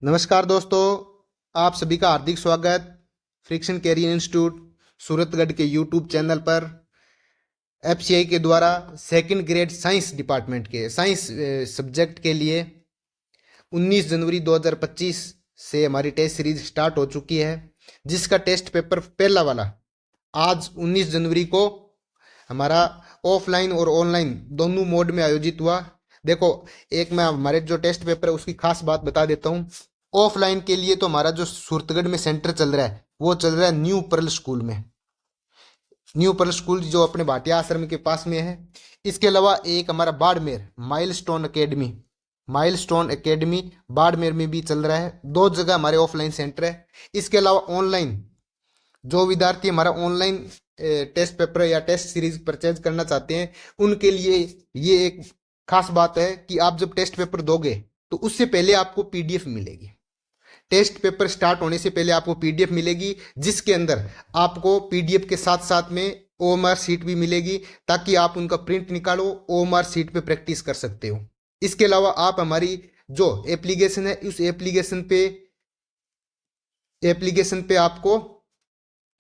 नमस्कार दोस्तों, आप सभी का हार्दिक स्वागत फ्रिक्शन कैरियर इंस्टीट्यूट सूरतगढ़ के यूट्यूब चैनल पर। एफसीआई के द्वारा सेकंड ग्रेड साइंस डिपार्टमेंट के साइंस सब्जेक्ट के लिए 19 जनवरी 2025 से हमारी टेस्ट सीरीज स्टार्ट हो चुकी है, जिसका टेस्ट पेपर पहला वाला आज 19 जनवरी को हमारा ऑफलाइन और ऑनलाइन दोनों मोड में आयोजित हुआ। देखो, एक मैं हमारे जो टेस्ट पेपर है उसकी खास बात बता देता हूँ। ऑफलाइन के लिए तो हमारा जो सूरतगढ़ में सेंटर चल रहा है वो चल रहा है न्यू पर्ल स्कूल में। न्यू पर्ल स्कूल जो अपने भाटिया आश्रम के पास में है। इसके अलावा एक हमारा बाड़मेर माइलस्टोन एकेडमी बाड़मेर में भी चल रहा है। दो जगह हमारे ऑफलाइन सेंटर है। इसके अलावा ऑनलाइन जो विद्यार्थी हमारा ऑनलाइन टेस्ट पेपर या टेस्ट सीरीज परचेज करना चाहते हैं उनके लिए ये एक खास बात है कि आप जब टेस्ट पेपर दोगे तो उससे पहले आपको पीडीएफ मिलेगी। टेस्ट पेपर स्टार्ट होने से पहले आपको पीडीएफ मिलेगी, जिसके अंदर आपको पीडीएफ के साथ साथ में ओएमआर सीट भी मिलेगी, ताकि आप उनका प्रिंट निकालो, ओएमआर सीट पे प्रैक्टिस कर सकते हो। इसके अलावा आप हमारी जो एप्लीकेशन है उस एप्लीकेशन पे आपको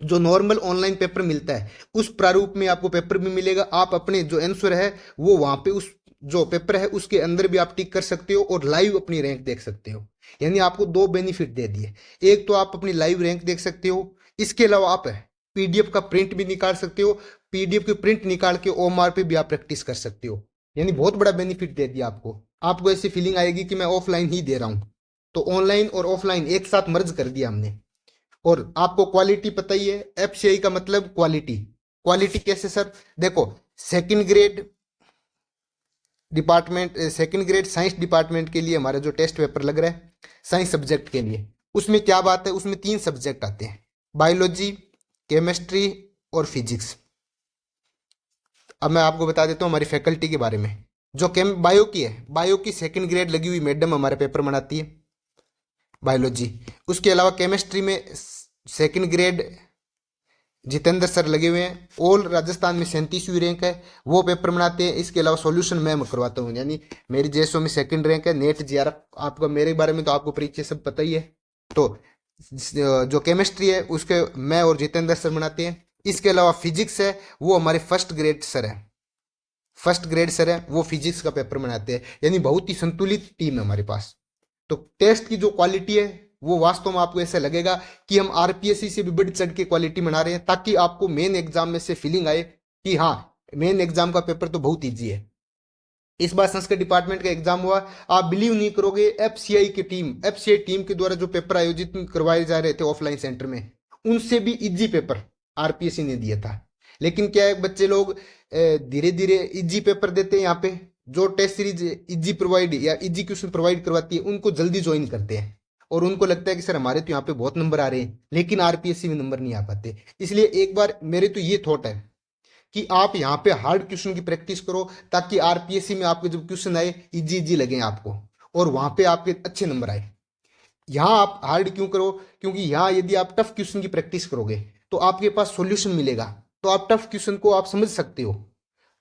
जो नॉर्मल ऑनलाइन पेपर मिलता है उस प्रारूप में आपको पेपर भी मिलेगा। आप अपने जो आंसर है वो वहां पे उस जो पेपर है उसके अंदर भी आप टिक कर सकते हो और लाइव अपनी रैंक देख सकते हो। यानी आपको दो बेनिफिट दे दिए। एक तो आप अपनी लाइव रैंक देख सकते हो, इसके अलावा आप पीडीएफ का प्रिंट भी निकाल सकते हो। पीडीएफ के प्रिंट निकाल के ओएमआर पे भी आप प्रैक्टिस कर सकते हो। यानी बहुत बड़ा बेनिफिट दे दिया आपको। आपको ऐसी फीलिंग आएगी कि मैं ऑफलाइन ही दे रहा हूं। तो ऑनलाइन और ऑफलाइन एक साथ मर्ज कर दिया हमने। और आपको क्वालिटी पता ही है, एफसीआई का मतलब क्वालिटी। क्वालिटी कैसे सर? देखो, second grade second grade science department के लिए हमारा जो टेस्ट पेपर लग रहा है साइंस सब्जेक्ट के लिए, उसमें क्या बात है, उसमें 3 सब्जेक्ट आते हैं, बायोलॉजी, केमिस्ट्री और फिजिक्स। अब मैं आपको बता देता हूँ हमारी फैकल्टी के बारे में। जो केम बायो की सेकंड ग्रेड लगी हुई मैडम हमारे पेपर बनाती है, बायोलॉजी। उसके अलावा केमिस्ट्री में सेकंड ग्रेड जितेंद्र सर लगे हुए हैं। ऑल राजस्थान में 37वीं रैंक है, वो पेपर बनाते हैं। इसके अलावा सॉल्यूशन मैं करवाता हूँ, यानी मेरी जेएसओ में सेकंड रैंक है। नेट जीआरएफ आपको मेरे बारे में तो आपको परिचय सब पता ही है। तो जो केमिस्ट्री है उसके मैं और जितेंद्र सर बनाते हैं। इसके अलावा फिजिक्स है, वो हमारे फर्स्ट ग्रेड सर है, वो फिजिक्स का पेपर बनाते हैं। यानी बहुत ही संतुलित टीम है हमारे पास। तो टेस्ट की जो क्वालिटी है वो वास्तव में आपको ऐसा लगेगा कि हम आरपीएससी से भी बढ़ चढ़ के क्वालिटी बना रहे हैं, ताकि आपको मेन एग्जाम में से फीलिंग आए कि हाँ, मेन एग्जाम का पेपर तो बहुत ईजी है। इस बार संस्कृत डिपार्टमेंट का एग्जाम हुआ, आप बिलीव नहीं करोगे, एफसीआई टीम के द्वारा जो पेपर आयोजित करवाए जा रहे थे ऑफलाइन सेंटर में, उनसे भी इजी पेपर आरपीएससी ने दिया था। लेकिन क्या है, बच्चे लोग धीरे धीरे इजी पेपर देते हैं। यहाँ पे जो टेस्ट सीरीज इजी प्रोवाइड या इजी क्वेश्चन प्रोवाइड करवाती है उनको जल्दी ज्वाइन करते हैं, और उनको लगता है कि सर हमारे तो यहाँ पे बहुत नंबर आ रहे हैं, लेकिन आरपीएससी में नंबर नहीं आ पाते। इसलिए एक बार मेरे तो ये थॉट है कि आप यहाँ पे हार्ड क्वेश्चन की प्रैक्टिस करो, ताकि आरपीएससी में आपके जब क्वेश्चन आए इजी इजी लगे आपको, और वहां पे आपके अच्छे नंबर आए। यहाँ आप हार्ड क्यों करो? क्योंकि यहाँ यदि आप टफ क्वेश्चन की प्रैक्टिस करोगे तो आपके पास सॉल्यूशन मिलेगा, तो आप टफ क्वेश्चन को आप समझ सकते हो।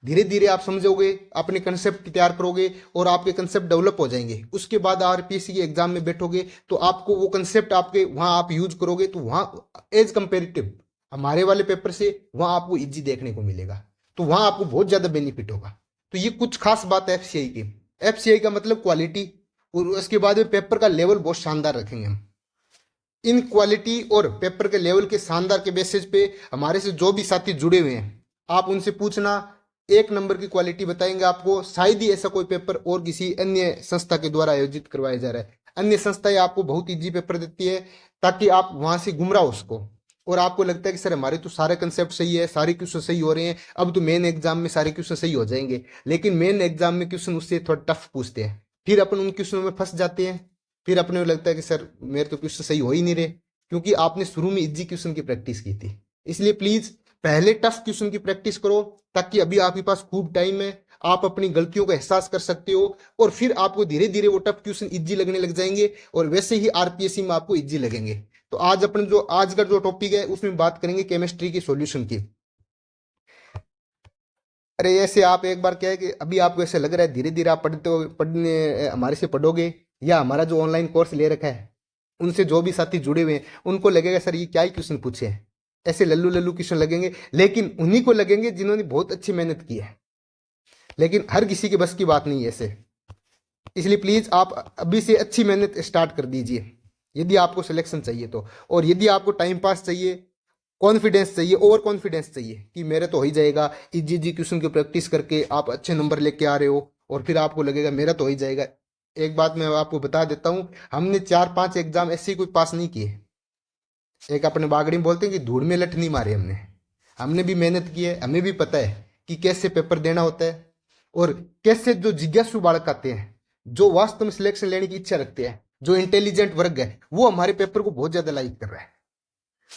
धीरे धीरे आप समझोगे, अपने कंसेप्ट तैयार करोगे और आपके कंसेप्ट डेवलप हो जाएंगे। उसके बाद आरपीएससी के एग्जाम में बैठोगे तो आपको वो कंसेप्ट आपके वहां आप यूज करोगे, तो वहां एज कंपेरेटिव हमारे वाले पेपर से वहां आपको इजी देखने को मिलेगा। तो वहां आपको बहुत ज्यादा बेनिफिट होगा। तो ये कुछ खास बात है एफसीआई की। एफसीआई का मतलब क्वालिटी, और उसके बाद में पेपर का लेवल बहुत शानदार रखेंगे हम। इन क्वालिटी और पेपर के लेवल के शानदार के बेसिस पे हमारे से जो भी साथी जुड़े हुए हैं, आप उनसे पूछना, एक नंबर की क्वालिटी बताएंगे आपको। शायद ही ऐसा कोई पेपर और किसी अन्य संस्था के द्वारा आयोजित करवाया जा रहा है। अन्य संस्थाएं आपको बहुत इजी पेपर देती है, ताकि आप वहां से गुमराह उसको, और आपको लगता है कि सर हमारे तो सारे कंसेप्ट सही है, सारे क्वेश्चन सही हो रहे हैं, अब तो मेन एग्जाम में सारे क्वेश्चन सही हो जाएंगे। लेकिन मेन एग्जाम में क्वेश्चन उससे थोड़ा टफ पूछते हैं, फिर अपन उन क्वेश्चनों में फंस जाते हैं। फिर अपने को लगता है कि सर मेरे तो क्वेश्चन सही हो ही नहीं रहे, क्योंकि आपने शुरू में इजी क्वेश्चन की प्रैक्टिस की थी। इसलिए प्लीज पहले टफ क्वेश्चन की प्रैक्टिस करो, ताकि अभी आपके पास खूब टाइम है, आप अपनी गलतियों का एहसास कर सकते हो, और फिर आपको धीरे धीरे वो टफ क्वेश्चन इजी लगने लग जाएंगे, और वैसे ही आरपीएससी में आपको इजी लगेंगे। तो आज का जो टॉपिक है उसमें बात करेंगे केमिस्ट्री की सॉल्यूशन की। अरे ऐसे आप एक बार क्या है कि अभी आपको ऐसे लग रहा है धीरे धीरे आप पढ़ने हमारे से पढ़ोगे या हमारा जो ऑनलाइन कोर्स ले रखा है उनसे जो भी साथी जुड़े हुए हैं उनको लगेगा सर ये क्या ही क्वेश्चन पूछे हैं, ऐसे लल्लू लल्लू क्वेश्चन लगेंगे, लेकिन उन्हीं को लगेंगे जिन्होंने बहुत अच्छी मेहनत की है। लेकिन हर किसी के बस की बात नहीं है ऐसे, इसलिए प्लीज आप अभी से अच्छी मेहनत स्टार्ट कर दीजिए यदि आपको सिलेक्शन चाहिए तो। और यदि आपको टाइम पास चाहिए, कॉन्फिडेंस चाहिए, ओवर कॉन्फिडेंस चाहिए कि मेरे तो हो ही जाएगा, इजी इजी क्वेश्चन की प्रैक्टिस करके आप अच्छे नंबर लेके आ रहे हो और फिर आपको लगेगा मेरा तो हो ही जाएगा। एक बात मैं आपको बता देता हूँ, हमने 4-5 एग्जाम ऐसे ही कोई पास नहीं किए। एक अपने बागड़ी में बोलते हैं कि धूल में लठ नहीं मारे हमने, हमने भी मेहनत की है, हमें भी पता है कि कैसे पेपर देना होता है और कैसे जो जिज्ञासु बालक आते हैं, जो वास्तव में सिलेक्शन लेने की इच्छा रखते हैं, जो इंटेलिजेंट वर्ग है, वो हमारे पेपर को बहुत ज्यादा लाइक कर रहा है।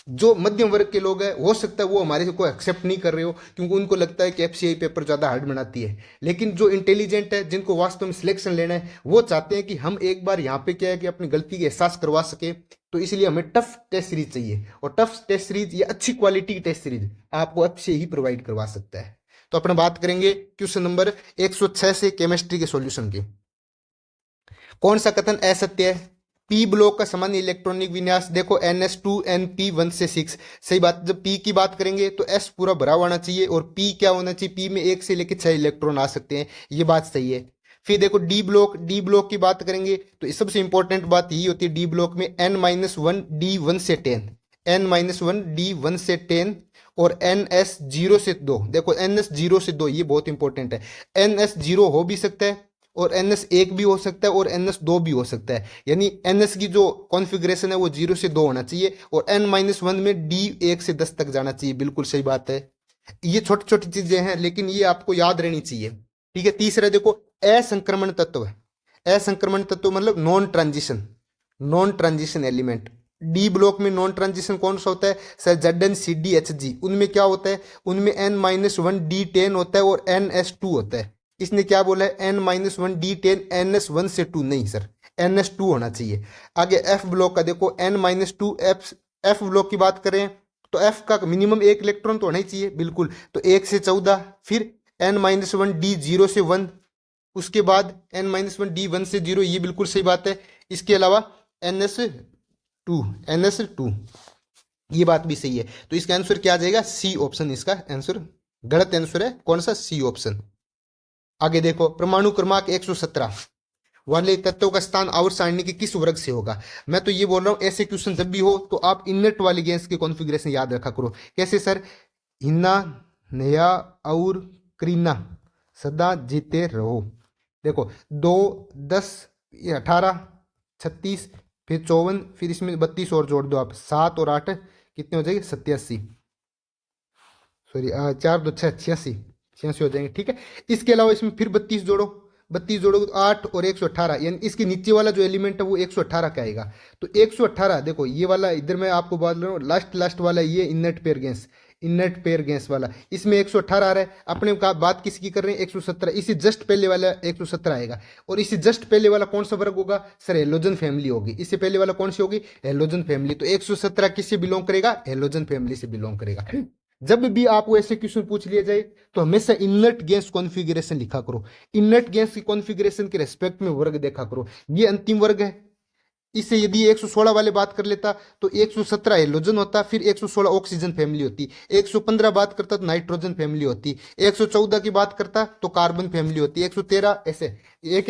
जो मध्यम वर्ग के लोग हैं हो सकता है वो हमारे को एक्सेप्ट नहीं कर रहे हो क्योंकि उनको लगता है कि एफसीआई पेपर ज़्यादा हार्ड बनाती है। लेकिन जो इंटेलिजेंट है, जिनको वास्तव में सिलेक्शन लेना है, वो चाहते हैं कि हम एक बार यहाँ पे क्या है कि अपनी गलती का एहसास करवा सके। तो इसलिए हमें टफ टेस्ट सीरीज चाहिए और टफ टेस्ट सीरीज या अच्छी क्वालिटी की टेस्ट सीरीज आपको एफसीआई ही प्रोवाइड करवा सकता है। तो अपना बात करेंगे क्वेश्चन नंबर 106 से केमिस्ट्री के सॉल्यूशन की। कौन सा कथन असत्य है? पी ब्लॉक का सामान्य इलेक्ट्रॉनिक विन्यास देखो NS2 NP 1 से 6, सही बात। जब पी की बात करेंगे तो एस पूरा भरा होना चाहिए और पी क्या होना चाहिए, पी में 1 से लेकर 6 इलेक्ट्रॉन आ सकते हैं, ये बात सही है। फिर देखो डी ब्लॉक की बात करेंगे तो सबसे इंपॉर्टेंट बात यही होती है डी ब्लॉक में N-1 D1 से 10, N-1 D1 से 10 और NS0 से 2। देखो NS0 से 2 ये बहुत इंपॉर्टेंट है, NS0 हो भी सकता है और NS1 भी हो सकता है और NS2 भी हो सकता है, यानी NS की जो कॉन्फ़िगरेशन है वो 0 से 2 होना चाहिए और N-1 में D 1 से 10 तक जाना चाहिए, बिल्कुल सही बात है। ये छोटी छोटी चीजें हैं लेकिन ये आपको याद रहनी चाहिए, ठीक है। तीसरा देखो असंक्रमण तत्व, असंक्रमण तत्व मतलब non transition element. D block में नॉन ट्रांजिशन कौन सा होता है सर? ZnCdHg। उनमें क्या होता है, उनमें N-1 D10 होता है और NS2 होता है। इसने क्या बोला है N-1 D10 NS1 से 2, नहीं सर NS2 होना चाहिए। आगे एफ ब्लॉक का देखो N-2 एफ ब्लॉक की बात करें तो एफ का मिनिमम 1 इलेक्ट्रॉन तो होना ही चाहिए, बिल्कुल। तो 1 से 14, फिर N-1 D 0 से 1, उसके बाद N-1 D 1 से 0, ये बिल्कुल सही बात है। इसके अलावा NS2 ये बात भी सही है। तो इसका आंसर क्या आ जाएगा? सी ऑप्शन इसका आंसर गलत आंसर है। कौन सा? C option. आगे देखो परमाणु क्रमांक 117 वाले तत्वों का स्थान आवर्त सारणी के किस वर्ग से होगा? मैं तो ये बोल रहा हूं ऐसे क्वेश्चन जब भी हो तो आप इनट वाली गैस के कॉन्फ़िगरेशन याद रखा करो। कैसे सर? हिन्ना, नया और क्रीना सदा जीते रहो। देखो 2, 10, 18, 36, फिर 54, फिर इसमें 32 और जोड़ दो आप, 7 और 8 कितने हो जाएंगे? 87, सॉरी 4 2 6 86, 86 हो जाएंगे, ठीक है। इसके अलावा इसमें फिर 32 जोड़ो, 32 जोड़ोगे तो 8 और 118, यानी इसके नीचे वाला जो एलिमेंट है वो 118 का आएगा। तो 118 देखो ये वाला इधर मैं आपको बात कर रहा हूँ, लास्ट वाला ये इनर्ट पेयर गैस वाला, इसमें 118 आ रहा है। अपने का बात किसकी कर रहे हैं? 117। इसी जस्ट पहले वाला 117 आएगा और इसी जस्ट पहले वाला कौन सा वर्ग होगा सर? हेलोजन फैमिली होगी। इससे पहले वाला कौन सी होगी? Halogen family. तो 117 किससे बिलोंग करेगा? हेलोजन फैमिली से बिलोंग करेगा। जब भी आपको ऐसे क्वेश्चन पूछ लिया जाए तो हमेशा इनर्ट गैस कॉन्फ़िगरेशन लिखा करो, इनर्ट गैस की कॉन्फ़िगरेशन के रेस्पेक्ट में वर्ग देखा करो। ये अंतिम वर्ग है। इससे यदि 116 वाले बात कर लेता तो 117 हेलोजन होता, फिर 116 ऑक्सीजन फैमिली होती, 115 बात करता तो नाइट्रोजन फैमिली होती, 114 की बात करता तो कार्बन फैमिली होती, 113, ऐसे एक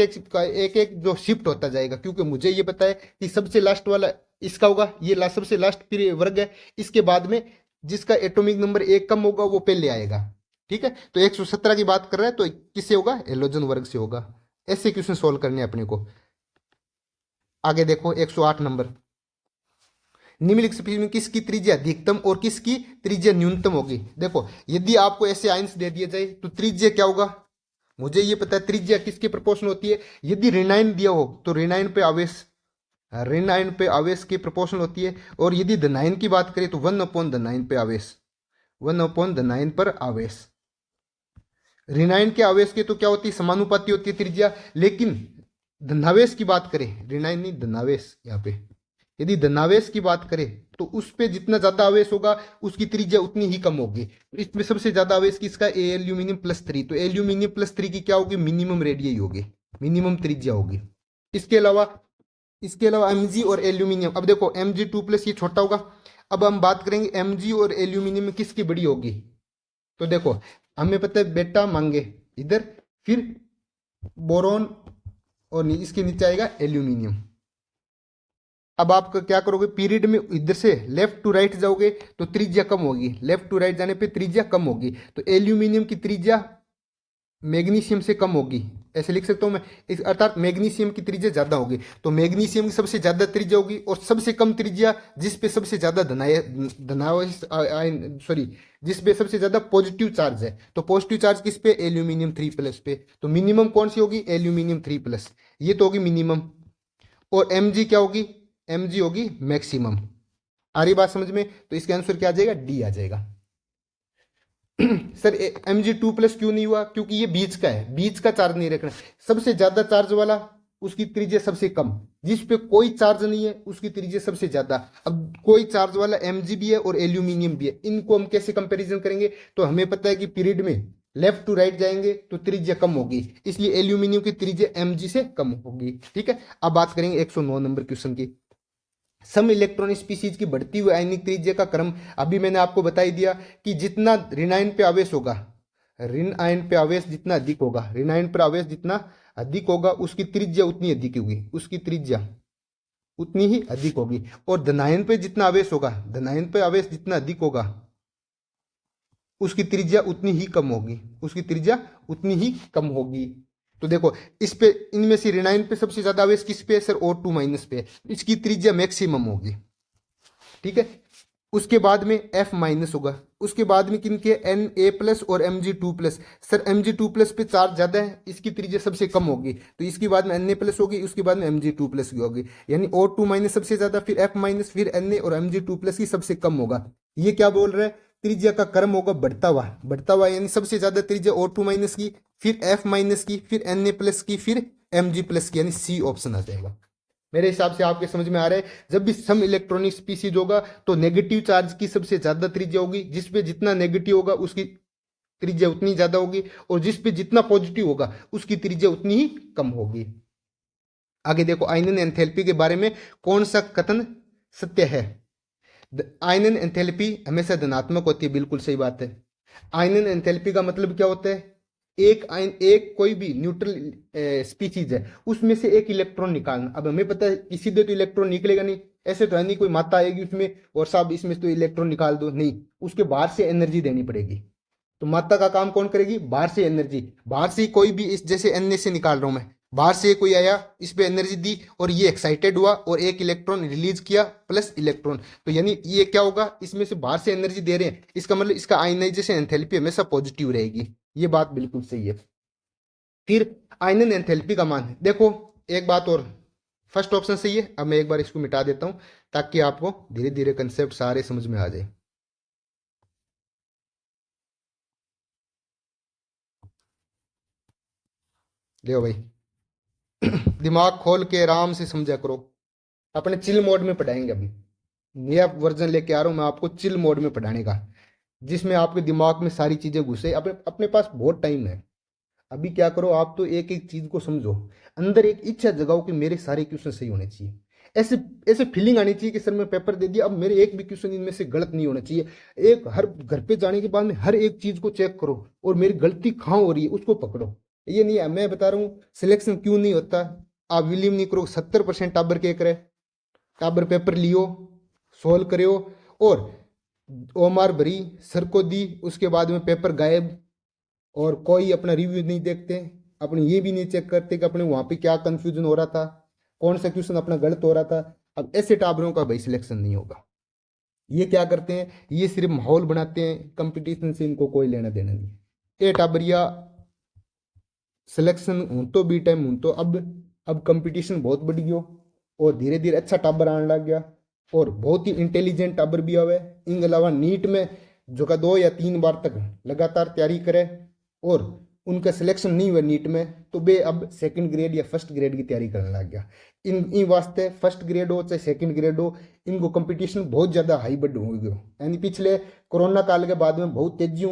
एक जो शिफ्ट होता जाएगा। क्योंकि मुझे ये पता है कि सबसे लास्ट वाला इसका होगा, ये सबसे लास्ट वर्ग है। इसके बाद में जिसका एटॉमिक नंबर 1 कम होगा वो पहले आएगा, ठीक है। तो 117 की बात कर रहे हैं तो किससे होगा? हेलोजन वर्ग से होगा। ऐसे क्वेश्चन सोल्व करने अपने को। आगे देखो 108 नंबर, निम्नलिखित स्थिति में किसकी त्रिज्या अधिकतम और किसकी त्रिज्या न्यूनतम होगी? देखो यदि आपको ऐसे आंसर दे दिया जाए तो त्रिज्या क्या होगा? मुझे ये पता है त्रिज्या किसके प्रोपोर्शनल होती है। यदि ऋणायन दिया हो तो ऋणायन पे आवेश की प्रोपोर्शनल होती है। और यदि धनायन की बात करें तो 1/9 पे आवेश, 1/9 पर आवेश। ऋणायन के आवेश की तो क्या होती है? समानुपाती होती है त्रिज्या। लेकिन धनावेश की बात करें, ऋणायन नहीं धनावेश, यहाँ पे यदि धनावेश की बात करें तो उस पे जितना ज्यादा आवेश होगा उसकी त्रिज्या उतनी ही कम होगी। इसमें सबसे ज्यादा आवेश किसका? एल्यूमिनियम +3। तो एल्यूमिनियम +3 की क्या होगी? मिनिमम रेडियस होगी, मिनिमम त्रिज्या होगी। इसके अलावा इसके अलावा Mg और एल्यूमिनियम। अब देखो Mg2+ ये छोटा होगा। अब हम बात करेंगे Mg और एल्यूमिनियम में किसकी बड़ी होगी। तो देखो हमें पता है बेटा मांगे इधर, फिर बोरोन और इसके नीचे आएगा एल्यूमिनियम। अब आप क्या करोगे, पीरियड में इधर से लेफ्ट टू राइट जाओगे तो त्रिज्या कम होगी, लेफ्ट टू राइट जाने पे त्रिज्या कम होगी। तो एल्यूमिनियम की त्रिज्या मैग्नीशियम से कम होगी, ऐसे लिख सकता हूं मैं। इस अर्थात मैग्नीशियम की त्रिज्या ज्यादा होगी। तो मैग्नीशियम की सबसे ज्यादा त्रिज्या होगी और सबसे कम त्रिज्या जिस पे सबसे ज्यादा जिस पे सबसे ज्यादा पॉजिटिव चार्ज है। तो पॉजिटिव चार्ज किस पे, एल्यूमिनियम 3+ पे। तो मिनिमम कौन सी होगी, एल्यूमिनियम 3+, ये तो होगी मिनिमम। और Mg क्या होगी, Mg होगी मैक्सिमम। आ रही बात समझ में। तो इसका आंसर क्या आ जाएगा, डी आ जाएगा। सर Mg2+ क्यों नहीं हुआ, क्योंकि ये बीच का है, बीच का चार्ज नहीं रखना। सबसे ज्यादा चार्ज वाला उसकी त्रिज्या सबसे कम, जिस पे कोई चार्ज नहीं है उसकी त्रिज्या सबसे ज्यादा। अब कोई चार्ज वाला Mg भी है और एल्यूमिनियम भी है, इनको हम कैसे कंपैरिजन करेंगे। तो हमें पता है कि पीरियड में लेफ्ट टू राइट जाएंगे तो त्रिज्या कम होगी, इसलिए एल्यूमिनियम की त्रिज्या Mg से कम होगी। ठीक है, अब बात करेंगे 109 नंबर क्वेश्चन की। सम इलेक्ट्रॉन स्पीसीज की बढ़ती हुई आयनिक त्रिज्या का क्रम अभी मैंने आपको बता ही दिया कि जितना ऋण आयन पे आवेश होगा, ऋण आयन पे आवेश जितना अधिक होगा, ऋण आयन पर आवेश जितना अधिक होगा उसकी त्रिज्या उतनी अधिक होगी, उसकी त्रिज्या उतनी ही अधिक होगी। और धनायन पे जितना आवेश होगा, धनायन पे आवेश जितना अधिक होगा उसकी त्रिज्या उतनी ही कम होगी, उसकी त्रिज्या उतनी ही कम होगी। तो देखो इस पे, इनमें से ऋणायन पे सबसे ज्यादा आवेश किस पे है सर, O2- पे, इसकी त्रिज्या मैक्सिमम होगी। ठीक है, उसके बाद में F- होगा, उसके बाद में किनके Na+ और Mg2+। सर Mg2+ पे चार्ज ज्यादा है, इसकी त्रिज्या सबसे कम होगी, तो इसके बाद में Na+ होगी, उसके बाद में Mg2+ की होगी। यानी O2- सबसे ज्यादा, फिर F-, फिर Na और Mg2+ की सबसे कम होगा। ये क्या बोल रहे हैं, त्रिज्या का क्रम होगा बढ़ता हुआ, बढ़ता हुआ, यानी सबसे ज्यादा त्रिज्या O2- की, फिर F- की, फिर Na+ की, फिर Mg+ की, यानी सी ऑप्शन आ जाएगा। मेरे हिसाब से आपके समझ में आ रहा है। जब भी सम इलेक्ट्रॉनिक स्पीसीज होगा तो नेगेटिव चार्ज की सबसे ज्यादा त्रिज्या होगी, जिसपे जितना नेगेटिव होगा उसकी त्रिज्या उतनी ज्यादा होगी, और जिसपे जितना पॉजिटिव होगा उसकी त्रिज्या उतनी ही कम होगी। आगे देखो, आयनन एंथैल्पी के बारे में कौन सा कथन सत्य है। आयनन एंथैल्पी हमेशा धनात्मक होती है, बिल्कुल सही बात है। आयनन एंथैल्पी का मतलब क्या होता है, एक आयन, एक कोई भी न्यूट्रल स्पीसीज है उसमें से एक इलेक्ट्रॉन निकालना। अब हमें पता है कि सीधे तो इलेक्ट्रॉन निकलेगा नहीं, ऐसे तो है नहीं कोई मात्रा आएगी उसमें और साहब इसमें तो इलेक्ट्रॉन निकाल दो, नहीं, उसके बाहर से एनर्जी देनी पड़ेगी। तो मात्रा का काम कौन करेगी, बाहर से एनर्जी, बाहर से कोई भी, इस जैसे एन से निकाल रहा हूं मैं, बाहर से कोई आया, इस पे एनर्जी दी और ये एक्साइटेड हुआ और एक इलेक्ट्रॉन रिलीज किया प्लस इलेक्ट्रॉन, तो यानी ये क्या होगा, इसमें से बाहर से एनर्जी दे रहे हैं, इसका मतलब इसका आयनाइजेशन एंथैल्पी हमेशा पॉजिटिव रहेगी। ये बात बिल्कुल सही है। फिर आयनन एंथैल्पी का मान है, देखो एक बात और, फर्स्ट ऑप्शन सही है। अब मैं एक बार इसको मिटा देता हूं ताकि आपको धीरे धीरे कंसेप्ट सारे समझ में आ जाए। देखो भाई, दिमाग खोल के आराम से समझा करो, अपने चिल मोड में पढ़ाएंगे अभी। नया वर्जन लेके आ रहा हूं मैं आपको चिल मोड में पढ़ाने का, जिसमें आपके दिमाग में सारी चीजें घुसे। अपने अपने पास बहुत टाइम है, अभी क्या करो, आप तो एक एक चीज को समझो, अंदर एक इच्छा जगाओ कि मेरे सारे क्वेश्चन सही होने चाहिए। ऐसे ऐसे फीलिंग आनी चाहिए कि सर मैं पेपर दे दिया, अब मेरे एक भी क्वेश्चन इनमें से गलत नहीं होना चाहिए। एक हर घर पे जाने के बाद में हर एक चीज को चेक करो और मेरी गलती कहाँ हो रही है उसको पकड़ो। ये नहीं है, मैं बता रहा हूँ सिलेक्शन क्यों नहीं होता। आप विलीम नहीं करो, 70% टाबर के करे, टाबर पेपर लियो, सोल्व करो और ओमार भरी, सर को दी, उसके बाद में पेपर गायब, और कोई अपना रिव्यू नहीं देखते, अपने ये भी नहीं चेक करते कि अपने वहां पे क्या कंफ्यूजन हो रहा था, कौन सा क्वेश्चन अपना गलत हो रहा था। अब ऐसे टाबरों का भाई सिलेक्शन नहीं होगा। ये क्या करते हैं, ये सिर्फ माहौल बनाते हैं, कंपटीशन से इनको कोई लेना देना नहीं है। ए टाबरिया सिलेक्शन हूं तो बी टाइम हूं तो अब कंपटीशन बहुत बढ़ गयो और धीरे धीरे अच्छा टाबर आने लग गया और बहुत ही इंटेलिजेंट टाबर भी आवे। इन अलावा नीट में जो का 2 या 3 बार तक लगातार तैयारी करे और उनका सिलेक्शन नहीं हुआ नीट में, तो वे अब सेकंड ग्रेड या फर्स्ट ग्रेड की तैयारी करने लग गया। इन वास्ते फर्स्ट ग्रेड हो चाहे सेकंड ग्रेड हो, इनको कंपटीशन बहुत ज़्यादा हाई बढ़ हो गयो। यानी पिछले कोरोना काल के बाद में बहुत तेजी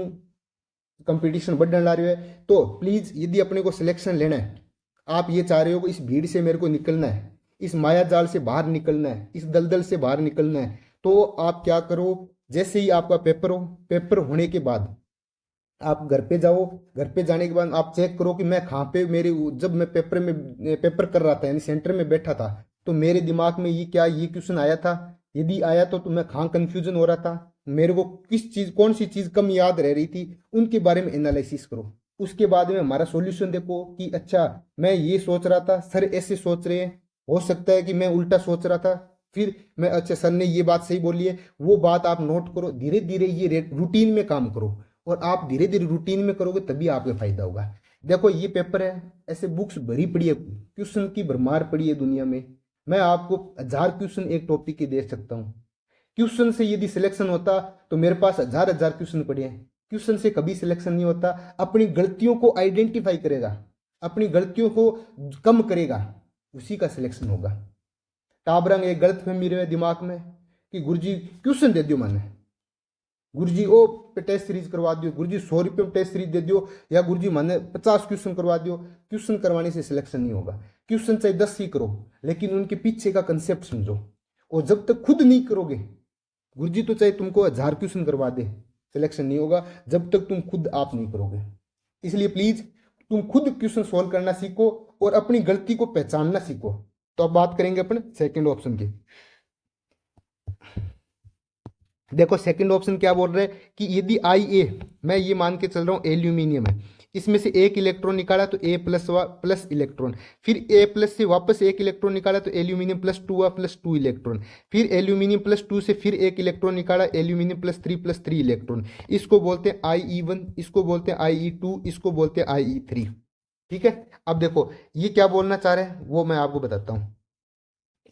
कंपटीशन बढ़ने ला रही है। तो प्लीज़ यदि अपने को सिलेक्शन लेना है, आप ये चाह रहे हो कि इस भीड़ से मेरे को निकलना है, इस माया जाल से बाहर निकलना है, इस दलदल से बाहर निकलना है, तो आप क्या करो, जैसे ही आपका पेपर हो, पेपर होने के बाद आप घर पे जाओ, घर पे जाने के बाद आप चेक करो कि मैं कहाँ पे मेरे, जब मैं पेपर कर रहा था यानी सेंटर में बैठा था, तो मेरे दिमाग में ये क्वेश्चन आया था, यदि आया तो मैं कहाँ कंफ्यूजन हो रहा था, मेरे को किस चीज, कौन सी चीज कम याद रह रही थी, उनके बारे में एनालिसिस करो। उसके बाद में हमारा सॉल्यूशन देखो कि अच्छा मैं ये सोच रहा था, सर ऐसे सोच रहे हैं, हो सकता है कि मैं उल्टा सोच रहा था, फिर मैं अच्छा सर ने ये बात सही बोली है, वो बात आप नोट करो, धीरे धीरे ये रूटीन में काम करो, और आप धीरे धीरे रूटीन में करोगे तभी आपको फायदा होगा। देखो ये पेपर है, ऐसे बुक्स भरी पड़ी है, क्वेश्चन की भरमार पड़ी है दुनिया में, मैं आपको 1000 क्वेश्चन एक टॉपिक के दे सकता हूँ। क्वेश्चन से यदि सिलेक्शन होता तो मेरे पास हजार हजार क्वेश्चन पड़े हैं, क्वेश्चन से कभी सिलेक्शन नहीं होता। अपनी गलतियों को आइडेंटिफाई करेगा, अपनी गलतियों को कम करेगा, उसी का सिलेक्शन होगा। टाबरंग एक गलत फहमी रहे दिमाग में कि गुरुजी क्वेश्चन दे दियो मैंने, गुरुजी ओ पे टेस्ट सीरीज करवा दियो, गुरुजी 100 रुपये में टेस्ट सीरीज दे दियो, या गुरुजी मैंने 50 क्वेश्चन करवा दियो। क्वेश्चन करवाने से सिलेक्शन नहीं होगा, क्वेश्चन चाहे 10 ही करो, लेकिन उनके पीछे का कंसेप्ट समझो। और जब तक खुद नहीं करोगे, गुरुजी तो चाहे तुमको 1000 क्वेश्चन करवा दे, सिलेक्शन नहीं होगा जब तक तुम खुद आप नहीं करोगे। इसलिए प्लीज तुम खुद क्वेश्चन सॉल्व करना सीखो और अपनी गलती को पहचानना सीखो। तो अब बात करेंगे अपन सेकंड ऑप्शन की। देखो सेकंड ऑप्शन क्या बोल रहे हैं कि यदि आई ए, मैं ये मान के चल रहा हूँ एल्यूमिनियम है, इसमें से एक इलेक्ट्रॉन निकाला तो ए प्लस इलेक्ट्रॉन, फिर ए प्लस से वापस एक इलेक्ट्रॉन निकाला तो एल्यूमिनियम +2 इलेक्ट्रॉन, फिर एल्यूमिनियम +2 से फिर एक इलेक्ट्रॉन निकाला, एल्यूमिनियम +3 इलेक्ट्रॉन। इसको बोलते हैं IE1, इसको बोलते हैं IE2, इसको बोलते हैं IE3। ठीक है, अब देखो ये क्या बोलना चाह रहे हैं वो मैं आपको बताता हूँ।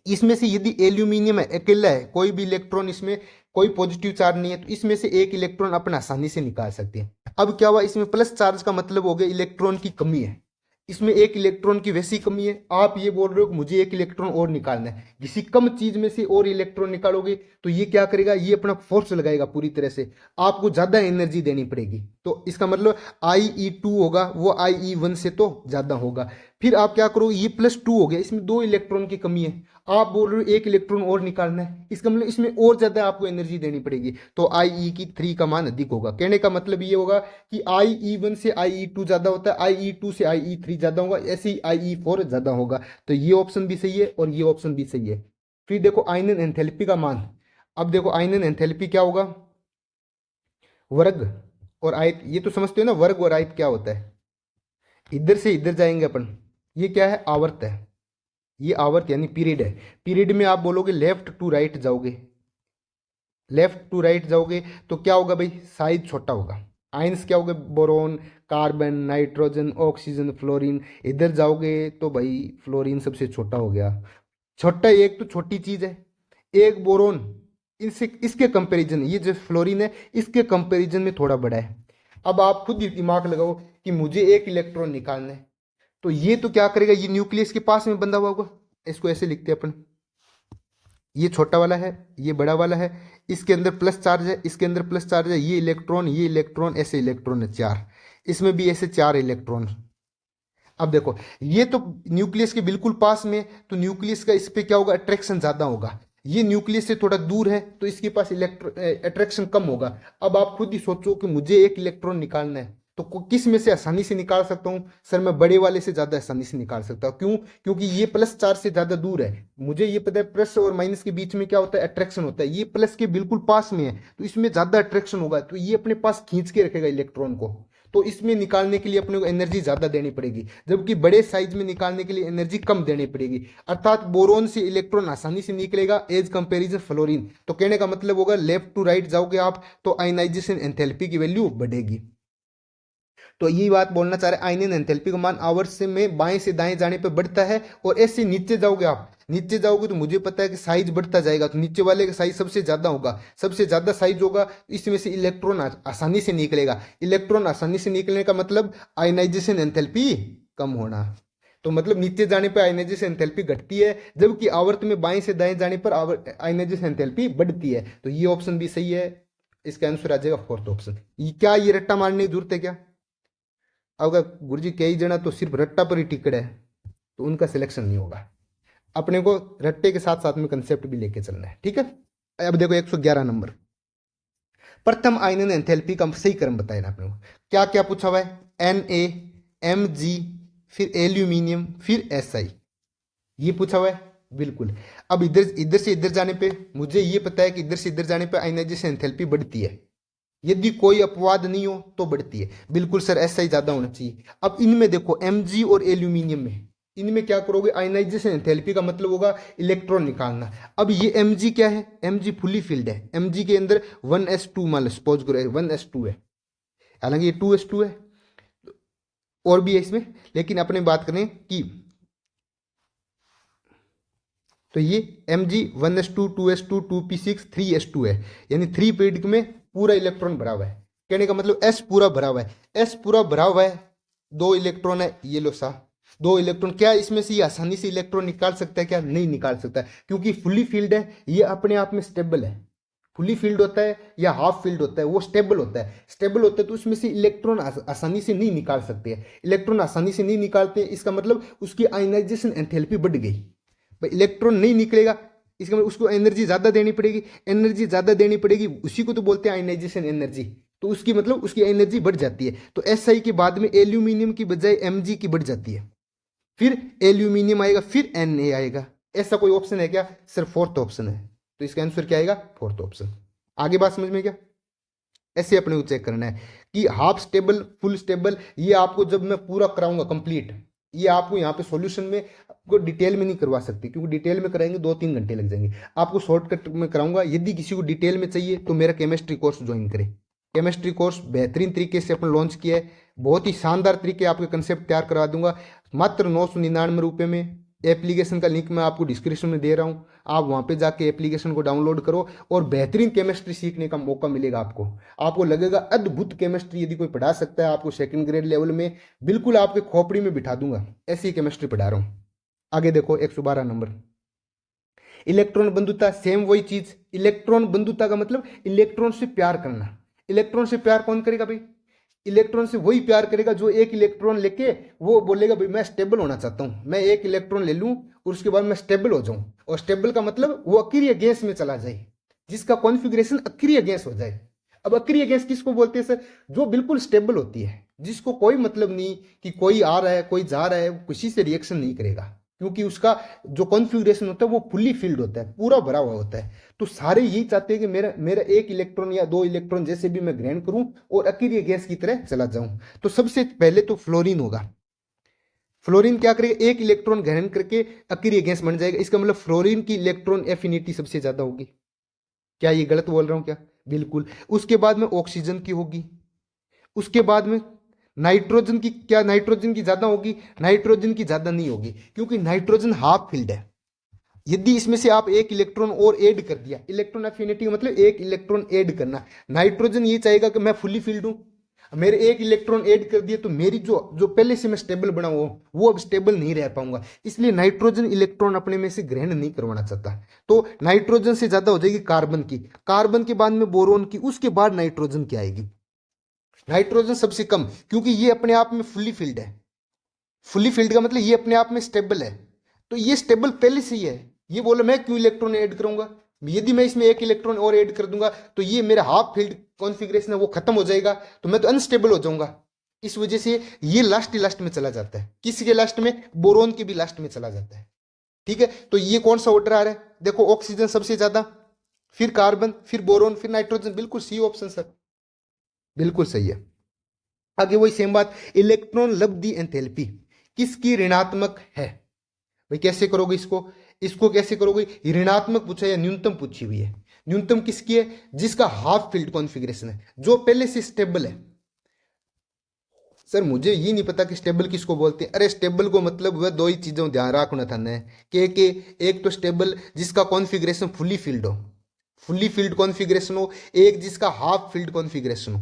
इसमें से यदि एल्यूमिनियम है, अकेला है, कोई भी इलेक्ट्रॉन इसमें कोई पॉजिटिव चार्ज नहीं है, तो इसमें से एक इलेक्ट्रॉन अपन आसानी से निकाल सकते हैं। अब क्या हुआ, इसमें प्लस चार्ज का मतलब हो गया इलेक्ट्रॉन की कमी है, इसमें एक इलेक्ट्रॉन की वैसी कमी है, आप ये बोल रहे हो कि मुझे एक इलेक्ट्रॉन और निकालना है, किसी कम चीज में से और इलेक्ट्रॉन निकालोगे तो ये क्या करेगा, ये अपना फोर्स लगाएगा पूरी तरह से, आपको ज्यादा एनर्जी देनी पड़ेगी। तो इसका मतलब IE2 होगा वो IE1 से तो ज्यादा होगा। फिर आप क्या करो, ये +2 हो गया, इसमें 2 इलेक्ट्रॉन की कमी है, आप बोल रहे हो एक इलेक्ट्रॉन और निकालना है, इसका मतलब इसमें और ज्यादा आपको एनर्जी देनी पड़ेगी, तो IE3 का मान अधिक होगा। कहने का मतलब ये होगा कि IE1 से IE2 ज्यादा होता है, IE2 से IE3 ज्यादा होगा, ऐसे ही IE4 ज्यादा होगा। तो ये ऑप्शन भी सही है और ये ऑप्शन भी सही है। फिर देखो आयनन एंथैल्पी का मान, अब देखो आयनन एंथैल्पी क्या होगा, वर्ग और आयत, ये तो समझते हो ना वर्ग और आयत क्या होता है। इधर से इधर जाएंगे अपन, ये क्या है, आवर्त है, ये आवर्त यानी पीरियड है। पीरियड में आप बोलोगे लेफ्ट टू राइट जाओगे, लेफ्ट टू राइट जाओगे तो क्या होगा भाई, साइज छोटा होगा। आयंस क्या होगा, boron, carbon, nitrogen, oxygen, fluorine. इधर जाओगे तो भाई फ्लोरीन सबसे छोटा हो गया, छोटा एक तो छोटी चीज है, एक बोरोन इससे इसके कंपैरिजन, ये जो फ्लोरीन है इसके कंपैरिजन में थोड़ा बड़ा है। अब आप खुद ही दिमाग लगाओ कि मुझे एक इलेक्ट्रॉन निकालना है, तो ये तो क्या करेगा, ये न्यूक्लियस के पास में बंधा हुआ होगा, इसको ऐसे लिखते हैं अपन, ये छोटा वाला है, ये बड़ा वाला है, इसके अंदर प्लस चार्ज है, इसके अंदर प्लस चार्ज है, ये इलेक्ट्रॉन ऐसे इलेक्ट्रॉन है 4, इसमें भी ऐसे 4 इलेक्ट्रॉन। अब देखो ये तो न्यूक्लियस के बिल्कुल पास में, तो न्यूक्लियस का इस पे क्या होगा, अट्रैक्शन ज्यादा होगा, ये न्यूक्लियस से थोड़ा दूर है तो इसके पास अट्रैक्शन कम होगा। अब आप खुद ही सोचो कि मुझे एक इलेक्ट्रॉन निकालना है, तो किस में से आसानी से निकाल सकता हूं, सर मैं बड़े वाले से ज्यादा आसानी से निकाल सकता हूं। क्यों, क्योंकि ये प्लस चार्ज से ज्यादा दूर है, मुझे ये पता है प्लस और माइनस के बीच में क्या होता है, अट्रैक्शन होता है, ये प्लस के बिल्कुल पास में है तो इसमें ज्यादा अट्रैक्शन होगा, तो ये अपने पास खींच के रखेगा इलेक्ट्रॉन को, तो इसमें निकालने के लिए अपने को एनर्जी ज्यादा देनी पड़ेगी, जबकि बड़े साइज में निकालने के लिए एनर्जी कम देनी पड़ेगी। अर्थात बोरोन से इलेक्ट्रॉन आसानी से निकलेगा एज कंपेरिजन फ्लोरीन। तो कहने का मतलब होगा लेफ्ट टू राइट जाओगे आप तो आयनाइजेशन एंथैल्पी की वैल्यू बढ़ेगी। तो यही बात बोलना चाह रहे हैं, आयनन एंथैल्पी का मान आवर्त से में बाएं से दाएं जाने पर बढ़ता है, और ऐसे नीचे जाओगे आप, नीचे जाओगे तो मुझे पता है कि साइज बढ़ता जाएगा, तो नीचे वाले का साइज सबसे ज्यादा होगा, सबसे ज्यादा साइज होगा, इसमें से इलेक्ट्रॉन आसानी से निकलेगा। इलेक्ट्रॉन आसानी से निकलने का मतलब आयनाइजेशन एंथैल्पी कम होना, तो मतलब नीचे जाने पर आयनाइजेशन एंथैल्पी घटती है, जबकि आवर्त में बाएं से दाएं जाने पर आयनाइजेशन एंथैल्पी बढ़ती है। तो ये ऑप्शन भी सही है, इसका आंसर आ जाएगा फोर्थ ऑप्शन। क्या ये रट्टा मारने की जरूरत है क्या, अगर गुरुजी कई जना तो सिर्फ रट्टा पर ही टिकट है तो उनका सिलेक्शन नहीं होगा। अपने को रट्टे के साथ साथ में कंसेप्ट भी लेके चलना है, ठीक है। अब देखो 111 नंबर, प्रथम आयनन एंथैल्पी का सही क्रम बताया ना अपने को। क्या क्या पूछा हुआ है, Na, Mg, फिर एल्यूमिनियम, फिर Si, ये पूछा हुआ है। बिल्कुल। अब इधर इधर से इधर जाने पे मुझे ये पता है कि इधर से इधर जाने पे आयनाइजेशन एंथैल्पी बढ़ती है, यदि कोई अपवाद नहीं हो तो बढ़ती है। बिल्कुल सर, SI ज्यादा होना चाहिए। अब इनमें देखो Mg और एल्यूमिनियम में, इनमें क्या करोगे, आयनाइजेशन एंथैल्पी का मतलब होगा इलेक्ट्रॉन निकालना। अब ये Mg क्या है, Mg फुली फिल्ड है, Mg के अंदर 1s2 मान लो, सपोज करो 1s2 है, हालांकि ये 2s2 है और भी है इसमें, लेकिन अपने बात करें कि तो ये Mg 1s2 2s2 2p6 3s2 है, यानी 3 पीरियड में पूरा इलेक्ट्रॉन भरा हुआ है। कहने का मतलब S पूरा भरा हुआ है, S पूरा भरा हुआ है, 2 इलेक्ट्रॉन है, ये लो सा 2 इलेक्ट्रॉन। क्या इसमें से ये आसानी से इलेक्ट्रॉन निकाल सकता है, क्या नहीं निकाल सकता, क्योंकि फुली फील्ड है, ये अपने आप में स्टेबल है। फुली फील्ड होता है या हाफ फील्ड होता है, वो स्टेबल होता है। स्टेबल होता है तो उसमें से इलेक्ट्रॉन आसानी से नहीं निकाल सकते हैं। इलेक्ट्रॉन आसानी से नहीं निकालते, इसका मतलब उसकी आयनाइजेशन एंथैल्पी बढ़ गई। भाई इलेक्ट्रॉन नहीं निकलेगा, इसका मतलब उसको एनर्जी ज़्यादा देनी पड़ेगी, एनर्जी ज़्यादा देनी पड़ेगी, उसी को तो बोलते हैं आयनाइजेशन एनर्जी। तो उसकी मतलब उसकी एनर्जी बढ़ जाती है। तो SI के बाद में एल्यूमिनियम की बजाय Mg की बढ़ जाती है, फिर एल्यूमिनियम आएगा, फिर Na आएगा। ऐसा कोई ऑप्शन है क्या सर? फोर्थ ऑप्शन है, तो इसका आंसर क्या आएगा? Fourth option. आगे बात समझ में क्या? ऐसे अपने को चेक करना है कि हाफ स्टेबल, फुल स्टेबल, ये आपको जब मैं पूरा कराऊंगा कंप्लीट, ये आपको यहाँ पे सॉल्यूशन में आपको डिटेल में नहीं करवा सकती, क्योंकि डिटेल में कराएंगे 2-3 घंटे लग जाएंगे। आपको शॉर्टकट में कराऊंगा। यदि किसी को डिटेल में चाहिए तो मेरा केमिस्ट्री कोर्स ज्वाइन करें। केमिस्ट्री कोर्स बेहतरीन तरीके से अपन लॉन्च किया है, बहुत ही शानदार तरीके आपके कंसेप्ट तैयार करवा दूंगा, मात्र 999 रुपये में। एप्लीकेशन का लिंक मैं आपको डिस्क्रिप्शन में दे रहा हूँ, आप वहाँ पे जाके एप्लीकेशन को डाउनलोड करो और बेहतरीन केमिस्ट्री सीखने का मौका मिलेगा आपको। आपको लगेगा अद्भुत केमिस्ट्री यदि कोई पढ़ा सकता है आपको सेकंड ग्रेड लेवल में, बिल्कुल आपके खोपड़ी में बिठा दूंगा, ऐसी केमिस्ट्री पढ़ा रहा हूँ। आगे देखो 112 नंबर, इलेक्ट्रॉन बंधुता, सेम वही चीज। इलेक्ट्रॉन बंधुता का मतलब इलेक्ट्रॉन से प्यार करना। इलेक्ट्रॉन से प्यार कौन करेगा भाई? इलेक्ट्रॉन से वही प्यार करेगा जो एक इलेक्ट्रॉन लेके वो बोलेगा भाई मैं स्टेबल होना चाहता हूं, मैं एक इलेक्ट्रॉन ले लूं और उसके बाद मैं स्टेबल हो जाऊं। और स्टेबल का मतलब वो अक्रिय गैस में चला जाए, जिसका कॉन्फ़िगरेशन अक्रिय गैस हो जाए। अब अक्रिय गैस किसको बोलते हैं सर? जो बिल्कुल स्टेबल होती है, जिसको कोई मतलब नहीं कि कोई आ रहा है कोई जा रहा है, किसी से रिएक्शन नहीं करेगा, क्योंकि उसका जो कॉन्फ़िगरेशन होता है वो फुल्ली फिल्ड होता है, पूरा भरा हुआ होता है। तो सारे यही चाहते हैं कि मेरा मेरा एक इलेक्ट्रॉन या 2 इलेक्ट्रॉन जैसे भी मैं ग्रहण करूं और अक्रिय गैस की तरह चला जाऊं। तो सबसे पहले तो फ्लोरीन होगा। फ्लोरीन क्या करेगा? एक इलेक्ट्रॉन ग्रहण करके अक्रिय गैस बन जाएगा। इसका मतलब फ्लोरीन की इलेक्ट्रॉन एफिनिटी सबसे ज्यादा होगी। क्या ये गलत बोल रहा हूं क्या? बिल्कुल। उसके बाद में ऑक्सीजन की होगी, उसके बाद में नाइट्रोजन की। क्या नाइट्रोजन की ज्यादा होगी? नाइट्रोजन की ज्यादा नहीं होगी, क्योंकि नाइट्रोजन हाफ फील्ड है। यदि इसमें से आप एक इलेक्ट्रॉन और ऐड कर दिया, इलेक्ट्रॉन एफिनिटी का मतलब एक इलेक्ट्रॉन ऐड करना। नाइट्रोजन ये चाहेगा कि मैं फुली फील्ड हूं, मेरे एक इलेक्ट्रॉन ऐड कर दिए तो मेरी जो जो पहले से मैं स्टेबल बना हुआ वो अब स्टेबल नहीं रह पाऊंगा। इसलिए नाइट्रोजन इलेक्ट्रॉन अपने में से ग्रहण नहीं करवाना चाहता। तो नाइट्रोजन से ज्यादा हो जाएगी कार्बन की, कार्बन के बाद में बोरोन की, उसके बाद नाइट्रोजन की आएगी। नाइट्रोजन सबसे कम, क्योंकि ये अपने आप में फुली फील्ड है। फुली फील्ड का मतलब ये अपने आप में स्टेबल है, तो ये स्टेबल पहले से ही है। ये बोला मैं क्यों इलेक्ट्रॉन ऐड करूंगा? यदि मैं इसमें एक इलेक्ट्रॉन और ऐड कर दूंगा तो ये मेरा हाफ फील्ड कॉन्फ़िगरेशन है वो खत्म हो जाएगा, तो मैं तो अनस्टेबल हो जाऊंगा। इस वजह से ये लास्ट में चला जाता है। किसी के लास्ट में? बोरोन के भी लास्ट में चला जाता है। ठीक है, तो ये कौन सा ऑर्डर आ रहा है? देखो ऑक्सीजन सबसे ज्यादा, फिर कार्बन, फिर बोरोन, फिर नाइट्रोजन। बिल्कुल सी ऑप्शन सर, बिल्कुल सही है। आगे वही सेम बात, इलेक्ट्रॉन लब्धि एंथैल्पी किसकी ऋणात्मक है? भाई कैसे करोगे इसको? इसको कैसे करोगे? ऋणात्मक पूछा या न्यूनतम पूछी हुई है। न्यूनतम किसकी है? जिसका हाफ फील्ड कॉन्फ़िगरेशन है, जो पहले से स्टेबल है। सर मुझे ये नहीं पता कि स्टेबल किसको बोलते हैं। अरे स्टेबल को मतलब वह दो ही चीज़ों ध्यान रखना था ना कि एक तो स्टेबल जिसका कॉन्फ़िगरेशन फुली फील्ड हो, फुली फील्ड कॉन्फ़िगरेशन हो, एक जिसका हाफ फील्ड कॉन्फ़िगरेशन हो,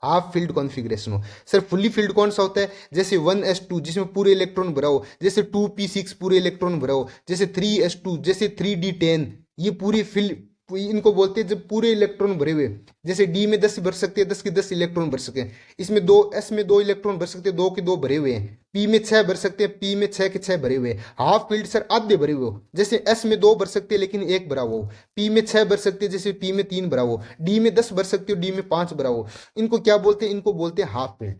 हाफ फील्ड कॉन्फ़िगरेशन हो। सर फुली फील्ड कौन सा होता है? जैसे 1s2 जिसमें पूरे इलेक्ट्रॉन भरा हो, जैसे 2p6 पूरे इलेक्ट्रॉन भरा हो, जैसे 3s2, जैसे 3d10, ये पूरी इनको बोलते हैं जब पूरे इलेक्ट्रॉन भरे हुए, जैसे डी में 10 भर सकते हैं, 10 के 10 इलेक्ट्रॉन भर सकते हैं, इसमें दो, एस में 2 इलेक्ट्रॉन भर सकते हैं, 2 के 2 भरे हुए हैं, पी में 6 भर सकते हैं, पी में 6 के 6 भरे हुए हैं। हाफ फील्ड सर आधे भरे हुए हो, जैसे एस में 2 भर सकते हैं लेकिन 1 भरा हुआ हो, पी में 6 भर सकते हैं जैसे पी में 3 भरा हो, डी में 10 भर सकते हो, डी में 5 भरा हो। इनको क्या बोलते हैं? इनको बोलते हैं हाफ फील्ड।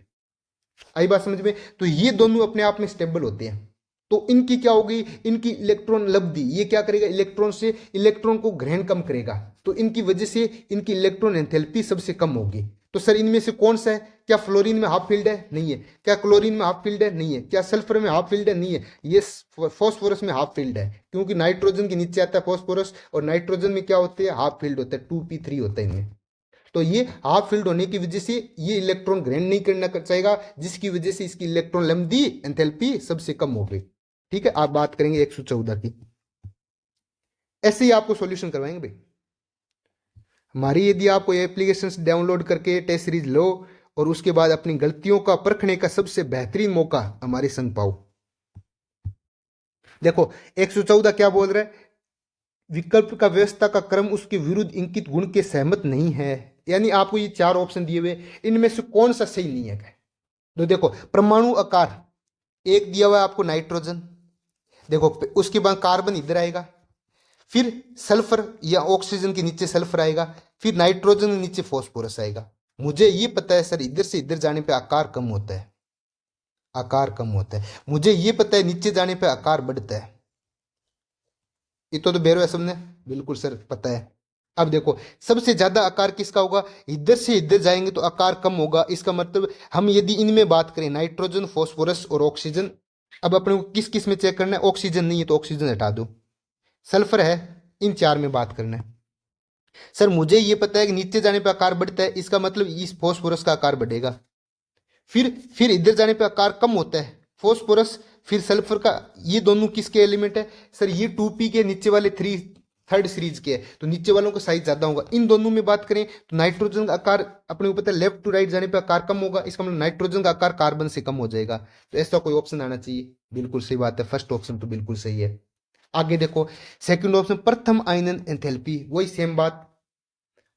आई बात समझ में? तो ये दोनों अपने आप में स्टेबल होते हैं। तो इनकी क्या होगी? इनकी इलेक्ट्रॉन लब्धि, ये क्या करेगा? इलेक्ट्रॉन से इलेक्ट्रॉन को ग्रहण कम करेगा, तो इनकी वजह से इनकी इलेक्ट्रॉन एंथैल्पी सबसे कम होगी। तो सर इनमें से कौन सा है? क्या फ्लोरीन में हाफ फील्ड है? नहीं है। क्या क्लोरीन में हाफ फील्ड है? नहीं है। क्या सल्फर में हाफ फील्ड है? नहीं है। ये फॉस्फोरस में हाफ फील्ड है, क्योंकि नाइट्रोजन के नीचे आता है फॉस्फोरस, और नाइट्रोजन में क्या होते हैं? हाफ फील्ड होता है, 2p3 होता है इनमें। तो ये हाफ फील्ड होने की वजह से ये इलेक्ट्रॉन ग्रहण नहीं करना चाहेगा, जिसकी वजह से इसकी इलेक्ट्रॉन लंबी एंथैल्पी सबसे कम हो गई। ठीक है, आप बात करेंगे 114 की। ऐसे ही आपको सॉल्यूशन करवाएंगे भाई। हमारी यदि आपको एप्लीकेशंस डाउनलोड करके टेस्ट सीरीज लो और उसके बाद अपनी गलतियों का परखने का सबसे बेहतरीन मौका हमारे संग पाओ। देखो 114 क्या बोल रहा है? विकल्प का व्यवस्था का क्रम उसके विरुद्ध इंकित गुण के सहमत नहीं है। यानी आपको ये 4 ऑप्शन दिए हुए, इनमें से कौन सा सही नहीं है? तो देखो परमाणु आकार एक दिया हुआ है आपको नाइट्रोजन, देखो उसके बाद कार्बन इधर आएगा, फिर सल्फर या ऑक्सीजन के नीचे सल्फर आएगा, फिर नाइट्रोजन के नीचे फॉस्फोरस आएगा। मुझे ये पता है सर इधर से इधर जाने पे आकार कम होता है, आकार कम होता है। मुझे ये पता है नीचे जाने पे आकार बढ़ता है। ये तो बेरो है सबने, बिल्कुल सर पता है। अब देखो सबसे ज्यादा आकार किसका होगा? इधर से इधर जाएंगे तो आकार कम होगा। इसका मतलब हम यदि इनमें बात करें नाइट्रोजन, फॉस्फोरस और ऑक्सीजन, अब अपने को किस किस में चेक करना है? ऑक्सीजन नहीं है तो ऑक्सीजन हटा दो, सल्फर है, इन 4 में बात करना है। सर मुझे ये पता है कि नीचे जाने पे आकार बढ़ता है, इसका मतलब इस फॉस्फोरस का आकार बढ़ेगा। फिर इधर जाने पे आकार कम होता है, फॉस्फोरस फिर सल्फर का। ये दोनों किसके एलिमेंट है? सर ये 2p के, नीचे वाले थर्ड सीरीज के है, तो नीचे वालों का साइज ज्यादा होगा। इन दोनों में बात करें तो नाइट्रोजन का आकार अपने को पता है लेफ्ट टू राइट जाने पे आकार कम होगा, इसका मतलब नाइट्रोजन का आकार कार्बन से कम हो जाएगा। तो ऐसा कोई ऑप्शन आना चाहिए, बिल्कुल सही बात है, फर्स्ट ऑप्शन तो बिल्कुल सही है। आगे देखो सेकंड ऑप्शन प्रथम आयनन एंथैल्पी, वही सेम बात।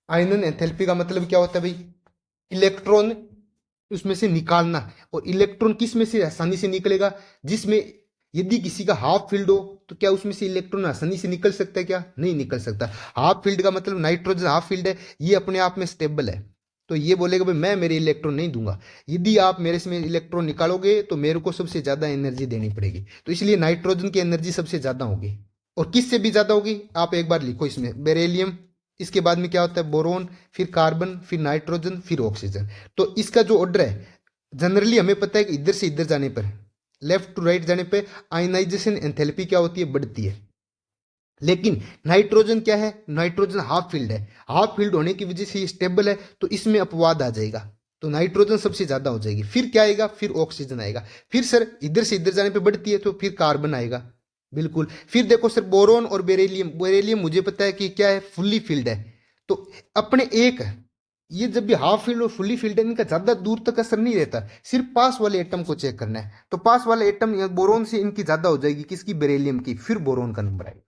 आयनन एंथैल्पी का मतलब क्या होता है भाई? इलेक्ट्रॉन उसमें से निकालना, और इलेक्ट्रॉन किस में से आसानी से निकलेगा? जिसमें यदि किसी का हाफ फील्ड हो तो क्या उसमें से इलेक्ट्रॉन आसानी से निकल सकता है? क्या नहीं निकल सकता। हाफ फील्ड का मतलब नाइट्रोजन हाफ फील्ड है, ये अपने आप में स्टेबल है, तो ये बोलेगा भाई मैं मेरे इलेक्ट्रॉन नहीं दूंगा, यदि आप मेरे से इलेक्ट्रॉन निकालोगे तो मेरे को सबसे ज्यादा एनर्जी देनी पड़ेगी। तो इसलिए नाइट्रोजन की एनर्जी सबसे ज्यादा होगी। और किससे भी ज्यादा होगी? आप एक बार लिखो इसमें, बेरिलियम, इसके बाद में क्या होता है? बोरोन, फिर कार्बन, फिर नाइट्रोजन, फिर ऑक्सीजन। तो इसका जो ऑर्डर है जनरली हमें पता है कि इधर से इधर जाने पर, लेफ्ट टू राइट जाने पे आयनाइजेशन एंथैल्पी क्या होती है? बढ़ती है। लेकिन नाइट्रोजन क्या है? नाइट्रोजन हाफ फील्ड है, हाफ फील्ड होने की वजह से ये स्टेबल है, तो इसमें अपवाद आ जाएगा, तो नाइट्रोजन सबसे ज्यादा हो जाएगी। फिर क्या आएगा? फिर ऑक्सीजन आएगा। फिर सर इधर से इधर जाने पे बढ़ती है तो फिर कार्बन आएगा, बिल्कुल। फिर देखो सर बोरोन और बेरिलियम, बेरिलियम मुझे पता है कि क्या है? फुल्ली फील्ड है। तो अपने एक ये जब भी हाफ फील्ड और फुल्ली फील्ड है, इनका ज्यादा दूर तक असर नहीं रहता, सिर्फ पास वाले एटम को चेक करना है। तो पास वाले एटम बोरोन से इनकी ज्यादा हो जाएगी, किसकी? बेरिलियम की, फिर बोरोन का नंबर आएगा।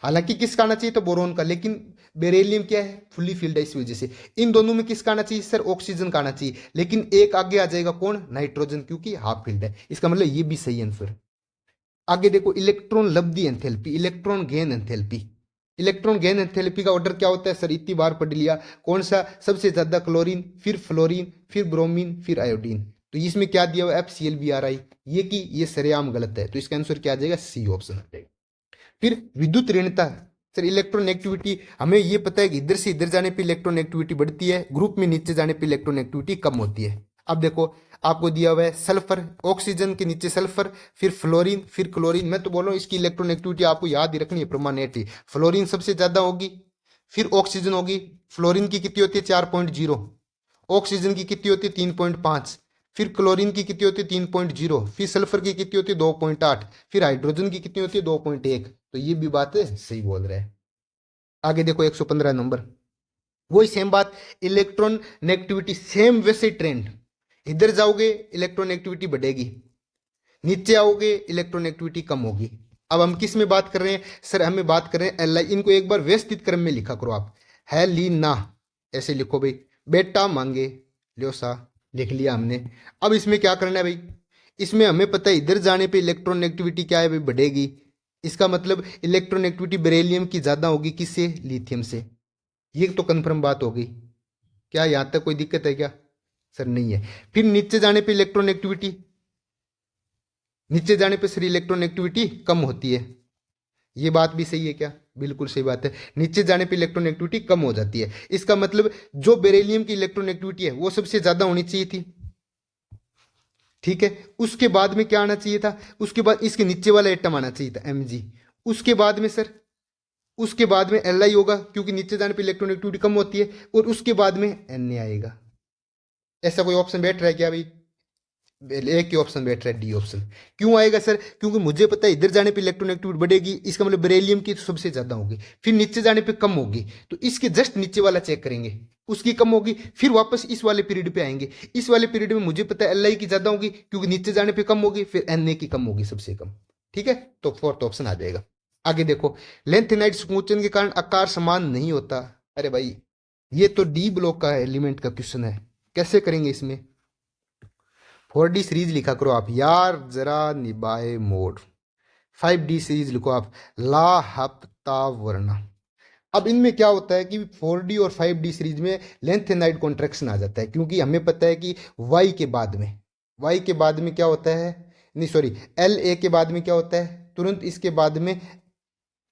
हालांकि किसका आना चाहिए? तो बोरोन का, लेकिन बेरिलियम क्या है? फुल्ली फील्ड है, इस वजह से। इन दोनों में किसका आना चाहिए? सर ऑक्सीजन का आना चाहिए, लेकिन एक आगे आ जाएगा, कौन? नाइट्रोजन, क्योंकि हाफ फील्ड है। इसका मतलब ये भी सही आंसर। आगे देखो इलेक्ट्रॉन लब्धि enthalpy, electron gain enthalpy. Electron gain enthalpy का ऑर्डर क्या होता है? सर इतनी बार पढ़ लिया, कौन सा? सबसे ज्यादा क्लोरीन, फिर फ्लोरीन, फिर ब्रोमीन, फिर आयोडीन। तो इसमें क्या दिया हुआ? FCl Bri, ये कि ये सरेआम गलत है, तो इसका आंसर क्या आ जाएगा? सी ऑप्शन आ जाएगा। फिर विद्युत ऋणता, सर इलेक्ट्रॉन एक्टिविटी हमें ये पता है कि इधर से इधर जाने पे इलेक्ट्रॉन एक्टिविटी बढ़ती है, ग्रुप में नीचे जाने पे इलेक्ट्रॉन एक्टिविटी कम होती है। अब देखो आपको दिया हुआ है सल्फर, ऑक्सीजन के नीचे सल्फर, फिर फ्लोरीन, फिर क्लोरीन। मैं तो बोल रहा हूँ इसकी इलेक्ट्रॉन एक्टिविटी आपको याद ही रखनी है, परमानेंटली। फ्लोरीन सबसे ज्यादा होगी, फिर ऑक्सीजन होगी। फ्लोरीन की कितनी होती है? 4.0। ऑक्सीजन की कितनी होती है? 3.5। फिर क्लोरीन की कितनी होती है? 3.0। फिर सल्फर की कितनी होती है? 2.8। फिर हाइड्रोजन की कितनी होती है? 2.1। तो ये भी बात है, सही बोल रहे हैं। आगे देखो 115 नंबर, वही सेम बात, इलेक्ट्रॉन नेगेटिविटी सेम वैसे ट्रेंड। इधर जाओगे इलेक्ट्रॉन एक्टिविटी बढ़ेगी, नीचे आओगे इलेक्ट्रॉन एक्टिविटी कम होगी। अब हम किस में बात कर रहे हैं सर, हमें बात कर रहे हैं एल आई। इनको एक बार व्यवस्थित क्रम में लिखा करो आप, है ली ना, ऐसे लिखो भाई। बेटा मांगे, लो सा, लिख लिया हमने। अब इसमें क्या करना है भाई, इसमें हमें पता है इधर जाने पे इलेक्ट्रॉन एक्टिविटी क्या है भाई, बढ़ेगी। इसका मतलब इलेक्ट्रॉन एक्टिविटी बेरिलियम की ज्यादा होगी, किससे, लिथियम से। ये तो कंफर्म बात हो गई। क्या यहां तक कोई दिक्कत है क्या सर, नहीं है। फिर नीचे जाने पे इलेक्ट्रॉन एक्टिविटी, नीचे जाने पे सर इलेक्ट्रॉन एक्टिविटी कम होती है। ये बात भी सही है क्या, बिल्कुल सही बात है। नीचे जाने पे इलेक्ट्रॉन एक्टिविटी कम हो जाती है। इसका मतलब जो बेरिलियम की इलेक्ट्रॉन एक्टिविटी है वो सबसे ज्यादा होनी चाहिए थी, ठीक है। उसके बाद में क्या आना चाहिए था, उसके बाद इसके नीचे वाला एटम आना चाहिए था, Mg। उसके बाद में सर, उसके बाद में Li होगा, क्योंकि नीचे जाने पे इलेक्ट्रॉन एक्टिविटी कम होती है। और उसके बाद में Na आएगा। ऐसा कोई ऑप्शन बैठ रहा है क्या भाई, एक ही ऑप्शन बैठ रहा है, डी ऑप्शन। क्यों आएगा सर, क्योंकि मुझे पता है इधर जाने पे इलेक्ट्रॉन एक्टिविटी बढ़ेगी, इसका मतलब बेरिलियम की तो सबसे ज्यादा होगी, फिर नीचे जाने पे कम होगी, तो इसके जस्ट नीचे वाला चेक करेंगे, उसकी कम होगी, फिर वापस इस वाले पीरियड पे आएंगे। इस वाले पीरियड में मुझे पता है एल आई की ज्यादा होगी, क्योंकि नीचे जाने पे कम होगी, फिर एन ए की कम होगी सबसे कम, ठीक है। तो फोर्थ ऑप्शन आ जाएगा। आगे देखो, लेंथेनाइड संकोचन के कारण आकार समान नहीं होता। अरे भाई, ये तो डी ब्लॉक का एलिमेंट का क्वेश्चन है, कैसे करेंगे इसमें। 4D सीरीज लिखा करो आप, यार जरा निभाए मोड। 5D सीरीज लिखो आप, ला हप्ता वर्णा। अब इनमें क्या होता है कि 4D और 5D सीरीज में लेंथेनाइड कॉन्ट्रैक्शन आ जाता है, क्योंकि हमें पता है कि y के बाद में, y के बाद में क्या होता है, नहीं सॉरी, LA के बाद में क्या होता है, तुरंत इसके बाद में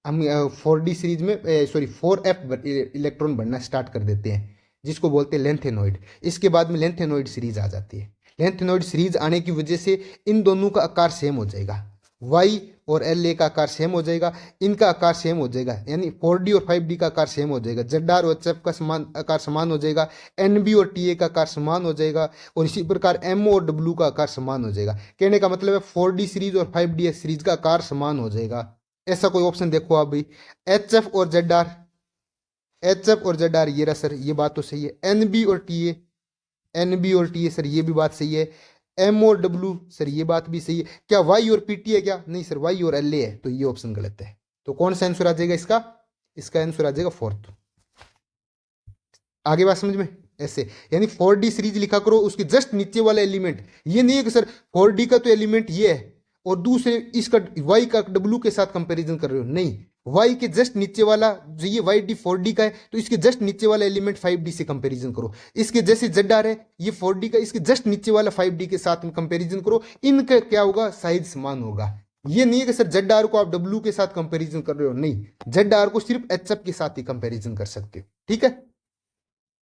हम 4D सीरीज में सॉरी 4F इलेक्ट्रॉन बढ़ना स्टार्ट कर देते हैं, जिसको बोलते हैं लेंथेनॉइड। इसके बाद में लेंथेनॉइड सीरीज आ जाती है। लेंथेनॉइड सीरीज आने की वजह से इन दोनों का आकार सेम हो जाएगा, y और LA का आकार सेम हो जाएगा, इनका आकार सेम हो जाएगा, यानी 4D और 5D का आकार सेम हो जाएगा, ZR और HF का समान आकार समान हो जाएगा, NB और TA का आकार समान हो जाएगा, और इसी प्रकार MO और W का आकार समान हो जाएगा। कहने का मतलब है 4D सीरीज और 5D सीरीज का आकार समान हो जाएगा। ऐसा कोई ऑप्शन देखो आप भाई, HF और ZR, HF और ZR, ये रहा सर, ये बात तो सही है। NB और TA, NB और TA सर ये भी बात सही है। M और W सर ये बात भी सही है। क्या Y और PT है क्या, नहीं सर, Y और LA है, तो ये ऑप्शन गलत है। तो कौन सा आंसर आ जाएगा इसका, इसका आंसर आ जाएगा फोर्थ। आगे बात समझ में, ऐसे यानी 4D सीरीज लिखा करो, उसके जस्ट नीचे वाला एलिमेंट, ये नहीं है कि सर 4D का तो एलिमेंट ये है और दूसरे इसका Y का W के साथ कंपैरिजन कर रहे हो, नहीं, Y के जस्ट नीचे वाला जो ये YD 4D का है, तो इसके जस्ट नीचे वाला एलिमेंट 5D से कंपैरिजन करो। इसके जैसे ZR है, ये 4D का, इसके जस्ट नीचे वाला 5D के साथ कंपैरिजन करो, इनका क्या होगा, साइज समान होगा। ये नहीं है कि सर ZR को आप W के साथ कंपैरिजन कर रहे हो, नहीं, ZR को सिर्फ HF के साथ ही कंपैरिजन कर सकते हो, ठीक है।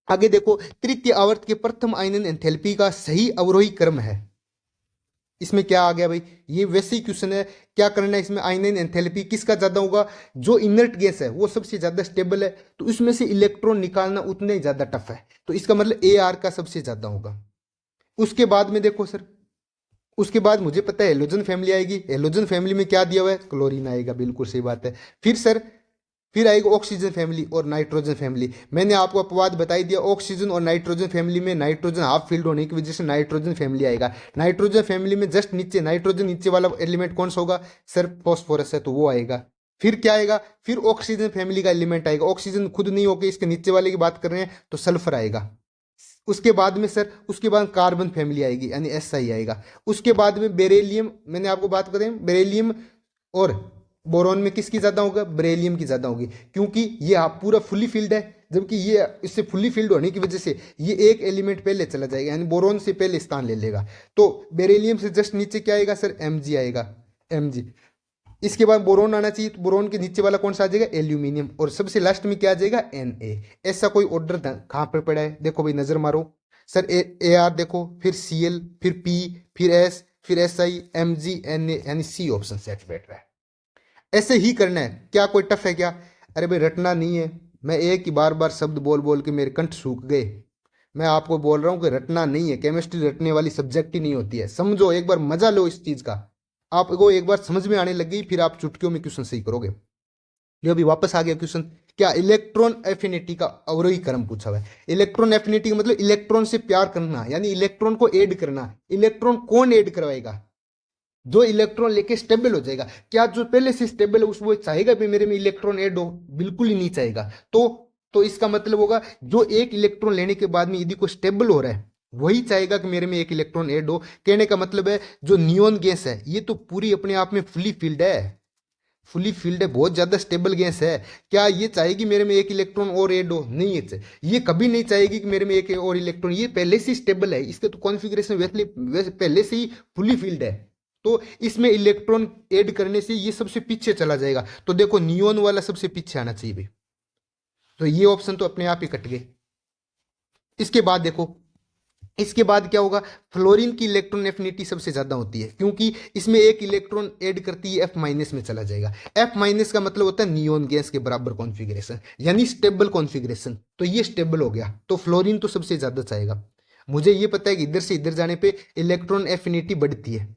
आगे देखो, तृतीय आवर्त के प्रथम आयनन एंथैल्पी का सही अवरोही क्रम है। इसमें क्या आ गया भाई, ये वैसे ही क्वेश्चन है। क्या करना है इसमें, आयनन एंथैल्पी किसका ज्यादा होगा, जो इनर्ट गैस है वो सबसे ज्यादा स्टेबल है, तो इसमें से इलेक्ट्रॉन निकालना उतना ही ज्यादा टफ है, तो इसका मतलब AR का सबसे ज्यादा होगा। उसके बाद में देखो सर, उसके बाद मुझे पता है हेलोजन फैमिली आएगी, हेलोजन फैमिली में क्या दिया हुआ है, क्लोरीन आएगा, बिल्कुल सही बात है। फिर सर, फिर आएगा ऑक्सीजन फैमिली और नाइट्रोजन फैमिली। मैंने आपको अपवाद बताई दिया, ऑक्सीजन और नाइट्रोजन फैमिली में नाइट्रोजन हाफ फील्ड होने की वजह से नाइट्रोजन फैमिली आएगा। नाइट्रोजन फैमिली में जस्ट नीचे, नाइट्रोजन नीचे वाला एलिमेंट कौन सा होगा सर, फॉस्फोरस है, तो वो आएगा। फिर क्या आएगा, फिर ऑक्सीजन फैमिली का एलिमेंट आएगा, ऑक्सीजन खुद नहीं होकर इसके नीचे वाले की बात कर रहे हैं, तो सल्फर आएगा। उसके बाद में सर, उसके बाद कार्बन फैमिली आएगी, यानी SI आएगा। उसके बाद में बेरिलियम, मैंने आपको बात करें बेरिलियम और बोरॉन में किसकी ज्यादा होगा, बेरिलियम की ज्यादा होगी, क्योंकि ये आप पूरा फुली फिल्ड है, जबकि ये इससे फुली फिल्ड होने की वजह से ये एक एलिमेंट पहले चला जाएगा, यानी बोरॉन से पहले स्थान ले लेगा। तो बेरिलियम से जस्ट नीचे क्या आएगा सर, Mg आएगा, Mg। इसके बाद बोरोन आना चाहिए, तो बोरोन के नीचे वाला कौन सा आ जाएगा, एल्यूमिनियम, और सबसे लास्ट में क्या आ जाएगा, Na। ऐसा कोई ऑर्डर कहाँ पर पड़ा है, देखो भाई नजर मारो सर, AR देखो, फिर Cl, फिर P, फिर S, फिर Si, Mg, Na, यानी C ऑप्शन सेट बैठ रहा है। ऐसे ही करना है, क्या कोई टफ है क्या, अरे भाई रटना नहीं है। मैं एक ही बार बार शब्द बोल बोल के मेरे कंठ सूख गए। मैं आपको बोल रहा हूँ कि रटना नहीं है, केमिस्ट्री रटने वाली सब्जेक्ट ही नहीं होती है, समझो, एक बार मजा लो इस चीज का। आपको एक बार समझ में आने लग गई, फिर आप चुटकियों में क्वेश्चन सही करोगे। ये अभी वापस आ गया क्वेश्चन, क्या इलेक्ट्रॉन एफिनिटी का अवरोही क्रम पूछा हुआ है। इलेक्ट्रॉन एफिनिटी का मतलब इलेक्ट्रॉन से प्यार करना, यानी इलेक्ट्रॉन को ऐड करना। इलेक्ट्रॉन कौन ऐड करवाएगा, जो इलेक्ट्रॉन लेके स्टेबल हो जाएगा। क्या जो पहले से स्टेबल है उस वो चाहेगा भी मेरे में इलेक्ट्रॉन ऐड हो? बिल्कुल ही नहीं चाहेगा। तो इसका मतलब होगा जो एक इलेक्ट्रॉन लेने के बाद में यदि कोई स्टेबल हो रहा है वही चाहेगा कि मेरे में एक इलेक्ट्रॉन ऐड हो। कहने का मतलब है जो नियोन गैस है ये तो पूरी अपने आप में फुली फील्ड है, फुली फील्ड है, बहुत ज्यादा स्टेबल गैस है। क्या ये चाहेगी मेरे में एक इलेक्ट्रॉन और ऐड हो? नहीं है, ये कभी नहीं चाहेगी कि मेरे में एक और इलेक्ट्रॉन, ये पहले से स्टेबल है, इसके तो कॉन्फ़िगरेशन वैसे पहले से ही फुली फील्ड है। तो इसमें इलेक्ट्रॉन ऐड करने से ये सबसे पीछे चला जाएगा। तो देखो नियोन वाला सबसे पीछे आना चाहिए भाई, तो ये ऑप्शन तो अपने आप ही कट गए। इसके बाद देखो, इसके बाद क्या होगा, फ्लोरीन की इलेक्ट्रॉन एफिनिटी सबसे ज्यादा होती है क्योंकि इसमें एक इलेक्ट्रॉन ऐड करती है एफ माइनस में चला जाएगा। एफ माइनस का मतलब होता है नियोन गैस के बराबर कॉन्फ़िगरेशन, यानी स्टेबल कॉन्फ़िगरेशन। तो ये स्टेबल हो गया, तो फ्लोरीन तो सबसे ज्यादा चाहेगा। मुझे ये पता है कि इधर से इधर जाने पे इलेक्ट्रॉन एफिनिटी बढ़ती है,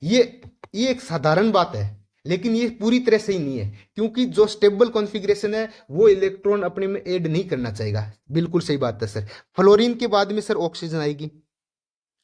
ये ये एक साधारण बात है, लेकिन ये पूरी तरह सही नहीं है क्योंकि जो स्टेबल कॉन्फ़िगरेशन है वो इलेक्ट्रॉन अपने में ऐड नहीं करना चाहेगा। बिल्कुल सही बात है सर। फ्लोरीन के बाद में सर ऑक्सीजन आएगी,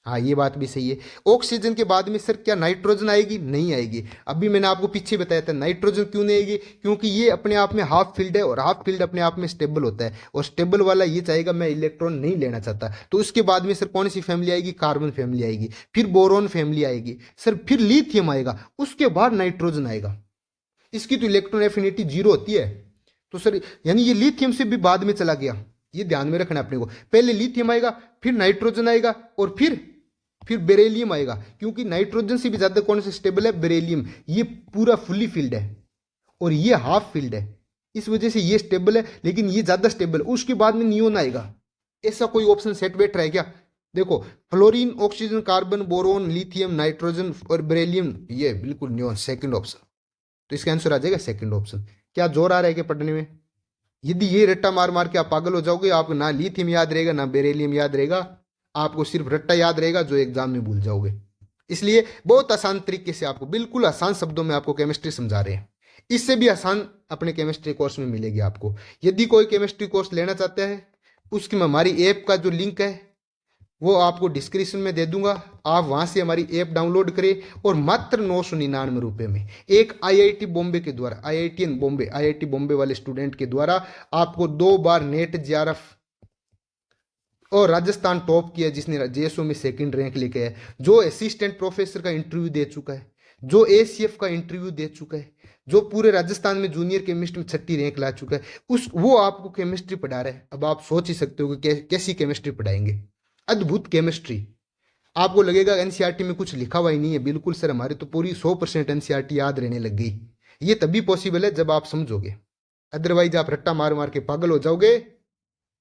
हाँ ये बात भी सही है। ऑक्सीजन के बाद में सर क्या नाइट्रोजन आएगी? नहीं आएगी। अभी मैंने आपको पीछे बताया था नाइट्रोजन क्यों नहीं आएगी, क्योंकि ये अपने आप में हाफ फील्ड है और हाफ फील्ड अपने आप में स्टेबल होता है, और स्टेबल वाला ये चाहेगा मैं इलेक्ट्रॉन नहीं लेना चाहता। तो उसके बाद में सर कौन सी फैमिली आएगी? कार्बन फैमिली आएगी, फिर बोरोन फैमिली आएगी सर, फिर लिथियम आएगा, उसके बाद नाइट्रोजन आएगा। इसकी तो इलेक्ट्रॉन एफिनिटी 0 होती है। तो सर यानी ये लिथियम से भी बाद में चला गया, ये ध्यान में रखना अपने को। पहले लिथियम आएगा, फिर नाइट्रोजन आएगा, और फिर बेरिलियम आएगा, क्योंकि नाइट्रोजन से भी ज्यादा कौन सा स्टेबल है? बेरिलियम। ये पूरा फुली फील्ड है और ये हाफ फील्ड है, इस वजह से ये स्टेबल है, लेकिन ये ज्यादा स्टेबल है। उसके बाद में नियोन आएगा। ऐसा कोई ऑप्शन सेट बैठ रहा है क्या? देखो fluorine, oxygen, carbon, boron, lithium, nitrogen और बेरिलियम, ये बिल्कुल नियोन, सेकंड ऑप्शन। तो इसका आंसर आ जाएगा सेकंड ऑप्शन। क्या जोर आ रहा है क्या पढ़ने में? यदि ये रट्टा मार मार के आप पागल हो जाओगे, आपको ना लिथियम याद रहेगा ना बेरिलियम याद रहेगा, आपको सिर्फ रट्टा याद रहेगा जो एग्जाम में भूल जाओगे। इसलिए बहुत आसान तरीके से आपको, बिल्कुल आसान शब्दों में आपको केमिस्ट्री समझा रहे हैं। इससे भी आसान अपने केमिस्ट्री कोर्स में मिलेगी आपको। यदि कोई केमिस्ट्री कोर्स लेना चाहता है, उसकी हमारी ऐप का जो लिंक है वो आपको डिस्क्रिप्शन में दे दूंगा, आप वहां से हमारी ऐप डाउनलोड करें, और मात्र 999 रुपये में एक आईआईटी बॉम्बे के द्वारा, आईआईटी बॉम्बे वाले स्टूडेंट के द्वारा आपको 2 बार नेट जेआरएफ और राजस्थान टॉप किया, जिसने जेएसओ में सेकंड रैंक लेके है, जो असिस्टेंट प्रोफेसर का इंटरव्यू दे चुका है, जो एसीएफ का इंटरव्यू दे चुका है, जो पूरे राजस्थान में जूनियर केमिस्ट्री में 6ठी रैंक ला चुका है, वो आपको केमिस्ट्री पढ़ा रहा है। अब आप सोच ही सकते हो कि कैसी केमिस्ट्री पढ़ाएंगे। अद्भुत केमिस्ट्री। आपको लगेगा एनसीईआरटी में कुछ लिखा हुआ ही नहीं है, बिल्कुल सर, हमारे तो पूरी 100% एनसीईआरटी याद रहने लग गई। ये तभी पॉसिबल है जब आप समझोगे, अदरवाइज आप रट्टा मार मार के पागल हो जाओगे,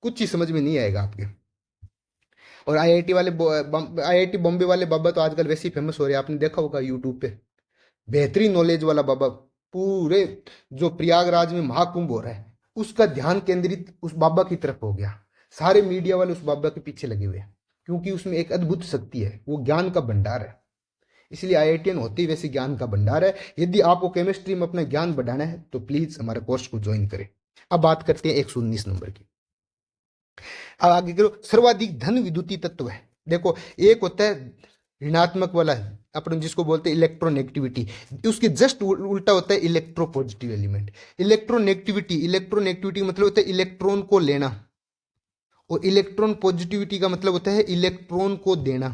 कुछ ही समझ में नहीं आएगा आपके। और आईआईटी बॉम्बे वाले बाबा तो आजकल वैसे ही फेमस हो रहे हैं, आपने देखा होगा यूट्यूब पे, बेहतरीन नॉलेज वाला बाबा। पूरे जो प्रयागराज में महाकुंभ हो रहा है उसका ध्यान केंद्रित उस बाबा की तरफ हो गया, सारे मीडिया वाले उस बाबा के पीछे लगे हुए हैं, क्योंकि उसमें एक अद्भुत शक्ति है, वो ज्ञान का भंडार है। इसलिए आईआईटीएन होती है वैसे ज्ञान का भंडार है। यदि आपको केमिस्ट्री में अपना ज्ञान बढ़ाना है तो प्लीज हमारे कोर्स को ज्वाइन करें। अब बात करते हैं 119 नंबर की। अब आगे करो, सर्वाधिक धन विद्युतीय तत्व है। देखो एक होता है ऋणात्मक वाला, अपन जिसको बोलते हैं इलेक्ट्रोनेगेटिविटी, उसके जस्ट उल्टा होता है इलेक्ट्रोपॉजिटिव एलिमेंट। इलेक्ट्रोनेगेटिविटी मतलब होता है इलेक्ट्रॉन को लेना, और इलेक्ट्रॉन पॉजिटिविटी का मतलब होता है इलेक्ट्रॉन को देना।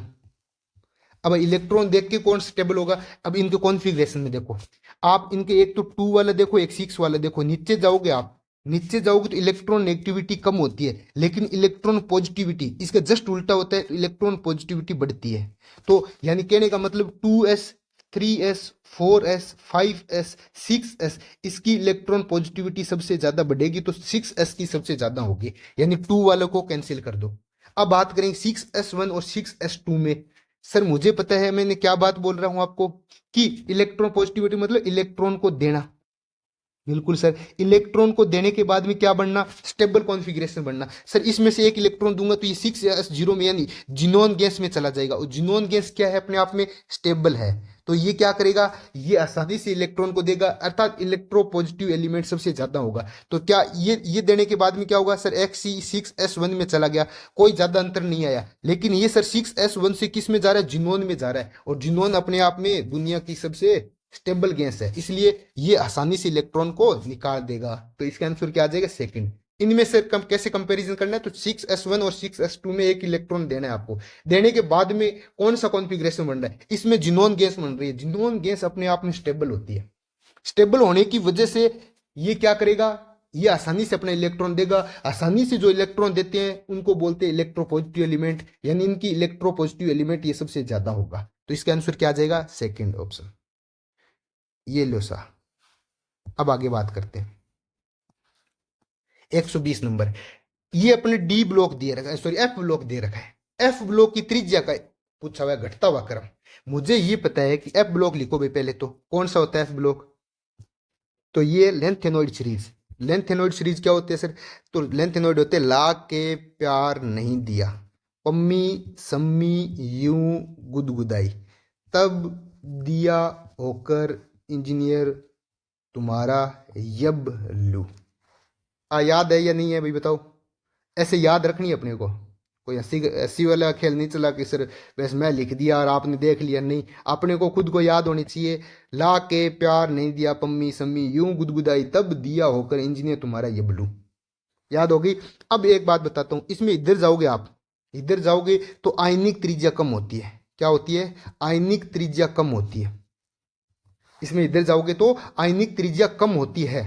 अब इलेक्ट्रॉन देख के कौन स्टेबल होगा? अब इनके कॉन्फ़िगरेशन में देखो आप, इनके एक तो 2 वाला देखो, एक 6 वाला देखो, नीचे जाओगे आप, नीचे जाओगे तो इलेक्ट्रॉन नेगेटिविटी कम होती है, लेकिन इलेक्ट्रॉन पॉजिटिविटी इसका जस्ट उल्टा होता है, तो इलेक्ट्रॉन पॉजिटिविटी बढ़ती है। तो यानी कहने का मतलब 2s 3s 4s 5s 6s, इसकी इलेक्ट्रॉन पॉजिटिविटी सबसे ज्यादा बढ़ेगी, तो 6s की सबसे ज्यादा होगी, यानी 2 वालों को कैंसिल कर दो। अब बात करेंगे 6s1 और 6s2 में। सर मुझे पता है मैंने क्या बात बोल रहा हूं आपको, कि इलेक्ट्रॉन पॉजिटिविटी मतलब इलेक्ट्रॉन को देना। बिल्कुल सर, इलेक्ट्रॉन को देने के बाद में क्या बढ़ना? स्टेबल कॉन्फ़िगरेशन बढ़ना। सर इसमें से एक इलेक्ट्रॉन दूंगा तो ये 6s0 में यानी जिनोन गैस में चला जाएगा, और जिनोन गैस क्या है? अपने आप में स्टेबल है। तो तो ये क्या करेगा, ये आसानी से इलेक्ट्रॉन को देगा, अर्थात इलेक्ट्रोपॉजिटिव एलिमेंट सबसे ज्यादा होगा। तो क्या ये देने के बाद में क्या होगा सर, Xc6s1 में चला गया, कोई ज्यादा अंतर नहीं आया। लेकिन ये सर 6s1 से किस में जा रहा है, जिनोन में जा रहा है, और जिनोन अपने आप में दुनिया की सबसे स्टेबल गैस है, इसलिए ये आसानी से इलेक्ट्रॉन को निकाल देगा। तो इसका आंसर क्या आ जाएगा, सेकंड। इनमें से कैसे कंपैरिजन करना है, तो 6s1 और 6s2 में एक इलेक्ट्रॉन देना है आपको। देने के बाद में कौन सा कॉन्फ़िगरेशन बन रहा है, इसमें जिनोन गैस बन रही है। जिनोन गैस अपने आप में स्टेबल होती है, स्टेबल होने की वजह से ये क्या करेगा, ये आसानी से अपना इलेक्ट्रॉन देगा। आसानी से जो इलेक्ट्रॉन देते हैं उनको बोलते हैं इलेक्ट्रोपॉजिटिव एलिमेंट, यानी इनकी इलेक्ट्रोपॉजिटिव एलिमेंट ये सबसे ज्यादा होगा। तो इसका आंसर क्या आ जाएगा, सेकेंड ऑप्शन। ये लो सा। अब आगे बात करते हैं 120 नंबर। ये अपने डी ब्लॉक दिए रखा है, सॉरी एफ ब्लॉक दे रखा है। एफ ब्लॉक की त्रिज्या का पूछा हुआ है घटता हुआ क्रम। मुझे ये पता है कि एफ ब्लॉक लिखो भाई पहले, तो कौन सा होता है एफ ब्लॉक, तो ये लेंथेनॉइड सीरीज। लेंथेनॉइड सीरीज क्या होते हैं सर, तो लेंथेनॉइड होते हैं ला के प्यार नहीं दिया, पम्मी सम्मी यूं गुदगुदाई, तब दिया होकर इंजीनियर तुम्हारा यब लू। याद है या नहीं है भाई बताओ, ऐसे याद रखनी है अपने को। कोई हंसी हंसी वाला खेल नहीं चला कि सर बस मैं लिख दिया और आपने देख लिया, नहीं, अपने को खुद को याद होनी चाहिए। ला के प्यार नहीं दिया, पम्मी सम्मी यूं गुदगुदाई, तब दिया होकर इंजीनियर तुम्हारा ये ब्लू। याद होगी। अब एक बात बताता हूं, इसमें इधर जाओगे आप, इधर जाओगे तो आयनिक त्रिज्या कम होती है। क्या होती है, आयनिक त्रिज्या कम होती है। इसमें इधर जाओगे तो आयनिक त्रिज्या कम होती है,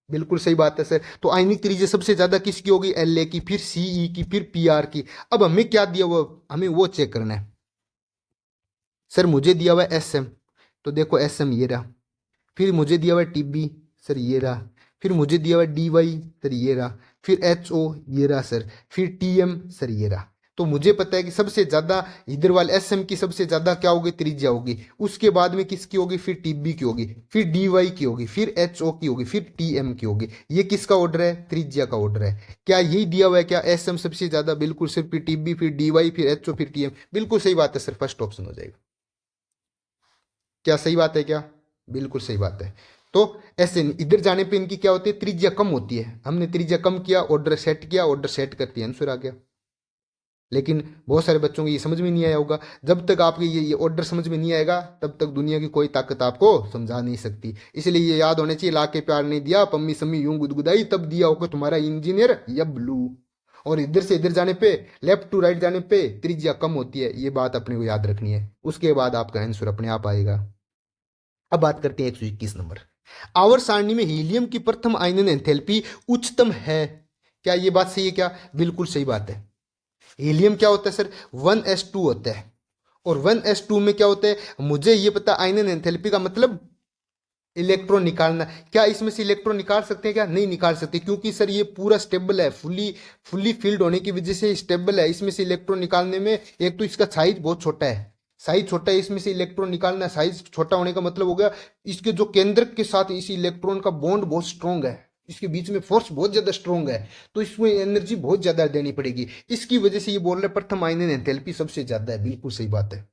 बिल्कुल सही बात है सर। तो आयनिक त्रिज्या सबसे ज्यादा किसकी होगी, La की, फिर Ce की, फिर Pr की। अब हमें क्या दिया हुआ, हमें वो चेक करना है। सर मुझे दिया हुआ है Sm, तो देखो Sm ये रहा। फिर मुझे दिया हुआ है Tb, सर ये रहा। फिर मुझे दिया हुआ है Dy, सर ये रहा। फिर HO ये रहा सर। फिर Tm, सर ये रहा। तो मुझे पता है कि सबसे ज्यादा इधर वाले Sm की सबसे ज्यादा क्या होगी, त्रिज्या होगी। उसके बाद में किसकी होगी, फिर Tb की होगी, फिर Dy की होगी, फिर HO की होगी, फिर Tm की होगी। ये किसका ऑर्डर है, त्रिज्या का ऑर्डर है। क्या यही दिया हुआ है क्या, Sm सबसे ज्यादा, बिल्कुल सर। फिर Tb, फिर Dy, फिर HO, फिर Tm, बिल्कुल सही बात है सर, फर्स्ट ऑप्शन हो जाएगा। क्या सही बात है क्या, बिल्कुल सही बात है। तो ऐसे इधर जाने पे इनकी क्या होती है, त्रिज्या कम होती है। हमने त्रिज्या कम किया, ऑर्डर सेट किया, ऑर्डर सेट करती है, आंसर आ गया। लेकिन बहुत सारे बच्चों को ये समझ में नहीं आया होगा। जब तक आपके ये ऑर्डर समझ में नहीं आएगा तब तक दुनिया की कोई ताकत आपको समझा नहीं सकती। इसलिए ये याद होने चाहिए, ला के प्यार नहीं दिया, पम्मी सम्मी यूं गुदगुदाई, तब दिया होगा तुम्हारा इंजीनियर या ब्लू। और इधर से इधर जाने पे, लेफ्ट टू राइट जाने पे त्रिज्या कम होती है, ये बात अपने को याद रखनी है। उसके बाद आपका आंसर अपने आप आएगा। अब बात करते हैं 121 नंबर। आवर्त सारणी में हीलियम की प्रथम आयनन एंथैल्पी उच्चतम है। क्या ये बात सही है क्या, बिल्कुल सही बात है। हीलियम क्या होता है सर, 1s2 होता है। और 1s2 में क्या होता है, मुझे ये पता, आयनन एंथैल्पी का मतलब इलेक्ट्रॉन निकालना। क्या इसमें से इलेक्ट्रॉन निकाल सकते हैं क्या, नहीं निकाल सकते, क्योंकि सर ये पूरा स्टेबल है, फुल्ली फिल्ड होने की वजह से स्टेबल है। इसमें से इलेक्ट्रॉन निकालने में, एक तो इसका साइज बहुत छोटा है, साइज छोटा है, इसमें से इलेक्ट्रॉन निकालना। साइज छोटा होने का मतलब हो गया इसके जो केंद्र के साथ इस इलेक्ट्रॉन का बॉन्ड बहुत स्ट्रॉन्ग है, इसके बीच में फोर्स बहुत ज्यादा स्ट्रॉन्ग है, तो इसमें एनर्जी बहुत ज्यादा देनी पड़ेगी। इसकी वजह से ये बोल रहे प्रथम आयनन एंथैल्पी सबसे ज्यादा है, बिल्कुल सही बात है।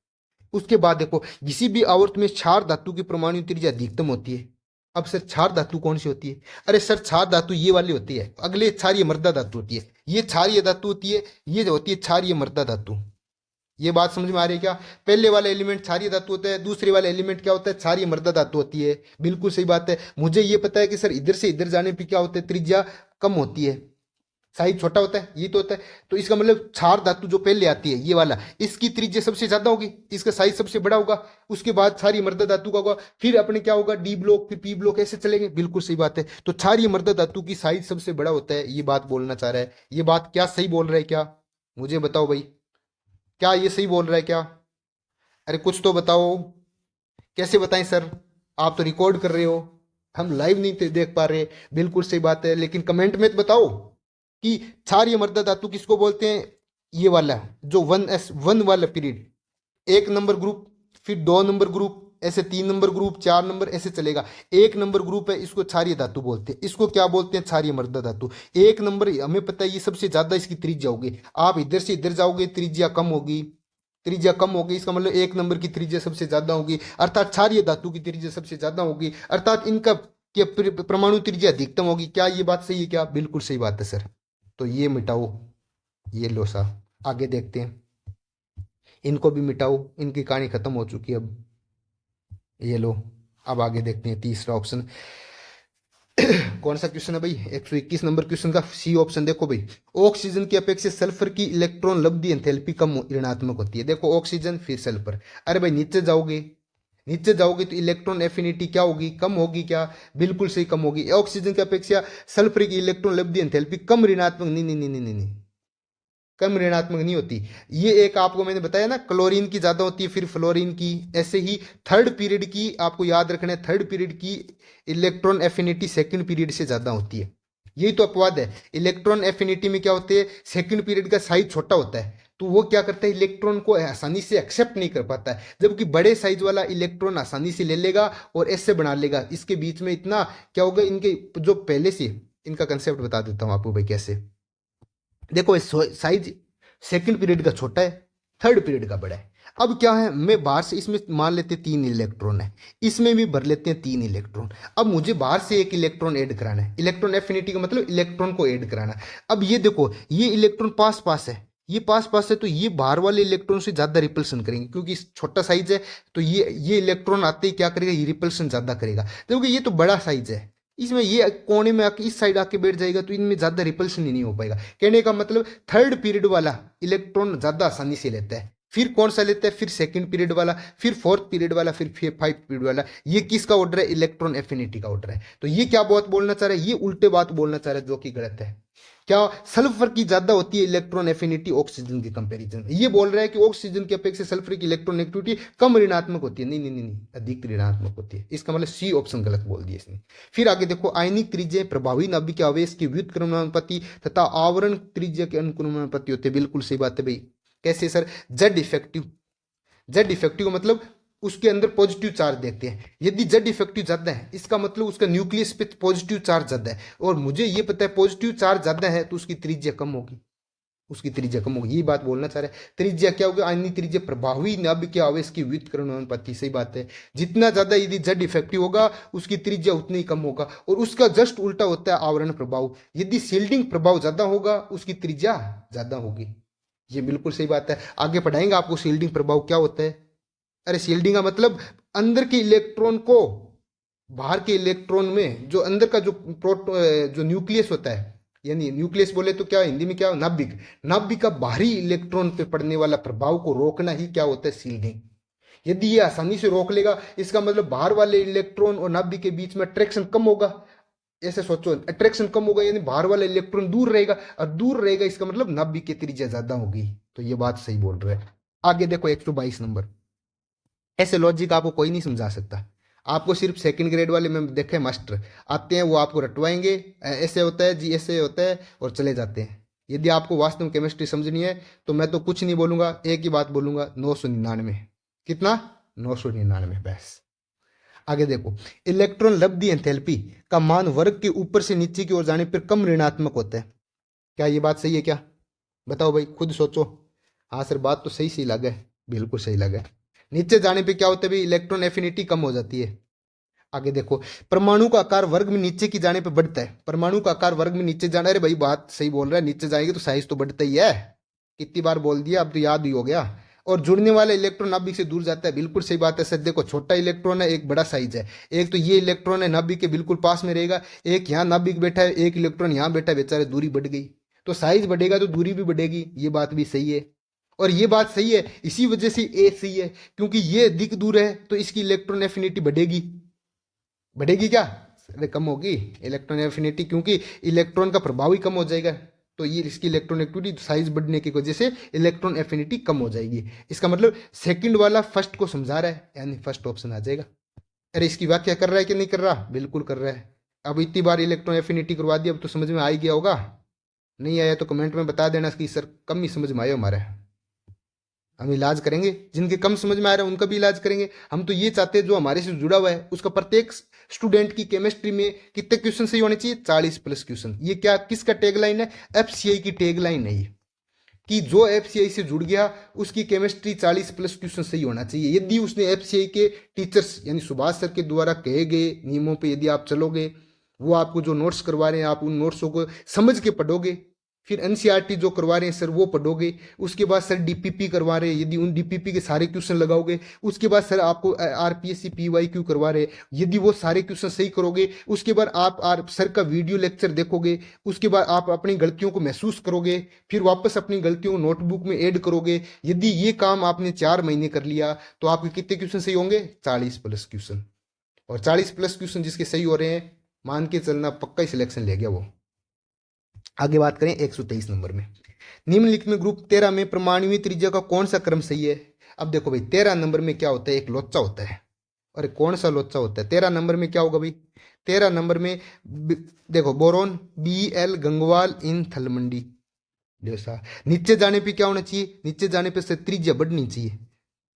उसके बाद देखो, किसी भी आवर्त में क्षार धातु की परमाणु त्रिज्या अधिकतम होती है। अब सर क्षार धातु कौन सी होती है, अरे सर क्षार धातु ये वाली होती है, अगले क्षारीय मृदा धातु होती है, ये क्षारीय धातु होती है, ये जो होती है क्षारीय मृदा धातु। ये बात समझ में आ रही है क्या, पहले वाला एलिमेंट क्षारीय धातु होता है, दूसरे वाला एलिमेंट क्या होता है, क्षारीय मृदा धातु होती है, बिल्कुल सही बात है। मुझे ये पता है कि सर इधर से इधर जाने पे क्या होता है, त्रिज्या कम होती है, साइज छोटा होता है, ये तो होता है। तो इसका मतलब क्षार धातु जो पहले आती है ये वाला, इसकी त्रिज्या सबसे ज्यादा होगी, इसका साइज सबसे बड़ा होगा। उसके बाद क्षारीय मृदा धातु का होगा, फिर अपने क्या होगा, डी ब्लॉक, फिर पी ब्लॉक, ऐसे चलेंगे, बिल्कुल सही बात है। तो क्षारीय मृदा धातु की साइज सबसे बड़ा होता है, ये बात बोलना चाह रहा है। ये बात क्या सही बोल रहा है क्या, मुझे बताओ भाई, क्या ये सही बोल रहा है क्या, अरे कुछ तो बताओ। कैसे बताएं सर, आप तो रिकॉर्ड कर रहे हो, हम लाइव नहीं देख पा रहे। बिल्कुल सही बात है, लेकिन कमेंट में तो बताओ कि क्षारीय मृदा धातु किसको बोलते हैं, ये वाला जो 1s1 वाला पीरियड, 1 नंबर ग्रुप, फिर 2 नंबर ग्रुप, ऐसे 3 नंबर ग्रुप, 4 नंबर, ऐसे चलेगा। 1 नंबर ग्रुप है, इसको क्षारीय धातु बोलते हैं, इसको क्या बोलते हैं, क्षारीय मृदा धातु। 1 नंबर हमें पता है ये सबसे ज्यादा इसकी त्रिज्या होगी। आप इधर से इधर जाओगे त्रिज्या कम होगी, त्रिज्या कम होगी इसका मतलब एक नंबर की त्रिज्या सबसे ज्यादा होगी, अर्थात क्षारीय धातु की त्रिज्या सबसे ज्यादा होगी, अर्थात इनका परमाणु त्रिज्या अधिकतम होगी। क्या ये बात सही है क्या? बिल्कुल सही बात है सर। तो ये मिटाओ, ये लो सा। आगे देखते हैं, इनको भी मिटाओ, इनकी कहानी खत्म हो चुकी है अब। ये लो, अब आगे देखते हैं तीसरा ऑप्शन। कौन सा क्वेश्चन है भाई? 121 नंबर क्वेश्चन का सी ऑप्शन देखो भाई। ऑक्सीजन की अपेक्षा सल्फर की इलेक्ट्रॉन लब्धि एंथैल्पी कम ऋणात्मक होती है। देखो ऑक्सीजन फिर सल्फर, अरे भाई नीचे जाओगे, नीचे जाओगे तो इलेक्ट्रॉन एफिनिटी क्या होगी? कम होगी क्या? बिल्कुल सही, कम होगी। ऑक्सीजन की अपेक्षा सल्फर की इलेक्ट्रॉन लब्धि एंथैल्पी कम ऋणात्मक, नहीं नहीं नहीं नहीं नहीं, कम ऋणात्मक नहीं होती। ये एक आपको मैंने बताया ना, क्लोरीन की ज्यादा होती है, फिर फ्लोरीन की। ऐसे ही थर्ड पीरियड की आपको याद रखना है, थर्ड पीरियड की इलेक्ट्रॉन एफिनिटी सेकंड पीरियड से ज्यादा होती है। यही तो अपवाद है। इलेक्ट्रॉन एफिनिटी में क्या होते हैं? सेकंड पीरियड का साइज छोटा होता है, तो वो क्या करता है? इलेक्ट्रॉन को आसानी से एक्सेप्ट नहीं कर पाता है, जबकि बड़े साइज वाला इलेक्ट्रॉन आसानी से ले लेगा और ऐसे बना लेगा। इसके बीच में इतना क्या होगा, इनके जो पहले से इनका कंसेप्ट बता देता हूं आपको भाई कैसे। देखो साइज सेकंड पीरियड का छोटा है, थर्ड पीरियड का बड़ा है। अब क्या है, मैं बाहर से इसमें मान लेते 3 इलेक्ट्रॉन है, इसमें भी भर लेते हैं 3 इलेक्ट्रॉन। अब मुझे बाहर से 1 इलेक्ट्रॉन ऐड कराना है। इलेक्ट्रॉन एफिनिटी का मतलब इलेक्ट्रॉन को ऐड कराना है। अब ये देखो, ये इलेक्ट्रॉन पास पास है, ये पास पास है, तो ये बाहर वाले इलेक्ट्रॉन से ज्यादा रिपल्सन करेंगे, क्योंकि छोटा साइज है। तो ये इलेक्ट्रॉन आते ही क्या करेगा? ये रिपल्सन ज्यादा करेगा, क्योंकि ये तो बड़ा साइज है। इसमें ये कोने में आके इस साइड आके बैठ जाएगा, तो इनमें ज्यादा रिपल्शन ही नहीं हो पाएगा। कहने का मतलब थर्ड पीरियड वाला इलेक्ट्रॉन ज्यादा आसानी से लेता है। फिर कौन सा लेता है? फिर सेकंड पीरियड वाला, फिर फोर्थ पीरियड वाला, फिर 5 पीरियड वाला। ये किसका ऑर्डर है? इलेक्ट्रॉन एफिनिटी का ऑर्डर है। तो ये क्या बात बोलना चाह रहा है? ये उल्टे बात बोलना चाह रहा है, जो कि गलत है। क्या सल्फर की ज्यादा होती है इलेक्ट्रॉन एफिनिटी ऑक्सीजन के कंपैरिजन में? ये बोल रहा है कि ऑक्सीजन की अपेक्षा सल्फर की इलेक्ट्रॉन एक्टिविटी कम ऋणात्मक होती है। नहीं नहीं नहीं नहीं, अधिक ऋणात्मक होती है। इसका मतलब सी ऑप्शन गलत बोल दिया इसने। फिर आगे देखो, आयनिक त्रिज्या प्रभावी नाभिक आवेश की व्युत्क्रमणानुपाती तथा आवरण त्रिज्या के अनुक्रमणानुपाती होते हैं। बिल्कुल सही बात है भाई। कैसे sir? Z effective, Z effective मतलब उसके अंदर पॉजिटिव चार्ज देखते हैं। यदि जेड इफेक्टिव ज्यादा है, इसका मतलब उसका न्यूक्लियस पे पॉजिटिव चार्ज ज्यादा है, और मुझे ये पता है पॉजिटिव चार्ज ज्यादा है तो उसकी त्रिज्या कम होगी, उसकी त्रिज्या कम होगी। ये बात बोलना चाह रहे हैं। त्रिज्या क्या होगी? आयनिक त्रिज्या प्रभावी नाभिक के आवेश की व्युत्क्रमण अनुपाती। सही बात है। जितना ज्यादा यदि जेड इफेक्टिव होगा, उसकी त्रिज्या उतनी ही कम होगा, और उसका जस्ट उल्टा होता है आवरण प्रभाव। यदि शील्डिंग प्रभाव ज्यादा होगा, उसकी त्रिज्या ज्यादा होगी। ये बिल्कुल सही बात है। आगे पढ़ाएंगे आपको शील्डिंग प्रभाव क्या होता है। अरे शील्डिंग का मतलब अंदर के इलेक्ट्रॉन को बाहर के इलेक्ट्रॉन में, जो अंदर का जो जो न्यूक्लियस होता है, यानी न्यूक्लियस बोले तो क्या हिंदी में क्या? नाभिक। नाभिक का बाहरी इलेक्ट्रॉन पे पड़ने वाला प्रभाव को रोकना ही क्या होता है? शील्डिंग। यदि ये आसानी से रोक लेगा, इसका मतलब बाहर वाले इलेक्ट्रॉन और नाभिक के बीच में अट्रैक्शन कम होगा। ऐसे सोचो, अट्रैक्शन कम होगा यानी बाहर वाला इलेक्ट्रॉन दूर रहेगा, और दूर रहेगा इसका मतलब नाभिक की त्रिज्या ज्यादा होगी। तो ये बात सही बोल रहे हैं। आगे देखो 122 नंबर। ऐसे लॉजिक आपको कोई नहीं समझा सकता। आपको सिर्फ सेकंड ग्रेड वाले में देखे मास्टर आते हैं, वो आपको रटवाएंगे, ऐसे होता है जी, ऐसे होता है, और चले जाते हैं। यदि आपको वास्तव में केमिस्ट्री समझनी है तो मैं तो कुछ नहीं बोलूंगा, एक ही बात बोलूंगा, 999। कितना? 999 बस। आगे देखो, इलेक्ट्रॉन लब्धि एंथैल्पी का मान वर्ग के ऊपर से नीचे की ओर जाने पर कम ऋणात्मक होता है। क्या ये बात सही है क्या? बताओ भाई, खुद सोचो। हाँ सर, बात तो सही लगे, बिल्कुल सही लगे। नीचे जाने पे क्या होता है भाई? इलेक्ट्रॉन एफिनिटी कम हो जाती है। आगे देखो, परमाणु का आकार वर्ग में नीचे की जाने पे बढ़ता है। परमाणु का आकार वर्ग में नीचे जाना, अरे भाई बात सही बोल रहा है, नीचे जाएंगे तो साइज तो बढ़ता ही है। कितनी बार बोल दिया, अब तो याद ही हो गया। और जुड़ने वाला इलेक्ट्रॉन नाभिक से दूर जाता है। बिल्कुल सही बात है सर। देखो, छोटा इलेक्ट्रॉन है, एक बड़ा साइज है। एक तो ये इलेक्ट्रॉन है नाभिक के बिल्कुल पास में रहेगा, एक यहाँ नाभिक बैठा है, एक इलेक्ट्रॉन यहाँ बैठा है, बेचारे दूरी बढ़ गई। तो साइज बढ़ेगा तो दूरी भी बढ़ेगी, ये बात भी सही है। और ये बात सही है, इसी वजह से ए सही है, क्योंकि ये अधिक दूर है तो इसकी इलेक्ट्रॉन एफिनिटी बढ़ेगी। बढ़ेगी क्या? अरे कम होगी इलेक्ट्रॉन एफिनिटी, क्योंकि इलेक्ट्रॉन का प्रभाव ही कम हो जाएगा। तो ये इसकी इलेक्ट्रॉन एक्टिविटी साइज बढ़ने की वजह से इलेक्ट्रॉन एफिनिटी कम हो जाएगी। इसका मतलब सेकंड वाला फर्स्ट को समझा रहा है, यानी फर्स्ट ऑप्शन आ जाएगा। अरे इसकी व्याख्या कर रहा है कि नहीं कर रहा? बिल्कुल कर रहा है। अब इतनी बार इलेक्ट्रॉन एफिनिटी करवा दी, अब तो समझ में आ ही गया होगा। नहीं आया तो कमेंट में बता देना कि सर कम ही समझ में आया हमारे। हम इलाज करेंगे, जिनके कम समझ में आ रहा है उनका भी इलाज करेंगे। हम तो ये चाहते हैं जो हमारे से जुड़ा हुआ है उसका प्रत्येक स्टूडेंट की केमिस्ट्री में कितने क्वेश्चन सही होने चाहिए? 40 प्लस क्वेश्चन। ये क्या किसका टैगलाइन है? एफसीआई की टैगलाइन है ये। कि जो एफसीआई से जुड़ गया उसकी केमिस्ट्री 40 प्लस क्वेश्चन सही होना चाहिए। यदि उसने एफसीआई के टीचर्स यानी सुभाष सर के द्वारा कहे गए नियमों पे यदि आप चलोगे, वो आपको जो नोट्स करवा रहे हैं आप उन नोट्सों को समझ के पढ़ोगे, फिर एनसीईआरटी जो करवा रहे हैं सर वो पढ़ोगे, उसके बाद सर डीपीपी करवा रहे हैं, यदि उन डीपीपी के सारे क्वेश्चन लगाओगे, उसके बाद सर आपको आरपीएससी पीवाईक्यू करवा रहे हैं, यदि वो सारे क्वेश्चन सही करोगे, उसके बाद आप सर का वीडियो लेक्चर देखोगे, उसके बाद आप अपनी गलतियों को महसूस करोगे, फिर वापस अपनी गलतियों को नोटबुक में ऐड करोगे। यदि ये काम आपने 4 महीने कर लिया तो आपके कितने क्वेश्चन सही होंगे? 40 प्लस क्वेश्चन। और 40 प्लस क्वेश्चन जिसके सही हो रहे हैं मान के चलना पक्का ही सिलेक्शन ले गया वो। आगे बात करें 123 नंबर में, निम्नलिखित में ग्रुप 13 में परमाणुवीय त्रिज्या का कौन सा क्रम सही है? अब देखो भाई 13 नंबर में क्या होता है, एक लोचा होता है। अरे कौन सा लोचा होता है? 13 नंबर में क्या होगा भाई? 13 नंबर में देखो बोरोन BL गंगवाल इन थलमंडी जैसा। नीचे जाने पे क्या होना चाहिए? नीचे जाने पे त्रिज्या बढ़नी चाहिए।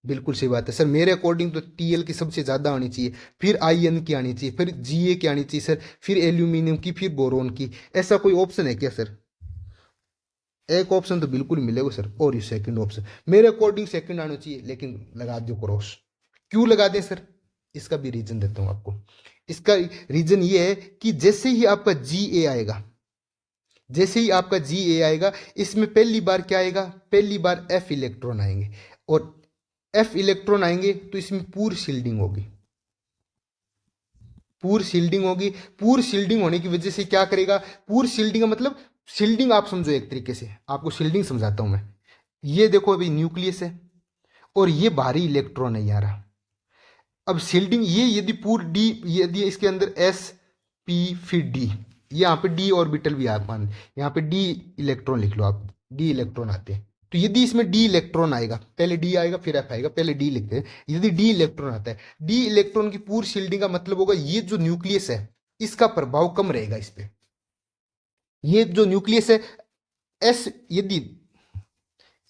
बिल्कुल सही बात है सर, मेरे अकॉर्डिंग तो TL की सबसे ज़्यादा आनी चाहिए, फिर IN की आनी चाहिए, फिर GA की आनी चाहिए सर, फिर एल्यूमिनियम की, फिर बोरोन की। ऐसा कोई ऑप्शन है क्या सर? एक ऑप्शन तो बिल्कुल मिलेगा सर, और ये सेकंड ऑप्शन मेरे अकॉर्डिंग सेकंड आना चाहिए, लेकिन लगा दो क्रॉस। क्यों लगा दें सर? इसका भी रीजन देता हूं आपको। इसका रीजन ये है कि जैसे ही आपका GA आएगा, जैसे ही आपका GA आएगा, इसमें पहली बार क्या आएगा? पहली बार F इलेक्ट्रॉन आएंगे, और F इलेक्ट्रॉन आएंगे तो इसमें पूर शील्डिंग होगी। पूर शील्डिंग होगी। पूर शील्डिंग होने की वजह से क्या करेगा? पूर शील्डिंग का मतलब, शील्डिंग आप समझो एक तरीके से, आपको शील्डिंग समझाता हूं मैं। ये देखो अभी न्यूक्लियस है और ये बाहरी इलेक्ट्रॉन है यार। अब शील्डिंग ये यदि पूर डी, यदि इसके अंदर SP फिर D, यहाँ पे D ऑर्बिटल भी आप मान, यहाँ पे D इलेक्ट्रॉन लिख लो आप, D इलेक्ट्रॉन आते हैं। तो यदि इसमें D इलेक्ट्रॉन आएगा, पहले D आएगा फिर F आएगा, पहले D लिखते हैं। यदि D इलेक्ट्रॉन आता है, D इलेक्ट्रॉन की पूर शील्डिंग का मतलब होगा ये जो न्यूक्लियस है इसका प्रभाव कम रहेगा इस पे। ये जो न्यूक्लियस है S, यदि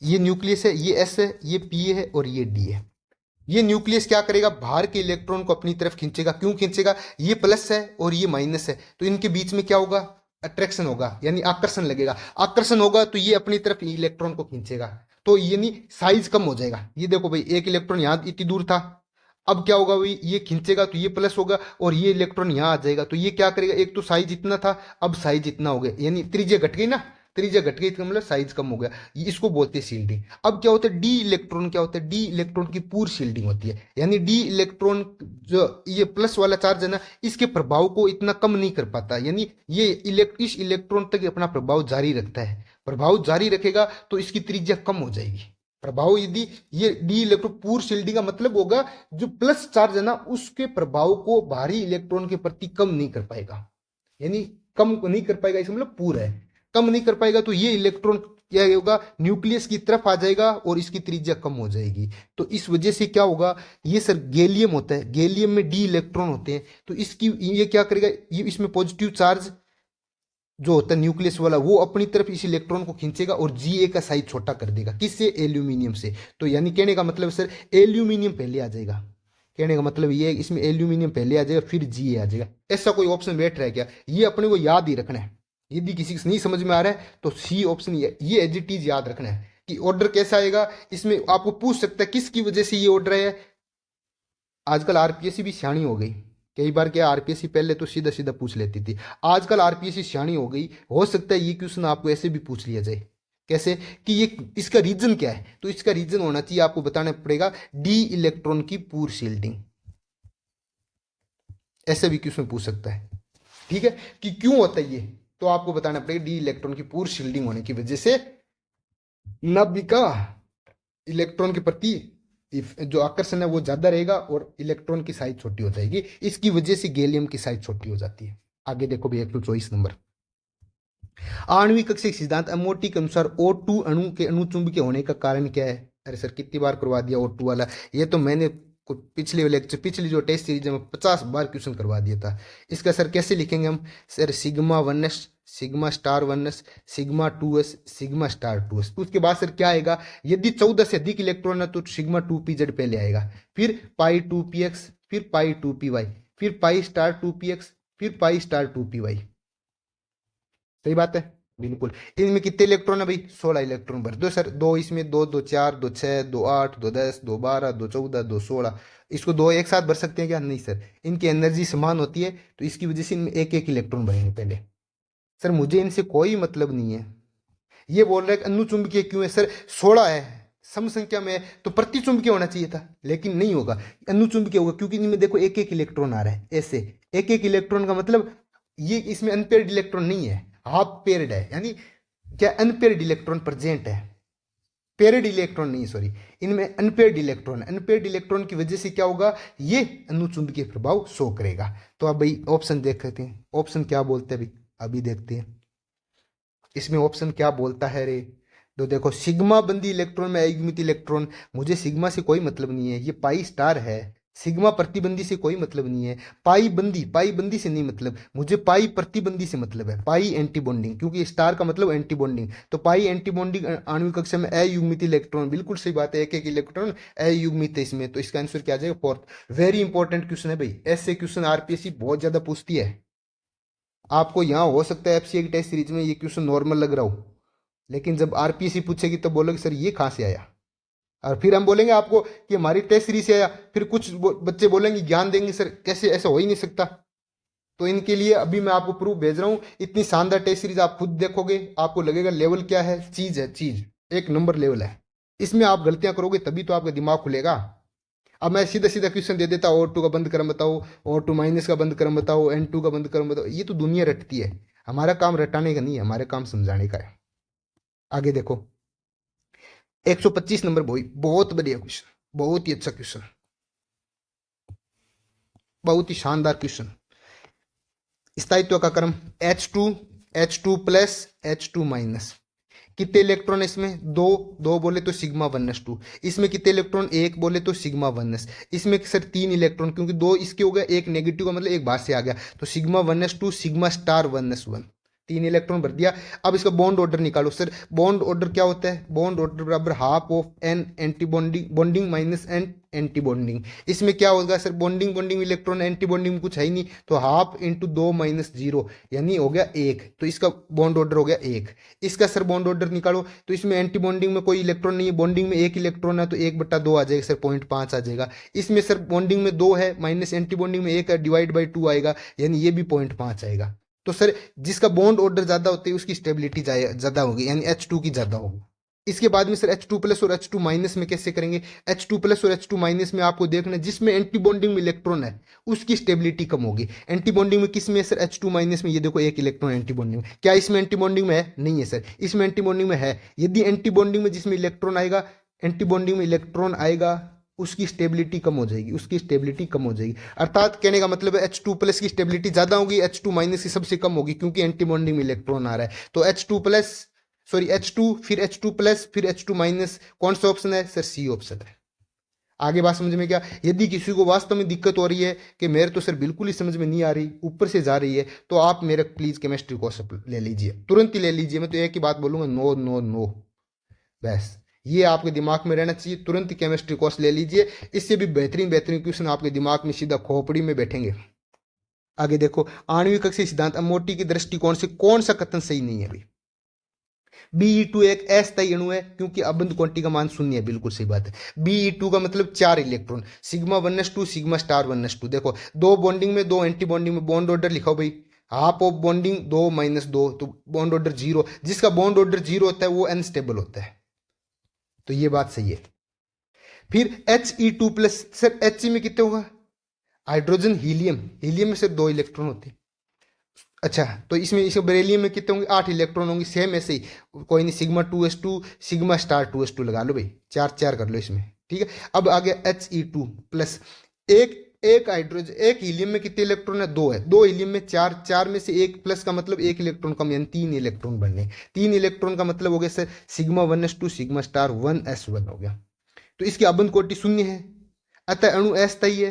ये न्यूक्लियस है, ये S है, ये P है और ये D है, ये न्यूक्लियस क्या करेगा? बाहर के इलेक्ट्रॉन को अपनी तरफ खींचेगा। क्यों खींचेगा? ये प्लस है और ये माइनस है, तो इनके बीच में क्या होगा? अट्रैक्शन होगा, यानी आकर्षण लगेगा। आकर्षण होगा तो ये अपनी तरफ इलेक्ट्रॉन को खींचेगा, तो यानी साइज कम हो जाएगा। ये देखो भाई, एक इलेक्ट्रॉन यहाँ इतनी दूर था, अब क्या होगा भाई? ये खींचेगा तो ये प्लस होगा, और ये इलेक्ट्रॉन यहाँ आ जाएगा, तो ये क्या करेगा? एक तो साइज इतना था, अब साइज इतना हो गया, यानी त्रिज्या घट गई ना, त्रिज्या घट गई तो मतलब साइज कम हो गया। इसको बोलते हैं शील्डिंग। अब क्या होता है? डी इलेक्ट्रॉन क्या होता है? डी इलेक्ट्रॉन की पूर्ण शील्डिंग होती है, यानी डी इलेक्ट्रॉन जो ये प्लस वाला चार्ज है ना, इसके प्रभाव को इतना कम नहीं कर पाता, यानी ये इस इलेक्ट्रॉन तक अपना प्रभाव जारी रखता है। प्रभाव जारी रखेगा तो इसकी त्रिज्या कम हो जाएगी। प्रभाव यदि ये डी इलेक्ट्रॉन पूर्ण शील्डिंग का मतलब होगा जो प्लस चार्ज है ना, उसके प्रभाव को बाहरी इलेक्ट्रॉन के प्रति कम नहीं कर पाएगा, यानी कम नहीं कर पाएगा, इसका मतलब पूरा है, कम नहीं कर पाएगा। तो ये इलेक्ट्रॉन क्या होगा? न्यूक्लियस की तरफ आ जाएगा और इसकी त्रिज्या कम हो जाएगी। तो इस वजह से क्या होगा? ये सर गैलियम होता है, गैलियम में D इलेक्ट्रॉन होते हैं, तो इसकी ये क्या करेगा? ये इसमें पॉजिटिव चार्ज जो होता है न्यूक्लियस वाला, वो अपनी तरफ इस इलेक्ट्रॉन को खींचेगा और GA का साइज छोटा कर देगा। किससे? एल्यूमिनियम से। तो यानी कहने का मतलब सर एल्यूमिनियम पहले आ जाएगा। कहने का मतलब ये है इसमें एल्यूमिनियम पहले आ जाएगा फिर GA आ जाएगा। ऐसा कोई ऑप्शन बैठ रहा है क्या? ये अपने को याद ही रखना है। यदि किसी को नहीं समझ में आ रहा है तो C ऑप्शन ये एज इट इज याद रखना है कि ऑर्डर कैसा आएगा। इसमें आपको पूछ सकता है किसकी वजह से ये ऑर्डर है। आजकल RPSC भी सियाणी हो गई। कई बार क्या RPSC पहले तो सीधा सीधा पूछ लेती थी, आजकल RPSC सियाणी हो गई। हो सकता है ये क्वेश्चन आपको ऐसे भी पूछ लिया जाए। कैसे? कि ये इसका रीजन क्या है? तो इसका रीजन होना चाहिए, आपको बताना पड़ेगा D इलेक्ट्रॉन की पूर्ण शील्डिंग। ऐसे भी क्वेश्चन पूछ सकता है, ठीक है, कि क्यों होता है ये, तो आपको बताना पड़ेगा D इलेक्ट्रॉन की पूर्ण शील्डिंग होने की वजह से नाभिका इलेक्ट्रॉन के प्रति जो आकर्षण है वो ज्यादा रहेगा और इलेक्ट्रॉन की साइज छोटी हो जाएगी। इसकी वजह से गैलियम की साइज छोटी हो जाती है। आगे देखो भैया 124 नंबर, आणविक कक्षीय सिद्धांत MOT के अनुसार O2 अणु के अणुचुंबकीय होने का कारण क्या है? अरे सर कितनी बार करवा दिया O2 वाला, ये तो मैंने पिछले लेक्चर, पिछली जो टेस्ट सीरीज में 50 बार क्वेश्चन करवा दिया था। इसका सर कैसे लिखेंगे हम? Sir sigma 1s, sigma star 1s, sigma 2s, sigma star 2s। तो उसके बाद सर क्या आएगा? यदि 14 से अधिक इलेक्ट्रॉन है तो सिग्मा 2pz पहले आएगा, फिर पाई 2px, फिर पाई 2py, फिर पाई स्टार 2px, फिर पाई स्टार 2py। सही बात है। बिल्कुल। इनमें कितने इलेक्ट्रॉन है भाई? 16 इलेक्ट्रॉन भर दो सर। दो इसमें, दो दो चार, दो छः, दो आठ, दो 10, दो 12, दो 14, दो 16। इसको दो एक साथ भर सकते हैं क्या? नहीं सर, इनकी एनर्जी समान होती है, तो इसकी वजह से इनमें एक एक इलेक्ट्रॉन भरेंगे पहले। सर मुझे इनसे कोई मतलब नहीं है। ये बोल रहे हैं कि अनुचुंबकीय क्यों है सर? 16 है, सम संख्या में है, तो प्रतिचुंबकीय होना चाहिए था, लेकिन नहीं होगा, अनुचुंबकीय होगा, क्योंकि इनमें देखो एक एक इलेक्ट्रॉन आ रहा है ऐसे। एक एक इलेक्ट्रॉन का मतलब ये इसमें अनपेयर्ड इलेक्ट्रॉन नहीं है, हाफ पेयर्ड है, यानी क्या अनपेयर्ड इलेक्ट्रॉन प्रेजेंट है, पेयर्ड इलेक्ट्रॉन नहीं, सॉरी, इनमें अनपेयर्ड इलेक्ट्रॉन। अनपेयर्ड इलेक्ट्रॉन की वजह से क्या होगा? ये अनुचुंबकीय प्रभाव शो करेगा। तो अब भाई ऑप्शन देख लेते हैं, ऑप्शन क्या बोलते हैं भाई, अभी देखते हैं इसमें ऑप्शन क्या बोलता है रे। तो देखो, सिग्मा बंदी इलेक्ट्रॉन में अयुग्मित इलेक्ट्रॉन, मुझे सिग्मा से कोई मतलब नहीं है, ये पाई स्टार है। सिग्मा प्रतिबंधी से कोई मतलब नहीं है। पाई बंदी से नहीं मतलब, मुझे पाई प्रतिबंधी से मतलब है। पाई एंटी बॉन्डिंग, क्योंकि स्टार का मतलब एंटी बॉन्डिंग, तो पाई एंटी बॉन्डिंग आणविक कक्षा में अयुग्मित इलेक्ट्रॉन, बिल्कुल सही बात है, एक एक इलेक्ट्रॉन अयुग्मित है इसमें, तो इसका आंसर क्या आ जाएगा? फोर्थ। वेरी इंपॉर्टेंट क्वेश्चन है भाई, ऐसे क्वेश्चन आरपीएससी बहुत ज्यादा पूछती है। आपको यहाँ हो सकता है एफसीए की टेस्ट सीरीज में ये क्वेश्चन नॉर्मल लग रहा हो, लेकिन जब आरपीएससी पूछेगी तो बोलोगे सर ये कहाँ से आया, और फिर हम बोलेंगे आपको कि हमारी टेस्ट सीरीज से आया, फिर कुछ बच्चे बोलेंगे, ज्ञान देंगे सर कैसे, ऐसा हो ही नहीं सकता। तो इनके लिए अभी मैं आपको प्रूफ भेज रहा हूँ, इतनी शानदार टेस्ट सीरीज आप खुद देखोगे, आपको लगेगा लेवल क्या है, चीज है, चीज एक नंबर लेवल है। इसमें आप गलतियां करोगे तभी तो आपका दिमाग खुलेगा। अब मैं सीधा सीधा क्वेश्चन दे देता, और टू का बंद क्रम बताओ, और टू माइनस का बंद क्रम बताओ, एन टू का बंद क्रम बताओ, ये तो दुनिया रटती है। हमारा काम रटाने का नहीं है, हमारे काम समझाने का है। आगे देखो, 125 नंबर, भाई बहुत बढ़िया क्वेश्चन, बहुत ही अच्छा क्वेश्चन, बहुत ही शानदार क्वेश्चन। स्थायित्व का क्रम H2 प्लस H2 माइनस, कितने इलेक्ट्रॉन है इसमें? दो। दो बोले तो सिग्मा 1s2। इसमें कितने इलेक्ट्रॉन? एक बोले तो सिग्मा 1s। इसमें सर 3 इलेक्ट्रॉन, क्योंकि दो इसके हो गया, एक नेगेटिव का मतलब एक बाहर से आ गया, तो sigma 1s2 sigma star 1s1, 3 electron भर दिया। अब इसका बॉन्ड ऑर्डर निकालो सर। बॉन्ड ऑर्डर क्या होता है? बॉन्ड ऑर्डर बराबर half of an anti bonding, bonding minus an anti bonding. इसमें क्या होगा sir? Bonding bonding electron, anti bonding में कुछ है ही नहीं, तो हाफ इंटू 2 माइनस 0, यानी हो गया 1, तो इसका बॉन्ड ऑर्डर हो गया 1। इसका सर बॉन्ड ऑर्डर निकालो, तो इसमें एंटी बॉन्डिंग में कोई इलेक्ट्रॉन नहीं है, बॉन्डिंग में एक इलेक्ट्रॉन है, तो 1/2 आ जाएगा सर, 0.5 आ जाएगा। इसमें सर बॉन्डिंग में 2 है, माइनस एंटी बॉन्डिंग में 1 है, डिवाइड बाई 2 आएगा, यानी ये भी 0.5 आएगा। तो सर जिसका बॉन्ड ऑर्डर ज्यादा होते है उसकी स्टेबिलिटी ज्यादा होगी, यानी H2 की ज्यादा होगी। इसके बाद में सर H2 प्लस और H2 माइनस में कैसे करेंगे? H2 प्लस और H2 माइनस में आपको देखना है, जिसमें एंटी बॉन्डिंग में इलेक्ट्रॉन है उसकी स्टेबिलिटी कम होगी। एंटी बॉन्डिंग में किस में सर? H2 माइनस में, ये देखो एक इलेक्ट्रॉन एंटी बॉन्डिंग में, क्या इसमें एंटी बॉन्डिंग में है? नहीं है सर, इसमें एंटी बॉन्डिंग में है। यदि एंटी बॉन्डिंग में जिसमें इलेक्ट्रॉन आएगा, एंटी बॉन्डिंग में इलेक्ट्रॉन आएगा, उसकी स्टेबिलिटी कम हो जाएगी, उसकी स्टेबिलिटी कम हो जाएगी। अर्थात कहने का मतलब है H2 प्लस की स्टेबिलिटी ज्यादा होगी, H2 माइनस की सबसे कम होगी, क्योंकि एंटी बॉन्डिंग में इलेक्ट्रॉन आ रहा है। तो H2 प्लस, सॉरी H2, फिर H2 प्लस, फिर H2 माइनस, कौन सा ऑप्शन है सर? सी ऑप्शन है। आगे बात समझ में क्या? यदि किसी को वास्तव में दिक्कत हो रही है कि मेरे तो सर बिल्कुल ही समझ में नहीं आ रही, ऊपर से जा रही है, तो आप मेरा प्लीज केमिस्ट्री कोर्स ले लीजिए, तुरंत ही ले लीजिए। मैं तो एक ही बात बोलूंगा, नो नो नो, बस ये आपके दिमाग में रहना चाहिए, तुरंत ही केमिस्ट्री कोर्स ले लीजिए। इससे भी बेहतरीन बेहतरीन क्वेश्चन आपके दिमाग में सीधा खोपड़ी में बैठेंगे। आगे देखो, आणविक कक्षीय सिद्धांत अमोटी के दृष्टिकोण से कौन सा कथन सही नहीं है भाई? Be2 एक अस्थायी अणु है, क्योंकि अबंध क्वांटी का मान शून्य है, बिल्कुल सही बात है। Be2 का मतलब 4 electron, sigma 1s2 sigma star 1s2। देखो, दो बॉन्डिंग में, दो एंटी बॉन्डिंग में, बॉन्ड ऑर्डर लिखाओ भाई, हाफ ऑफ बॉन्डिंग 2 माइनस 2, तो बॉन्ड ऑर्डर 0। जिसका बॉन्ड ऑर्डर 0 होता है वो अनस्टेबल होता है, तो ये बात सही है। फिर He2 प्लस, सर He में कितने होगा? हाइड्रोजन हीलियम, हीलियम में सिर्फ 2 इलेक्ट्रॉन होते हैं। अच्छा, तो इसमें इसे बेरिलियम में कितने होंगे? 8 इलेक्ट्रॉन होंगे, सेम ऐसे ही, कोई नहीं, sigma 2s2 sigma star 2s2 लगा लो भाई, 4 कर लो इसमें, ठीक है। अब आ गया He2 प्लस, एक एक हाइड्रोजन, एक हीलियम में कितने इलेक्ट्रॉन है? 2 है, 2 हीलियम में 4, 4 में से एक प्लस का मतलब एक इलेक्ट्रॉन कम, यानी 3 इलेक्ट्रॉन बनने। 3 इलेक्ट्रॉन का मतलब हो गया sir sigma 1s2 sigma star 1s1 हो गया, तो इसकी अबंध कोटि शून्य है, अतः अणु अस्थायी है,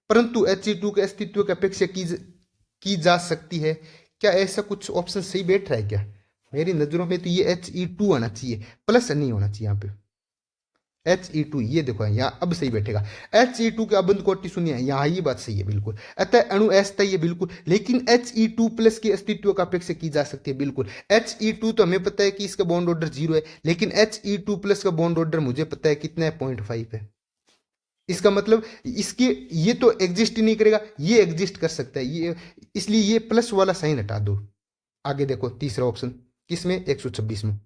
परंतु He2 के अस्तित्व की अपेक्षा की जा सकती है। क्या ऐसा कुछ ऑप्शन सही बैठ रहा है क्या? मेरी नजरों में तो ये He2 आना चाहिए, प्लस नहीं होना चाहिए यहाँ पे। He2, ये देखो यहाँ अब सही बैठेगा। He2 के अबंध कोटि शून्य है, यहाँ ये बात सही है बिल्कुल। अतः अणु अस्थायी है बिल्कुल, लेकिन He2 प्लस की अस्तित्व का अपेक्षा की जा सकती है बिल्कुल। He2 तो हमें पता है कि इसका बॉन्ड ऑर्डर 0 है, लेकिन He2 प्लस का बॉन्ड ऑर्डर मुझे पता है कितना है, 0.5 है। इसका मतलब इसके ये तो एग्जिस्ट ही नहीं करेगा, ये एग्जिस्ट कर सकता है ये, इसलिए ये प्लस वाला साइन हटा दो। आगे देखो तीसरा ऑप्शन, किसमें, 126 में।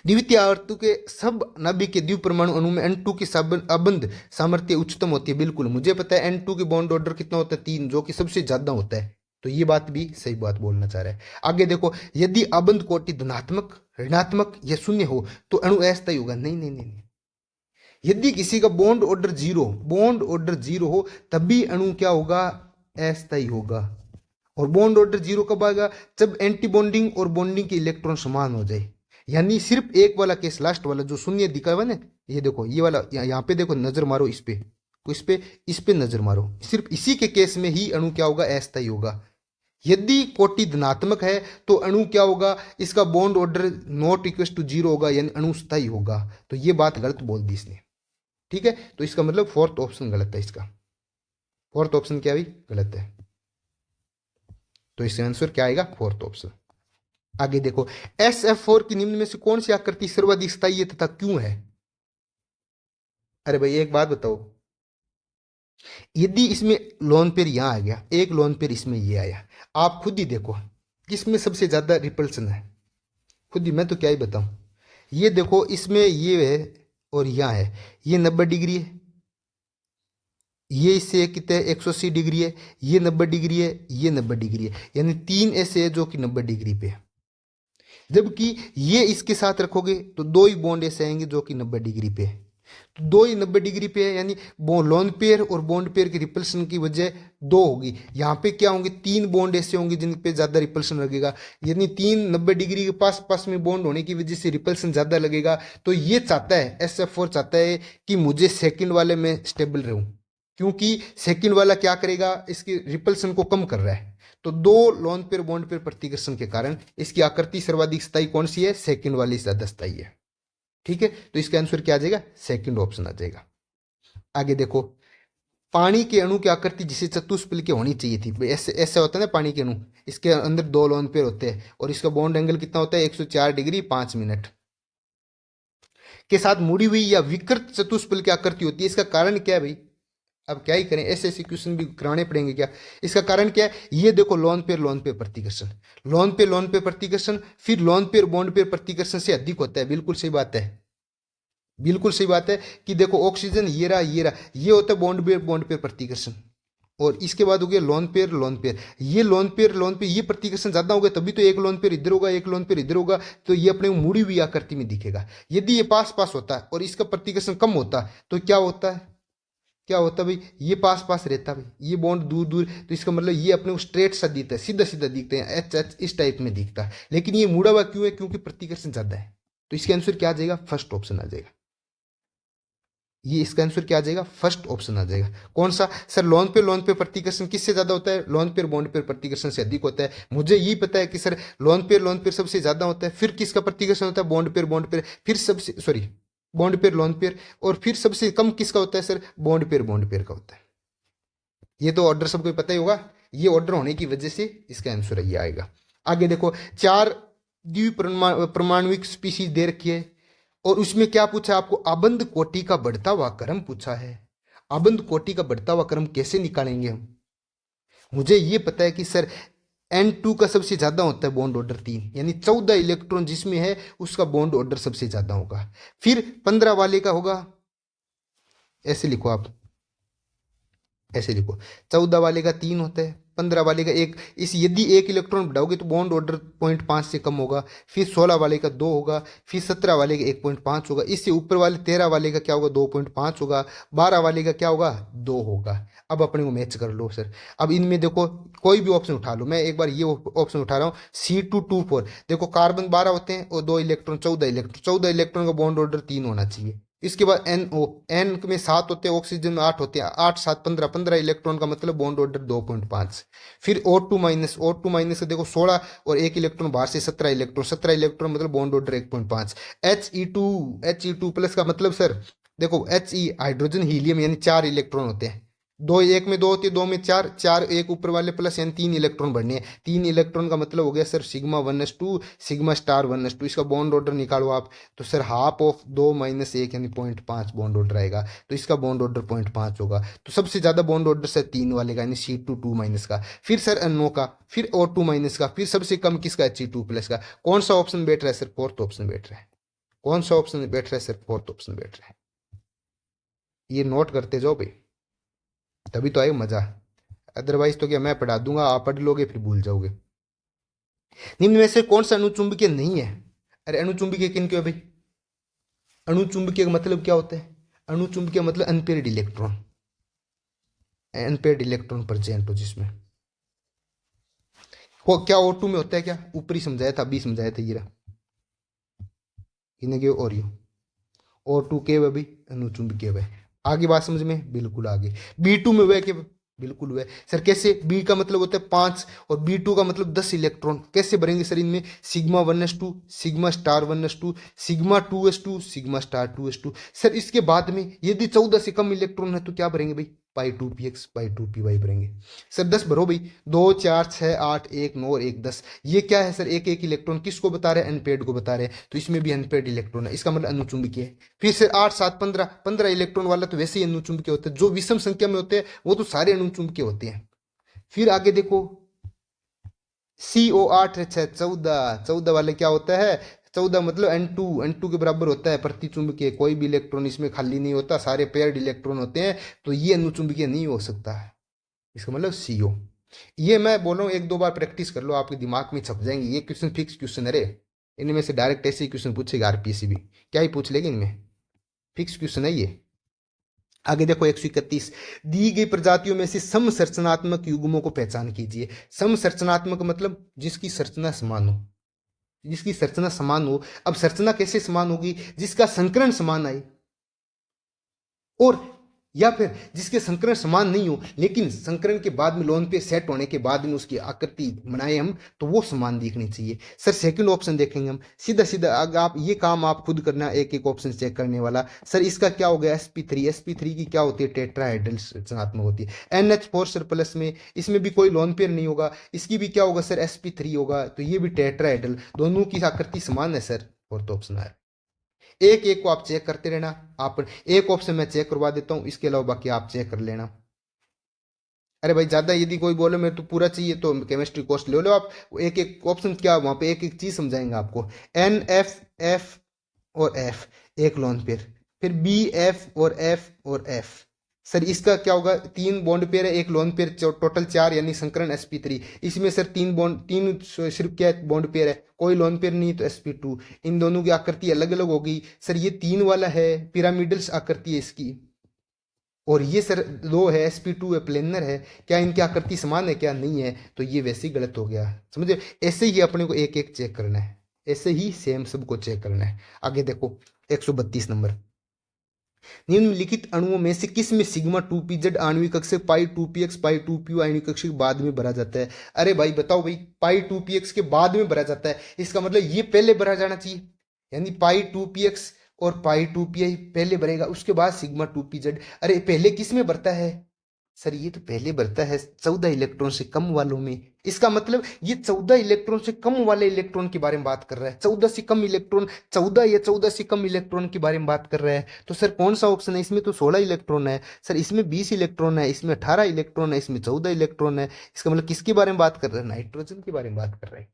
द्वितीय आवर्तों के सब नाभिक के द्विपरमाणु अणु में N2 की अबंध सामर्थ्य उच्चतम होती है बिल्कुल, मुझे पता है N2 के बॉन्ड ऑर्डर कितना होता है, 3, जो कि सबसे ज्यादा होता है, तो ये बात भी सही बात बोलना चाह रहा है। आगे देखो, यदि अबंध कोटि धनात्मक, ऋणात्मक या शून्य हो तो अणु अस्थायी होगा। नहीं नहीं नहीं, यदि किसी का बॉन्ड ऑर्डर 0, बॉन्ड ऑर्डर 0 हो तभी अणु क्या होगा, अस्थायी होगा। और बॉन्ड ऑर्डर 0 कब आएगा, जब एंटी बॉन्डिंग और बॉन्डिंग के इलेक्ट्रॉन समान हो जाए। यानी सिर्फ एक वाला केस, लास्ट वाला जो शून्य दिखा हुआ ना, ये देखो ये वाला, यहाँ पे देखो, नजर मारो इस पे, इस पे नजर मारो, सिर्फ इसी के केस में ही अणु क्या होगा, अस्थायी होगा। यदि कोटि धनात्मक है तो अणु क्या होगा, इसका bond order not equal to 0 होगा, यानी अणु स्थायी होगा। तो ये बात गलत बोल दी इसने, ठीक है। तो इसका मतलब फोर्थ ऑप्शन गलत है, इसका फोर्थ ऑप्शन क्या भी गलत है। तो इसका आंसर क्या आएगा, फोर्थ ऑप्शन। आगे देखो, SF4 की निम्न में से कौन सी आकृति सर्वाधिक स्थायी है तथा क्यों है। अरे भाई एक बात बताओ, यदि इसमें लोन पेयर यहां आ गया, एक लोन पेयर इसमें ये आया, आप खुद ही देखो किसमें सबसे ज्यादा रिपल्सन है, खुद ही, मैं तो क्या ही बताऊं। ये देखो इसमें ये है और यहाँ है, ये 90 डिग्री है, ये इससे कितने 180 डिग्री है, ये 90 डिग्री है, ये 90 डिग्री है, यानी 3 ऐसे है जो कि 90 डिग्री पे है। जबकि ये इसके साथ रखोगे तो 2 ही बॉन्ड ऐसे आएंगे जो कि 90 डिग्री पे है, तो 2 ही 90 डिग्री पे है, यानी लोन पेयर और बॉन्ड पेयर की रिपल्सन की वजह 2 होगी। यहाँ पे क्या होंगे, 3 बॉन्ड ऐसे होंगे जिन पे ज्यादा रिपल्सन लगेगा, यानी 3 90 डिग्री के पास पास में बॉन्ड होने की वजह से रिपल्सन ज्यादा लगेगा। तो ये चाहता है, SF4 चाहता है कि मुझे सेकंड वाले में स्टेबल रहूं, क्योंकि सेकंड वाला क्या करेगा, इसकी रिपल्सन को कम कर रहा है। तो 2 लोन पेयर बॉन्ड पेयर प्रतिकर्षण के कारण इसकी आकृति सर्वाधिक स्थायी कौन सी है, सेकंड वाली ज्यादा स्थायी है, ठीक है। तो इसका आंसर क्या आ जाएगा, सेकंड ऑप्शन आ जाएगा। आगे देखो, पानी के अणु की आकृति जिसे चतुष्फलकीय के होनी चाहिए थी, ऐसे ऐसे होता है ना पानी के अणु, इसके अंदर 2 लोन पेयर होते हैं और इसका बॉन्ड एंगल कितना होता है, 104 डिग्री 5 मिनट के साथ मुड़ी हुई या विकृत चतुष्फलकीय की आकृति होती है। इसका कारण क्या है भाई, अब क्या ही करें, ऐसे ऐसे क्वेश्चन भी कराने पड़ेंगे क्या। इसका कारण क्या है, ये देखो, लोन पेयर प्रतिकर्षण, लोन पेयर प्रतिकर्षण, फिर लोन पेयर बॉन्ड पेयर प्रतिकर्षण से अधिक होता है, बिल्कुल सही बात है, बिल्कुल सही बात है। कि देखो ऑक्सीजन ये रहा, ये होता है बॉन्ड पेयर प्रतिकर्षण, और इसके बाद हो गया लोन पेयर, ये लोन पेयर ये प्रतिकर्षण ज्यादा होगा तभी तो एक लोन पेयर इधर होगा, एक लोन पेयर इधर होगा, तो ये अपने मुड़ी हुई आकृति में दिखेगा। यदि ये पास पास होता है और इसका प्रतिकर्षण कम होता तो क्या होता है, क्या होता भाई, ये पास पास रहता भाई, ये बॉन्ड दूर दूर, तो इसका मतलब ये अपने को स्ट्रेट सा दिखता है, सीधा सीधा दिखते हैं, एच इस टाइप में दिखता है। लेकिन ये मुड़ा हुआ क्यों है, क्योंकि प्रतिकर्षण ज्यादा है। तो इसका आंसर क्या आ जाएगा, फर्स्ट ऑप्शन आ जाएगा। ये इसका आंसर क्या आ जाएगा, फर्स्ट ऑप्शन आ जाएगा। कौन सा सर, लोन पे प्रतिकर्षण किससे ज्यादा होता है, लोन पेयर बॉन्ड पेयर प्रतिकर्षण से अधिक होता है। मुझे ये पता है कि सर लोन पेयर सबसे ज्यादा होता है, फिर किसका प्रतिकर्षण होता है, बॉन्ड पेयर, फिर सबसे sorry bond pair lone pair, और फिर सबसे कम किसका होता है सर, बॉन्ड पेयर का होता है। ये तो ऑर्डर सबको पता ही होगा, ये ऑर्डर होने की वजह से इसका आंसर ये आएगा। आगे देखो, 4 द्विपरमाणुविक स्पीशीज दे रखी है और उसमें क्या पूछा आपको, आबंध कोटि का बढ़ता हुआ क्रम पूछा है। आबंध कोटि का बढ़ता हुआ क्रम कैसे निकालेंगे हम, मुझे ये पता है कि सर N2 का सबसे ज्यादा होता है बॉन्ड ऑर्डर 3, यानी 14 इलेक्ट्रॉन जिसमें है उसका बॉन्ड ऑर्डर सबसे ज्यादा होगा। फिर 15 वाले का होगा, ऐसे लिखो आप, ऐसे लिखो, 14 वाले का 3 होता है, 15 वाले का 1, इस यदि 1 इलेक्ट्रॉन बढ़ाओगे तो बॉन्ड ऑर्डर 0.5 से कम होगा। फिर 16 वाले का 2 होगा, फिर 17 वाले का 1.5 होगा, इससे ऊपर वाले 13 वाले का क्या होगा, 2.5 होगा, 12 वाले का क्या होगा, 2 होगा। अब अपने को मैच कर लो सर। अब इनमें देखो कोई भी ऑप्शन उठा लो, मैं एक बार ये ऑप्शन उठा रहा हूँ, C224, देखो कार्बन 12 होते हैं और 2 इलेक्ट्रॉन 14 इलेक्ट्रॉन का बॉन्ड ऑर्डर 3 होना चाहिए, इसके बाद NO, N में 7 होते हैं, ऑक्सीजन में 8 होते हैं, 8 7 15, 15 इलेक्ट्रॉन का मतलब बॉन्ड ऑर्डर 2.5। फिर O2 देखो 16 और एक इलेक्ट्रॉन बाहर से 17 इलेक्ट्रॉन, 17 इलेक्ट्रॉन मतलब बॉन्ड ऑर्डर 1.5। He2 प्लस का मतलब सर देखो He हाइड्रोजन हीलियम यानी 4 इलेक्ट्रॉन होते हैं, दो एक में 2 होती है, 2 में 4, 4 एक ऊपर वाले प्लस यानी 3 इलेक्ट्रॉन बढ़ने हैं। 3 इलेक्ट्रॉन का मतलब हो गया sir sigma 1s2 sigma star 1s2। इसका बॉन्ड ऑर्डर निकालो आप, तो सर हाफ ऑफ 2 - 1 यानी 0.5 बॉन्ड ऑर्डर आएगा, तो इसका बॉन्ड ऑर्डर 0.5 होगा। तो सबसे ज्यादा बॉन्ड ऑर्डर सर 3 वाले का यानी C2 का, फिर सर NO का, फिर O2 का, फिर सबसे कम किसका He2 का। कौन सा ऑप्शन बैठ रहा है सर? फोर्थ ऑप्शन बैठ रहा है। कौन सा ऑप्शन बैठ रहा है सर? फोर्थ ऑप्शन बैठ रहा है। ये नोट करते जाओ भाई, तभी तो आएगा मजा। अदरवाइज तो क्या मैं पढ़ा दूंगा, आप पढ़ लोगे फिर भूल जाओगे। निम्न में से कौन सा अणुचुंबकीय नहीं है? अरे अणुचुंबकीय किन के भाई? अणुचुंबकीय का मतलब क्या होता है? अणुचुंबकीय मतलब unpaired electron, unpaired electron present हो जिसमें। वो क्या O2 में होता है क्या? ऊपरी समझाया था, 20 समझाया था, ये रहा इन्हें और यू O2 के भाई अणुचुंबकीय है। आगे बात समझ में? बिल्कुल आगे। B2 में वह के बिल्कुल वह सर। कैसे? B का मतलब होता है 5 और B2 का मतलब 10 इलेक्ट्रॉन। कैसे भरेंगे सर इनमें? Sigma 1s2 sigma star 1s2 sigma 2s2 sigma star 2s2। Sir इसके बाद में यदि 14 से कम इलेक्ट्रॉन है तो क्या भरेंगे भाई? π2px π2py भरेंगे। सर 10 भरो भाई, 2 4 6 8 1 9 और 1 10। ये क्या है सर? एक एक इलेक्ट्रॉन किसको बता रहे हैं? अनपेड को बता रहे हैं, तो इसमें भी अनपेड इलेक्ट्रॉन है, इसका मतलब अणुचुंबकीय है। फिर से 8 7 15, 15 इलेक्ट्रॉन वाला तो वैसे ही अणुचुंबकीय होते हैं। जो विषम संख्या में होते हैं वो तो सारे अणुचुंबकीय होते हैं। फिर आगे देखो CO8 है 14, 14 वाले क्या होता है? 14 मतलब N2 के बराबर होता है प्रतिचुंबकीय। कोई भी इलेक्ट्रॉन इसमें खाली नहीं होता, सारे पेयर्ड इलेक्ट्रॉन होते हैं, तो ये अणुचुंबकीय नहीं हो सकता है। इसका मतलब CO। ये मैं बोल रहा हूँ, एक दो बार प्रैक्टिस कर लो, आपके दिमाग में छप जाएंगे। ये क्वेश्चन फिक्स क्वेश्चन है रे, इनमें से डायरेक्ट ऐसे ही क्वेश्चन पूछेगा आरपीएससी भी, क्या ही पूछ लेगी इनमें, फिक्स क्वेश्चन है ये। आगे देखो 131, दी गई प्रजातियों में से समसंरचनात्मक युग्मों को पहचान कीजिए। समसंरचनात्मक मतलब जिसकी संरचना समान हो, जिसकी संरचना समान हो। अब संरचना कैसे समान होगी? जिसका संकरण समान आए, और या फिर जिसके संकरण समान नहीं हो लेकिन संकरण के बाद में लोन पे सेट होने के बाद में उसकी आकृति बनाए हम, तो वो समान दिखनी चाहिए। सर सेकंड ऑप्शन देखेंगे हम, सीधा सीधा अगर आप ये काम आप खुद करना, एक एक ऑप्शन चेक करने वाला। सर इसका क्या हो गया? sp3 की क्या होती है? टेट्राहेड्रल संरचनात्मक होती है। NH4 सर प्लस में, इसमें भी कोई लोन पेयर नहीं होगा, इसकी भी क्या होगा सर? sp3 होगा, तो ये भी टेट्राहेड्रल, दोनों की आकृति समान है सर। फोर्थ ऑप्शन है। एक एक को आप चेक करते रहना। आप एक ऑप्शन मैं चेक करवा देता हूं, इसके अलावा बाकी आप चेक कर लेना। अरे भाई ज्यादा यदि कोई बोले मेरे तो पूरा चाहिए तो केमिस्ट्री कोर्स ले लो आप। एक एक ऑप्शन क्या वहां पे एक एक चीज समझाएंगे आपको। NF और F एक लोन पेयर, फिर BF और F और F। सर इसका क्या होगा? 3 बॉन्ड पेयर है, एक लोन पेयर, टोटल 4 यानी संकरण sp3। इसमें सर 3 बॉन्ड, 3 सिर्फ क्या बॉन्ड पेयर है, कोई लोन पेयर नहीं, तो sp2। इन दोनों की आकृति अलग अलग होगी सर। ये 3 वाला है पिरामिडल आकृति है इसकी, और ये सर 2 है sp2 है प्लेनर है। क्या इनकी आकृति समान है? क्या नहीं है, तो ये वैसे ही गलत हो गया, समझे? ऐसे ही अपने को एक एक चेक करना है, ऐसे ही सेम सबको चेक करना है। आगे देखो 132 नंबर, निम्नलिखित अणुओं में से किस में सिग्मा 2pz आणविक कक्षक π2px π2pu आणविक कक्षक बाद में भरा जाता है? अरे भाई बताओ भाई, π2px के बाद में भरा जाता है, इसका मतलब ये पहले भरा जाना चाहिए, यानी π2px और π2pi पहले भरेगा, उसके बाद सिग्मा 2pz। अरे पहले किस में भरता है सर? ये तो पहले बढ़ता है 14 इलेक्ट्रॉन से कम वालों में। इसका मतलब ये 14 इलेक्ट्रॉन से कम वाले इलेक्ट्रॉन के बारे में बात कर रहा है। 14 से कम इलेक्ट्रॉन, 14 या 14 से कम इलेक्ट्रॉन के बारे में बात कर रहा है। तो सर कौन सा ऑप्शन है? इसमें तो 16 इलेक्ट्रॉन है सर, इसमें 20 इलेक्ट्रॉन है, इसमें 18 इलेक्ट्रॉन है, इसमें 14 इलेक्ट्रॉन है। इसका मतलब किसके बारे में बात कर रहा है? नाइट्रोजन के बारे में बात कर रहा है।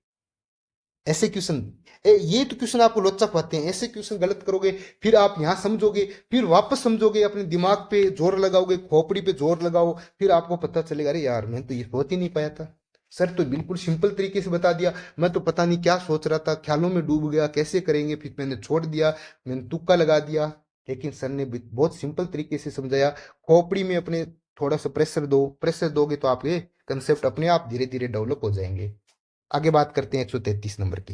ऐसे क्वेश्चन, ये तो क्वेश्चन आपको लोचक पाते हैं, ऐसे क्वेश्चन गलत करोगे फिर आप यहां समझोगे, फिर वापस समझोगे, अपने दिमाग पे जोर लगाओगे, खोपड़ी पे जोर लगाओ, फिर आपको पता चलेगा अरे यार मैं तो ये सोच ही नहीं पाया था, सर तो बिल्कुल सिंपल तरीके से बता दिया, मैं तो पता नहीं क्या सोच रहा था, ख्यालों में डूब गया, कैसे करेंगे, फिर मैंने छोड़ दिया, मैंने तुक्का लगा दिया। लेकिन सर ने बहुत सिंपल तरीके से समझाया। खोपड़ी में अपने थोड़ा सा प्रेशर दो, प्रेशर दोगे तो आपके कंसेप्ट अपने आप धीरे धीरे डेवलप हो जाएंगे। आगे बात करते हैं 133 नंबर की।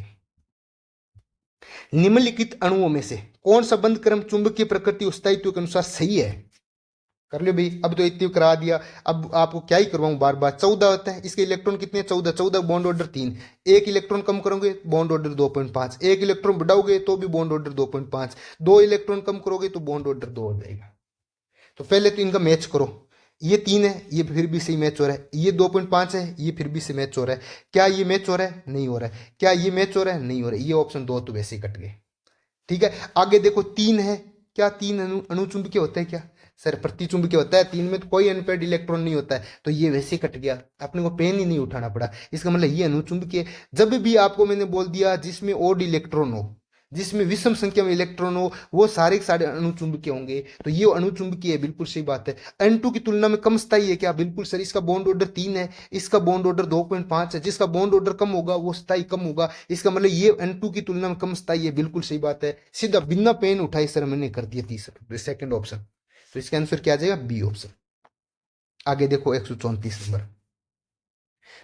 निम्नलिखित अणुओं में से कौन सा बंध क्रम चुंबकीय प्रकृति और स्थायित्व के अनुसार सही है? कर लो भाई, अब तो इतनी करा दिया, अब आपको क्या ही करवाऊं बार बार। 14 होता है, इसके इलेक्ट्रॉन कितने? 14। 14 बॉन्ड ऑर्डर 3। एक इलेक्ट्रॉन कम करोगे बॉन्ड ऑर्डर 2.5। एक इलेक्ट्रॉन बढ़ाओगे तो भी बॉन्ड ऑर्डर 2.5। 2 इलेक्ट्रॉन कम करोगे तो बॉन्ड ऑर्डर 2 हो जाएगा। तो पहले तो इनका मैच करो। ये 3 है, ये फिर भी सही मैच हो रहा है। ये 2.5 है, ये फिर भी से मैच हो रहा है। क्या ये मैच हो रहा है? नहीं हो रहा है। क्या ये मैच हो रहा है? नहीं हो रहा है। ये ऑप्शन 2 तो वैसे ही कट गए। ठीक है, आगे देखो 3 है। क्या 3 अणुचुंबकीय होता है क्या? सर प्रतिचुंबकीय होता है। 3 में तो कोई अनपेड इलेक्ट्रॉन नहीं होता है, तो ये वैसे कट गया, अपने को पेन ही नहीं उठाना पड़ा। इसका मतलब ये अणुचुंबकीय। जब भी आपको मैंने बोल दिया जिसमें ओड इलेक्ट्रॉन हो, जिसमें विषम संख्या में इलेक्ट्रॉन हो, वो सारे के सारे अणुचुंबकीय होंगे, तो ये अणुचुंबकीय है। बिल्कुल सही बात है। N2 की तुलना में कम स्थायी है क्या? बिल्कुल सर। इसका बॉन्ड ऑर्डर 3 है, इसका बॉन्ड ऑर्डर 2.5 है। जिसका बॉन्ड ऑर्डर कम होगा वो स्थायी कम होगा। इसका मतलब ये N2 की तुलना में कम स्थायी है। बिल्कुल सही बात है। सीधा बिना पेन उठाए सर मैंने कर दिया तीसरा, सेकंड ऑप्शन। तो इसका आंसर क्या आ जाएगा? B option. आगे देखो 134 नंबर।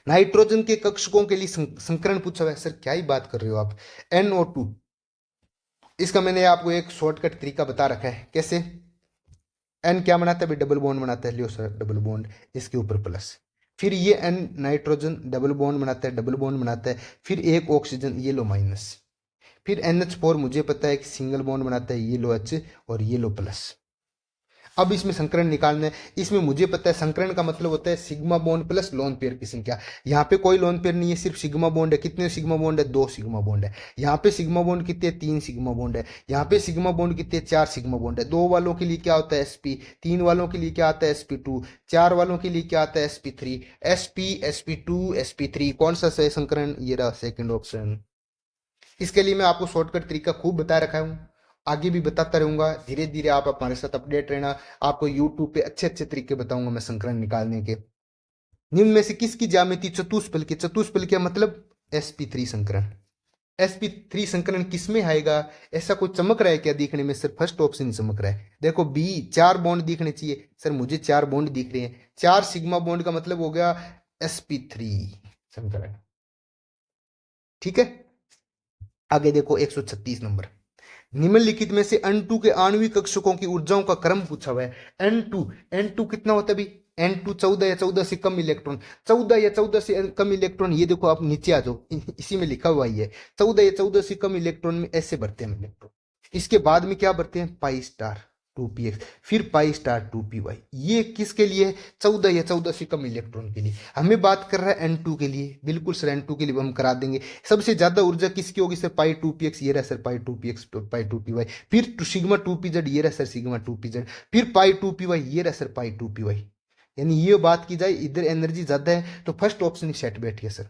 नाइट्रोजन के कक्षकों के लिए संकरण पूछा हुआ है। सर क्या ही बात कर रहे हो आप? NO2। इसका मैंने आपको एक शॉर्टकट तरीका बता रखा है। कैसे? एन क्या बनाता है भाई? डबल बॉन्ड बनाता है। लियो सर, डबल बॉन्ड, इसके ऊपर प्लस। फिर ये एन नाइट्रोजन डबल बॉन्ड बनाता है, डबल बॉन्ड बनाता है। फिर एक ऑक्सीजन, ये लो माइनस। फिर NH4 मुझे पता है कि सिंगल बॉन्ड बनाता है, ये लो H और ये लो प्लस। अब इसमें संकरण निकालना है। इसमें मुझे पता है संकरण का मतलब होता है sigma bond plus lone pair की संख्या। यहाँ पे कोई लोन पेयर नहीं है, सिर्फ सिग्मा बॉन्ड है। कितने सिग्मा बॉन्ड है? 2 सिग्मा बॉन्ड है। यहाँ पे सिग्मा बॉन्ड कितने? 3 सिग्मा बॉन्ड है। यहाँ पे सिग्मा बॉन्ड कितने? 4 सिग्मा बॉन्ड है। 2 वालों के लिए क्या होता है? sp। 3 वालों के लिए क्या आता है? sp2। 4 वालों के लिए क्या आता है? sp3। sp sp2 sp3। कौन सा सही संकरण? ये रहा सेकेंड ऑप्शन। इसके लिए मैं आपको शॉर्टकट तरीका खूब बता रखा हूँ, आगे भी बताता रहूंगा। धीरे धीरे आप हमारे साथ अपडेट रहना। आपको यूट्यूब पे अच्छे अच्छे तरीके बताऊंगा मैं संकरण निकालने के। निम्न में से किसकी ज्यामिति चतुष्फल की? चतुष्फल क्या मतलब? sp3 संकरण। sp3 संकरण किस में आएगा? ऐसा कोई चमक रहा है क्या दिखने में? सर फर्स्ट ऑप्शन चमक रहा है। देखो बी, 4 बॉन्ड दिखने चाहिए। सर मुझे 4 बॉन्ड दिख रहे हैं। 4 सिग्मा बॉन्ड का मतलब हो गया sp3 संकरण। ठीक है, आगे देखो 136 नंबर। निम्नलिखित में से N2 के आणविक कक्षकों की ऊर्जाओं का क्रम पूछा हुआ है। N2 कितना होता है भाई? N2 14 या 14 से कम इलेक्ट्रॉन। 14 या 14 से कम इलेक्ट्रॉन, ये देखो आप नीचे आ जाओ, इसी में लिखा हुआ ही है। 14 या 14 से कम इलेक्ट्रॉन में ऐसे भरते हैं इलेक्ट्रॉन। इसके बाद में क्या भरते हैं? पाई स्टार 2px, फिर पाई स्टार 2py। ये किसके लिए है? 14 या 14 से कम इलेक्ट्रॉन के लिए। हमें बात कर रहा है N2 के लिए। बिल्कुल सर, N2 के लिए हम करा देंगे। सबसे ज्यादा ऊर्जा किसकी होगी? सर पाई 2px, ये रहा सर पाई 2px पाई 2py। फिर सिग्मा 2pz, ये रहा सर सिग्मा 2pz। फिर पाई 2py, ये रहा सर पाई 2py। यानी ये बात की जाए इधर एनर्जी ज्यादा है तो फर्स्ट ऑप्शन ही सेट बैठ गया सर।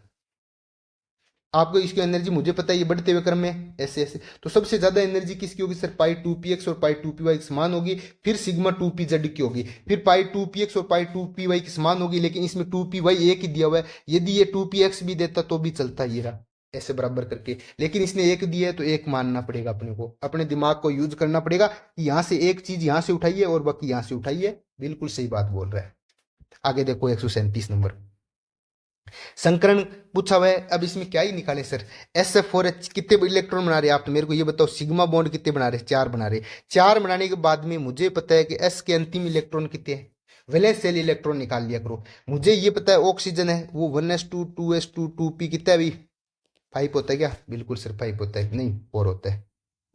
आपको इसकी एनर्जी मुझे पता है, ये बढ़ते हुए क्रम में ऐसे ऐसे। तो सबसे ज्यादा एनर्जी किसकी होगी? सर पाई 2px और पाई 2py की समान होगी। फिर सिग्मा 2pz की होगी। फिर पाई 2px और पाई 2py की समान होगी, लेकिन इसमें 2py एक ही दिया हुआ है। यदि ये 2px भी देता तो भी चलता, ये रहा ऐसे बराबर करके। लेकिन इसने एक दिया है तो एक मानना पड़ेगा अपने को। अपने दिमाग को यूज करना पड़ेगा कि यहां से एक चीज यहां से उठाइए और बाकी यहां से उठाइए। बिल्कुल सही बात बोल रहा है। आगे देखो 137 नंबर। संकरण पूछा हुआ है। अब इसमें क्या ही निकाले सर? SF4H कितने इलेक्ट्रॉन बना रहे हैं आप? तो मेरे को ये बताओ, सिग्मा बॉन्ड कितने बना रहे हैं? 4 बना रहे हैं। 4 बनाने के बाद में मुझे पता है कि S के अंतिम इलेक्ट्रॉन कितने हैं? वैलेंस शेल इलेक्ट्रॉन निकाल लिया करो। मुझे ये पता है ऑक्सीजन है वो 1s2 2s2 2p कितना है अभी? 5 होता है क्या? बिल्कुल सर 5 होता है, नहीं 4 होता है।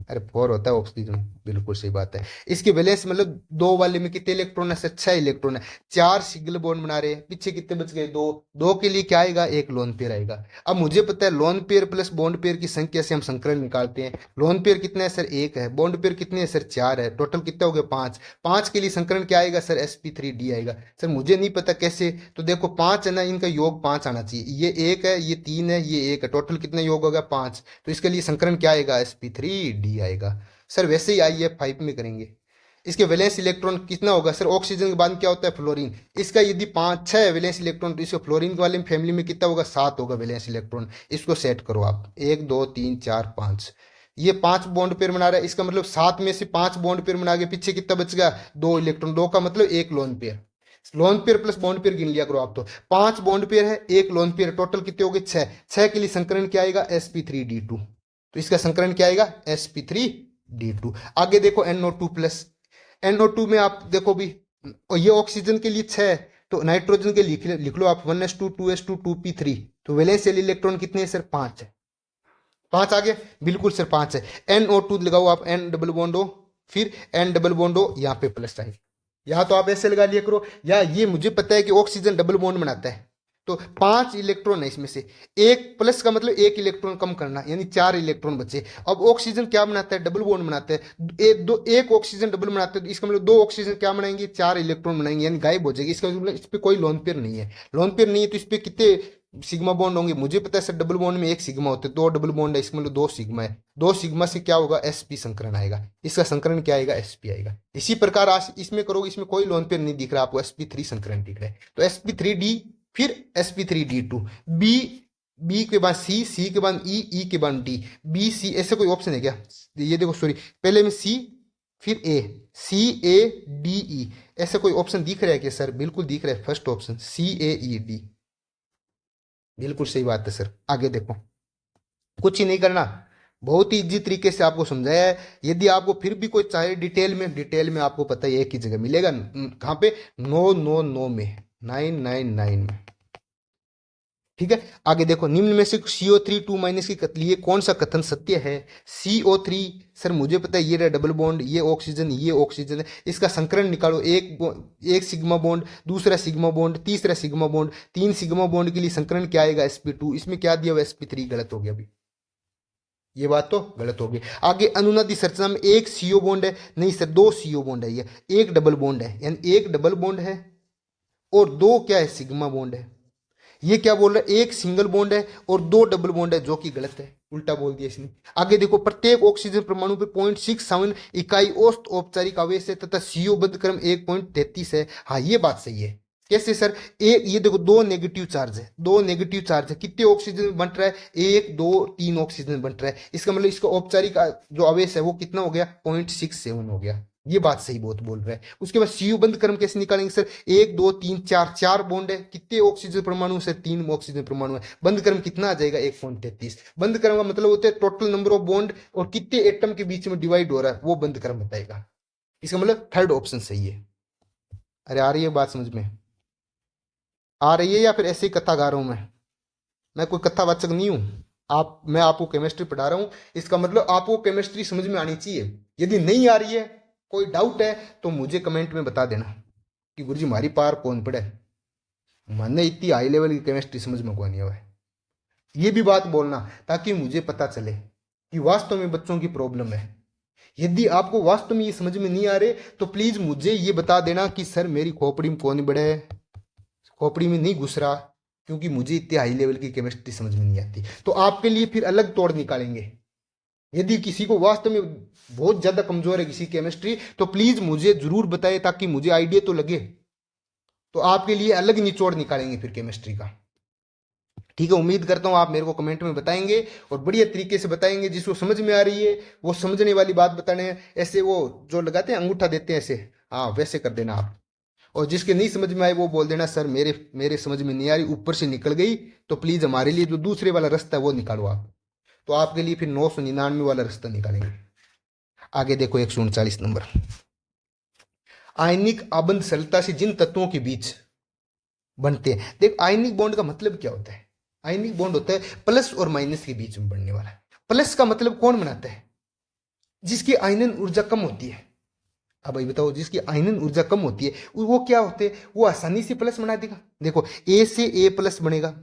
अरे 4 होता है ऑक्सीजन, बिल्कुल सही बात है। इसके वैलेंस मतलब 2 वाले में कितने इलेक्ट्रॉन है? 6 इलेक्ट्रॉन है। 4 सिंगल बॉन्ड बना रहे हैं, पीछे कितने बच गए? 2। 2 के लिए क्या आएगा? एक लोन पेयर आएगा। अब मुझे पता है lone pair plus bond pair की संख्या से हम संकरण निकालते हैं। लोन पेयर कितने है सर? 1 है। बॉन्ड पेयर कितने है सर? 4 है। टोटल कितना हो गया? 5। 5 के लिए संकरण क्या आएगा सर? sp3d आएगा। सर मुझे नहीं पता कैसे, तो देखो 5 है ना, इनका योग 5 आना चाहिए। ये 1 है, ये 3 है, ये 1 है। टोटल कितना योग होगा? 5। तो इसके लिए संकरण क्या आएगा? sp3d आएगा। सर वैसे ही IF5 में करेंगे। इसके वैलेंस इलेक्ट्रॉन कितना होगा सर? ऑक्सीजन के बाद क्या होता है? फ्लोरीन। इसका यदि 5-6 है वैलेंस इलेक्ट्रॉन, तो इसको फ्लोरीन वाले फैमिली में कितना होगा? 7 होगा वैलेंस इलेक्ट्रॉन। इसको सेट करो आप, 1 2 3 4 5। ये 5 बॉन्ड पेयर बना रहा है, इसका मतलब 7 में से 5 बॉन्ड पेयर बना के पीछे कितना बच गया? 2 इलेक्ट्रॉन। 2 का मतलब 1 lone pair. Lone pair plus bond pair गिन लिया करो आप। तो 5 बॉन्ड पेयर है, 1 लोन पेयर, टोटल कितने हो गए? 6। 6 के लिए संकरण क्या आएगा? sp3d2। तो इसका संकरण क्या आएगा sp3d2। आगे देखो NO2 प्लस, NO2 में आप देखो भी, और ये ऑक्सीजन के लिए 6, तो नाइट्रोजन के लिख लो आप 1s2 2s2 2p3, तो वैलेंशियल इलेक्ट्रॉन कितने हैं सर 5 है। 5 आ गया, बिल्कुल सर 5 है। NO2 लगाओ आप, N डबल बॉन्ड O, फिर N डबल बॉन्ड O, यहाँ पे प्लस आएगा। यहाँ तो आप ऐसे लगा लिया करो, या ये मुझे पता है कि ऑक्सीजन डबल बॉन्ड बनाता है, तो 5 इलेक्ट्रॉन है इसमें से, एक प्लस का मतलब एक इलेक्ट्रॉन कम करना, यानी 4 इलेक्ट्रॉन बचे। अब ऑक्सीजन क्या बनाता है, डबल बॉन्ड बनाता है, एक ऑक्सीजन डबल बनाता है, तो इसका मतलब 2 ऑक्सीजन क्या बनाएंगे, 4 इलेक्ट्रॉन बनाएंगे, यानी गायब हो जाएगी। इसका मतलब इस पर कोई लोन पेयर नहीं है, लोन पेयर नहीं है, तो इस पर कितने सिग्मा बॉन्ड होंगे, मुझे पता है सर डबल बॉन्ड में एक सिग्मा होते हैं, 2 डबल बॉन्ड है, इसका मतलब 2 सिग्मा है, 2 सिग्मा से क्या होगा sp संकरण आएगा, इसका संकरण क्या आएगा sp आएगा। इसी प्रकार आज इसमें करोगे, इसमें कोई लोन पेयर नहीं दिख रहा आपको, sp3 संकरण दिख रहा है, तो sp3d, फिर sp3d2, बी के बाद सी के बाद ई के बाद डी, बी सी, ऐसे कोई ऑप्शन है क्या, ये देखो सॉरी, पहले में सी फिर ए, CADE, ऐसे कोई ऑप्शन दिख रहा है क्या सर, बिल्कुल दिख रहा है, फर्स्ट ऑप्शन CAED, बिल्कुल सही बात है सर। आगे देखो, कुछ ही नहीं करना, बहुत ही इजी तरीके से आपको समझाया है। यदि आपको फिर भी कोई चाहे डिटेल में आपको पता है एक ही जगह मिलेगा, कहाँ पे, 999 में, 999 में, ठीक है। आगे देखो, निम्न में से CO3 2- की लिए कौन सा कथन सत्य है। CO3 सर मुझे पता है, ये रहा डबल बॉन्ड, ये ऑक्सीजन है, इसका संकरण निकालो, एक सिग्मा बॉन्ड, दूसरा सिग्मा बॉन्ड, तीसरा सिग्मा बॉन्ड, 3 सिग्मा बॉन्ड के लिए संकरण क्या आएगा sp2, इसमें क्या दिया हुआ sp3, गलत हो गया अभी, ये बात तो गलत होगी। आगे अनुनादी संरचना में एक CO बॉन्ड है, नहीं सर 2 CO बॉन्ड है, ये एक डबल बॉन्ड है, यानी एक डबल बॉन्ड है और 2 क्या है, सिग्मा बॉन्ड है। ये क्या बोल रहा है, एक सिंगल बॉन्ड है और 2 डबल बॉन्ड है, जो कि गलत है, उल्टा बोल दिया इसने। आगे देखो, प्रत्येक ऑक्सीजन परमाणु पे 0.67 इकाई औसत औपचारिक आवेश है तथा CO बंध क्रम 1.33 है। हाँ ये बात सही है। कैसे सर, एक ये देखो 2 नेगेटिव चार्ज है, 2 नेगेटिव चार्ज है, कितने ऑक्सीजन बंट रहा है, 1 2 3 ऑक्सीजन बंट रहा है, इसका मतलब इसका औपचारिक जो आवेश है वो कितना हो गया, 0.67 हो गया। ये बात सही बहुत बोल रहा है। उसके बाद CO बंध क्रम कैसे निकालेंगे सर, 1 2 3 4, 4 बॉन्ड है, कितने ऑक्सीजन परमाणु सर, 3 ऑक्सीजन परमाणु है, बंध क्रम कितना आ जाएगा, 1.33। बंध क्रम का मतलब होता है टोटल नंबर ऑफ बॉन्ड और कितने एटम के बीच में डिवाइड हो रहा है, वो बंध क्रम बताएगा। इसका मतलब थर्ड ऑप्शन सही है। अरे आ रही है बात समझ में, आ रही है, या फिर ऐसे ही कथा गा रहा हूं मैं कोई कथावाचक नहीं हूं। मैं आपको केमिस्ट्री पढ़ा रहा हूं, इसका मतलब आपको केमिस्ट्री समझ में आनी चाहिए। यदि नहीं आ रही है, कोई डाउट है, तो मुझे कमेंट में बता देना कि गुरुजी हमारी पार कौन पड़े, मैंने इतनी हाई लेवल की केमिस्ट्री समझ में कौन नहीं हुआ है। ये भी बात बोलना ताकि मुझे पता चले कि वास्तव में बच्चों की प्रॉब्लम है। यदि आपको वास्तव में ये समझ में नहीं आ रहे, तो प्लीज मुझे ये बता देना कि सर मेरी खोपड़ी में कौन बड़े है, खोपड़ी में नहीं घुस रहा, क्योंकि मुझे इतनी हाई लेवल की केमिस्ट्री समझ में नहीं आती। तो आपके लिए फिर अलग तोड़ निकालेंगे। यदि किसी को वास्तव में बहुत ज्यादा कमजोर है किसी केमिस्ट्री, तो प्लीज मुझे जरूर बताएं ताकि मुझे आइडिया तो लगे। तो आपके लिए अलग निचोड़ निकालेंगे फिर केमिस्ट्री का, ठीक है। उम्मीद करता हूं आप मेरे को कमेंट में बताएंगे और बढ़िया तरीके से बताएंगे। जिसको समझ में आ रही है वो समझने वाली बात बताने, ऐसे वो जो लगाते हैं अंगूठा देते हैं ऐसे, हाँ वैसे कर देना आप। और जिसके नहीं समझ में आए वो बोल देना सर मेरे समझ में नहीं आ रही, ऊपर से निकल गई, तो प्लीज हमारे लिए जो दूसरे वाला रास्ता है वो निकालो आप। तो आपके लिए फिर 999 वाला रास्ता निकालेंगे। आगे देखो 139 नंबर, आयनिक आबंध सरलता से जिन तत्वों के बीच बनते हैं। देख आयनिक बॉन्ड का मतलब क्या होता है, आयनिक बॉन्ड होता है प्लस और माइनस के बीच में बनने वाला। प्लस का मतलब कौन बनाता है, जिसकी आयनन ऊर्जा कम होती है। अब भाई बताओ, जिसकी आयनन ऊर्जा कम होती है वो क्या होते हैं, वो आसानी से प्लस बना देगा। देखो ए से ए प्लस बनेगा,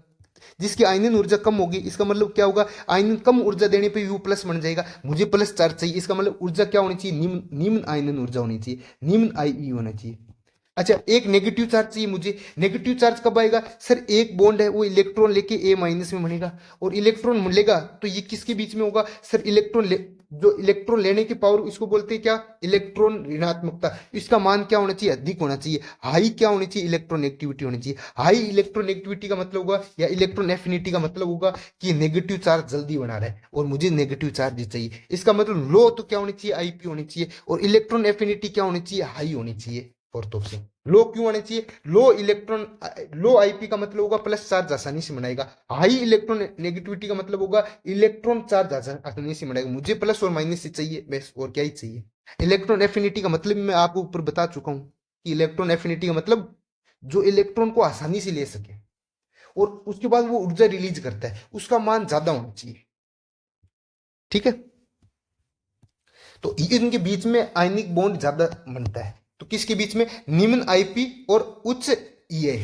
जिसकी आयनन ऊर्जा कम होगी इसका मतलब क्या होगा, आयनन कम ऊर्जा देने पे वो प्लस बन जाएगा। मुझे प्लस चार्ज चाहिए, इसका मतलब ऊर्जा क्या होनी चाहिए, निम्न आयनन ऊर्जा होनी चाहिए, निम्न आई होना चाहिए। अच्छा एक नेगेटिव चार्ज चाहिए मुझे, नेगेटिव चार्ज कब आएगा सर, एक बॉन्ड है वो इलेक्ट्रॉन लेके ए माइनस में बनेगा, और इलेक्ट्रॉन मिलेगा तो ये किसके बीच में होगा सर, जो इलेक्ट्रॉन लेने की पावर इसको बोलते हैं क्या, इलेक्ट्रॉन ऋणात्मकता। इसका मान क्या होना चाहिए, अधिक होना चाहिए, हाई क्या होनी चाहिए, इलेक्ट्रॉन एक्टिविटी होनी चाहिए। हाई इलेक्ट्रॉन एक्टिविटी का मतलब होगा, या इलेक्ट्रॉन एफिनिटी का मतलब होगा कि नेगेटिव चार्ज जल्दी बना रहा है और मुझे नेगेटिव चार्ज चाहिए। इसका मतलब लो तो क्या होनी चाहिए, आईपी होनी चाहिए, और इलेक्ट्रॉन एफिनिटी क्या होनी चाहिए, हाई होनी चाहिए। Fourth option. लो क्यों आने चाहिए? लो इलेक्ट्रॉन, लो आईपी का मतलब होगा प्लस चार्ज आसानी से बनाएगा, हाई इलेक्ट्रॉन नेगेटिविटी का मतलब होगा इलेक्ट्रॉन चार्ज आसानी से बनाएगा। मुझे प्लस और माइनस ही चाहिए बस, और क्या ही चाहिए। इलेक्ट्रॉन एफिनिटी का मतलब मैं आपको ऊपर बता चुका हूं कि इलेक्ट्रॉन एफिनिटी का मतलब जो इलेक्ट्रॉन को आसानी से ले सके और उसके बाद वो ऊर्जा रिलीज करता है, उसका मान ज्यादा होना चाहिए। ठीक है, तो इनके बीच में आयनिक बॉन्ड ज्यादा बनता है। तो किसके बीच में? निम्न आईपी और उच्च ईए,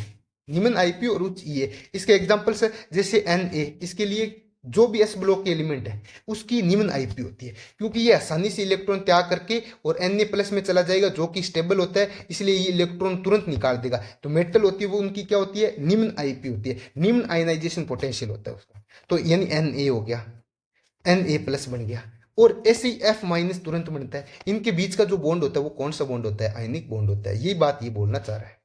निम्न आईपी और उच्च ईए। इसके एग्जांपल्स है जैसे Na, इसके लिए जो भी एस ब्लॉक के एलिमेंट है उसकी निम्न आईपी होती है, क्योंकि ये आसानी से इलेक्ट्रॉन त्याग करके और Na प्लस में चला जाएगा जो कि स्टेबल होता है, इसलिए ये इलेक्ट्रॉन तुरंत निकाल देगा। तो मेटल होती है वो उनकी क्या होती है? निम्न आईपी होती है, निम्न आयनाइजेशन पोटेंशियल होता है उसका। तो यानी Na हो गया, Na प्लस बन गया, और ऐसे ही F माइनस तुरंत बनता है। इनके बीच का जो बॉन्ड होता है वो कौन सा बॉन्ड होता है? आयनिक बॉन्ड होता है। ये बात ये बोलना चाह रहा है।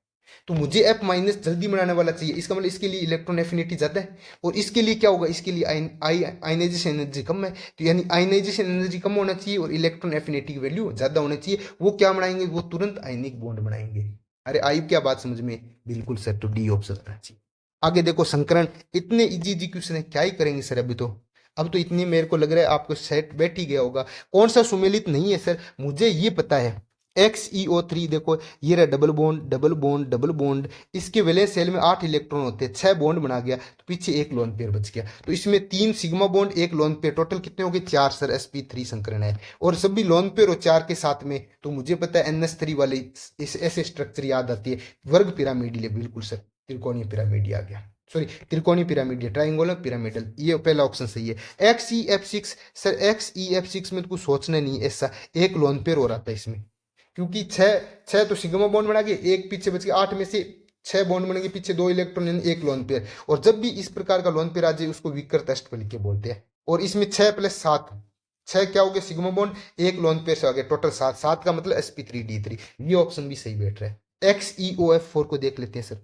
तो मुझे F माइनस जल्दी बनाने वाला चाहिए, इसका मतलब इसके लिए इलेक्ट्रॉन एफिनिटी ज्यादा है, और इसके लिए क्या होगा? इसके लिए आयनाइजेशन एनर्जी कम है। तो यानी आयनाइजेशन एनर्जी कम होना चाहिए और इलेक्ट्रॉन एफिनिटी की वैल्यू ज्यादा होनी चाहिए। वो क्या बनाएंगे? वो तुरंत आयनिक बॉन्ड बनाएंगे। अरे आई क्या बात समझ में? बिल्कुल सर, तो डी ऑप्शन आना चाहिए। आगे देखो संकरण, इतने इजी इजी क्वेश्चन है, क्या ही करेंगे सर अभी तो। अब तो इतनी मेरे को लग रहा है आपको सेट बैठ ही गया होगा। कौन सा सुमेलित नहीं है सर? मुझे ये पता है, XeO3 देखो, ये रहा double bond double bond double bond, इसके वैलेंस शेल में 8 इलेक्ट्रॉन होते हैं, 6 बॉन्ड बना गया, तो पीछे एक लोन पेयर बच गया। तो इसमें 3 सिग्मा बॉन्ड, एक लोन पेयर, टोटल कितने हो गए? 4 सर, sp3 संकरण है, और सभी लोन पेयर और 4 के साथ में। तो मुझे पता है NS3 वाले इस ऐसे स्ट्रक्चर याद आती है, वर्ग पिरामिड, बिल्कुल सर, त्रिकोणीय पिरामिड आ गया, सॉरी त्रिकोणीय पिरामिड, ट्राइंगुलर पिरामिडल, ये पहला ऑप्शन सही है। XeF6 सर, XeF6 में तो कुछ सोचना नहीं, ऐसा एक लोन पेयर हो रहा था इसमें, क्योंकि छह छह तो सिग्मा बॉन्ड बना के एक पीछे बच गया, 8 में से 6 बॉन्ड बनेंगे, पीछे 2 इलेक्ट्रॉन, यानी एक लोन पेयर। और जब भी इस प्रकार का लोन पेयर आ जाए उसको विकर्त अष्टफलक के बोलते हैं। और इसमें 6 प्लस 7, 6 क्या हो गया? सिग्मा बॉन्ड, एक लोन पेयर से आ गया, टोटल 7, 7 का मतलब sp3d3। ये ऑप्शन भी सही बैठ रहा है। XeOF4 को देख लेते हैं सर,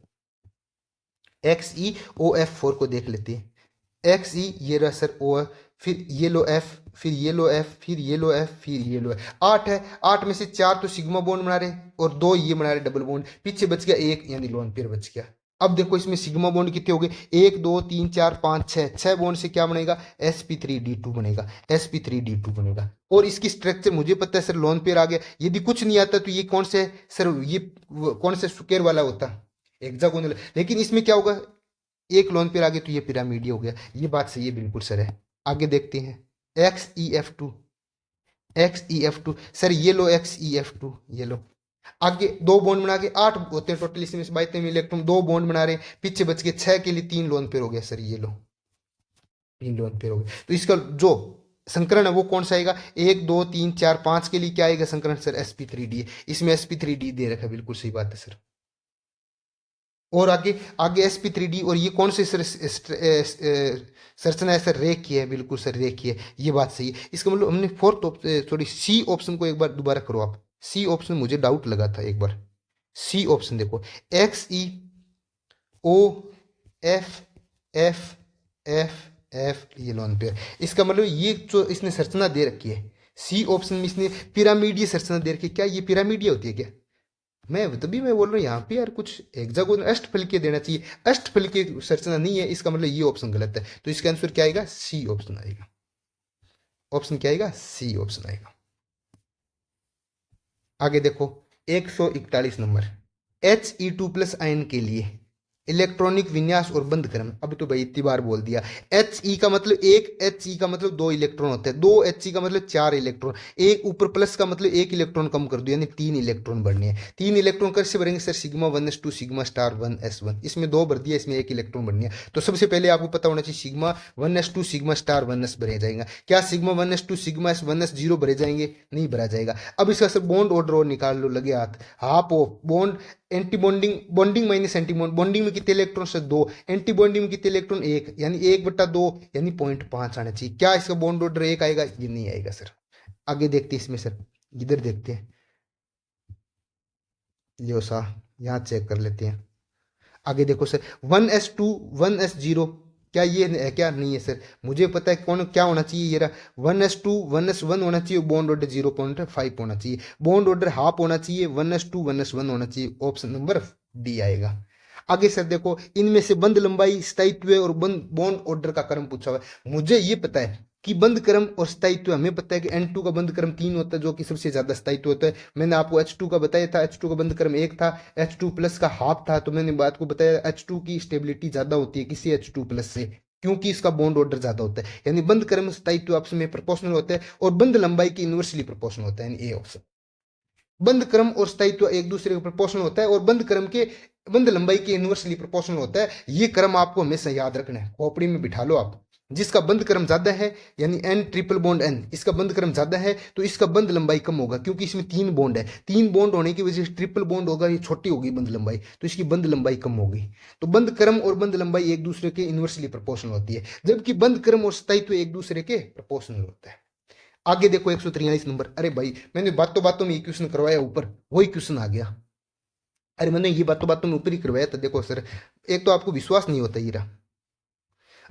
XeOF4 को देख लेते हैं। Xe ये रहा सर O, फिर ये लो F, फिर ये लो F, फिर ये लो F, फिर ये लो F, 8 है, 8 में से 4 तो सिग्मा बॉन्ड बना रहे और 2 ये बना रहे डबल बॉन्ड, पीछे बच गया एक, यानी लोन पेयर बच गया। अब देखो इसमें सिग्मा बॉन्ड कितने हो गए? 1 2 3 4 5 6, 6 बॉन्ड से क्या बनेगा? sp3d2 बनेगा, sp3d2 बनेगा। और इसकी स्ट्रक्चर मुझे पता है सर, लोन पेयर आ गया। यदि कुछ नहीं आता तो ये कौन से सर, ये कौन से स्क्वायर वाला होता? हेक्सागोनल। लेकिन इसमें क्या होगा? एक लोन पेयर आगे तो ये पिरामिड हो गया। ये बात सही है, बिल्कुल सर है। आगे देखते हैं XeF2, XeF2 सर, ये लो XeF2, ये लो, आगे 2 बॉन्ड बना के 8 होते हैं टोटल, इसमें 22 इलेक्ट्रॉन, 2 बॉन्ड बना रहे हैं, पीछे बच के 6 के लिए 3 लोन पेयर हो गया सर, ये लो 3 लोन पेयर हो गए। तो इसका जो संकरण है वो कौन सा आएगा? 1 2 3 4 5 के लिए क्या आएगा संकरण सर? sp3d, इसमें sp3d दे रखा है, बिल्कुल सही बात है सर। और आगे आगे sp3d, और ये कौन से संरचना है सर? रेखीय है, बिल्कुल सर रेखीय है, ये बात सही है। इसका मतलब हमने फोर्थ सॉरी सी ऑप्शन को एक बार दोबारा करो आप, सी ऑप्शन मुझे डाउट लगा था एक बार। सी ऑप्शन देखो, XeOF ये लोन पेयर, इसका मतलब ये जो इसने संरचना दे रखी है, सी ऑप्शन में इसने पिरामिडीय संरचना दे रखी है। क्या ये पिरामिडीय होती है क्या? मैं तभी मैं बोल रहा हूँ यहाँ पे यार कुछ हेक्सागोनल अष्टफलकीय देना चाहिए, अष्टफलकीय संरचना नहीं है, इसका मतलब ये ऑप्शन गलत है। तो इसका आंसर क्या आएगा? सी ऑप्शन आएगा। ऑप्शन क्या आएगा? सी ऑप्शन आएगा। आगे देखो 141 नंबर, He2+ आयन के लिए इलेक्ट्रॉनिक विन्यास और बंध क्रम। अब तो भाई इतनी बार बोल दिया। He का मतलब एक, He का मतलब 2 इलेक्ट्रॉन होते हैं, 2 He का मतलब 4 इलेक्ट्रॉन, एक ऊपर प्लस का मतलब 1 इलेक्ट्रॉन कम कर दो, यानी 3 इलेक्ट्रॉन बढ़ने हैं। 3 इलेक्ट्रॉन कैसे भरेंगे sir? Sigma 1s2 sigma star 1s1, इसमें 2 भर दिया, इसमें 1 इलेक्ट्रॉन बढ़ने है। तो सबसे पहले आपको पता होना चाहिए sigma 1s2 sigma star 1s भरे जाएगा। क्या सिग्मा 1s2 सिग्मा 1s 0 भरे जाएंगे? नहीं भरा जाएगा। अब इसका सर बॉन्ड ऑर्डर और निकाल लो, लगे हाथ, half of bond, anti bonding, bonding minus anti bonding में कितने इलेक्ट्रॉन से? 2, एंटी बॉन्डिंग में कितने इलेक्ट्रॉन? 1, यानी 1/2 यानी 0.5 आना चाहिए। क्या इसका बॉन्ड ऑर्डर 1 आएगा? ये नहीं आएगा सर। आगे देखते हैं इसमें सर, इधर देखते हैं, लियो सा यहाँ चेक कर लेते हैं। आगे देखो सर 1s2 1s0 क्या ये है? क्या नहीं है सर? मुझे पता है कौन क्या होना चाहिए। ये रहा 1s2 1s1 होना चाहिए, बॉन्ड ऑर्डर 0.5 होना चाहिए, बॉन्ड ऑर्डर हाफ होना चाहिए, 1s2 1s1 होना चाहिए। ऑप्शन नंबर डी आएगा। आगे सर देखो, इनमें से बंद लंबाई, स्थायित्व और बंद बॉन्ड ऑर्डर का क्रम पूछा हुआ है। मुझे ये पता है कि बंद क्रम और स्थायित्व, हमें पता है कि N2 का बंद क्रम 3 होता है जो कि सबसे ज्यादा स्थायित्व होता है। मैंने आपको H2 का बताया था, H2 का बंद क्रम 1 था, H2 प्लस का हाफ था। तो मैंने बात को बताया H2 की स्टेबिलिटी ज्यादा होती है किसी H2 प्लस से, क्योंकि इसका बॉन्ड ऑर्डर ज्यादा होता है। यानी बंद क्रम स्थायित्व आपस में प्रोपोर्शनल होता है और बंद लंबाई की इनवर्सली प्रोपोर्शनल होता है। यानी ए ऑप्शन। बंद क्रम और स्थायित्व एक दूसरे के प्रोपोर्शनल होता है और बंद क्रम के बंद लंबाई के इनवर्सली प्रोपोर्शनल होता है। ये क्रम आपको हमेशा याद रखना है, खोपड़ी में बिठा लो आप। जिसका बंद क्रम ज्यादा है यानी एन ट्रिपल बॉन्ड एन, इसका बंद क्रम ज्यादा है तो इसका बंद लंबाई कम होगा, क्योंकि इसमें 3 बॉन्ड है। 3 बॉन्ड होने की वजह से ट्रिपल बॉन्ड होगा, ये छोटी होगी बंद लंबाई, तो इसकी बंद लंबाई कम होगी। तो बंद क्रम और बंद लंबाई एक दूसरे के इनवर्सली प्रोपोर्शनल होती है, जबकि बंद क्रम और स्थायित्व एक दूसरे के प्रोपोर्शनल होता है। आगे देखो 143 नंबर। अरे भाई मैंने बातों बातों में ये क्वेश्चन करवाया, ऊपर वही क्वेश्चन आ गया। अरे मैंने ये बातों बातों में ऊपर ही करवाया था। देखो सर, एक तो आपको विश्वास नहीं होता ये रहा।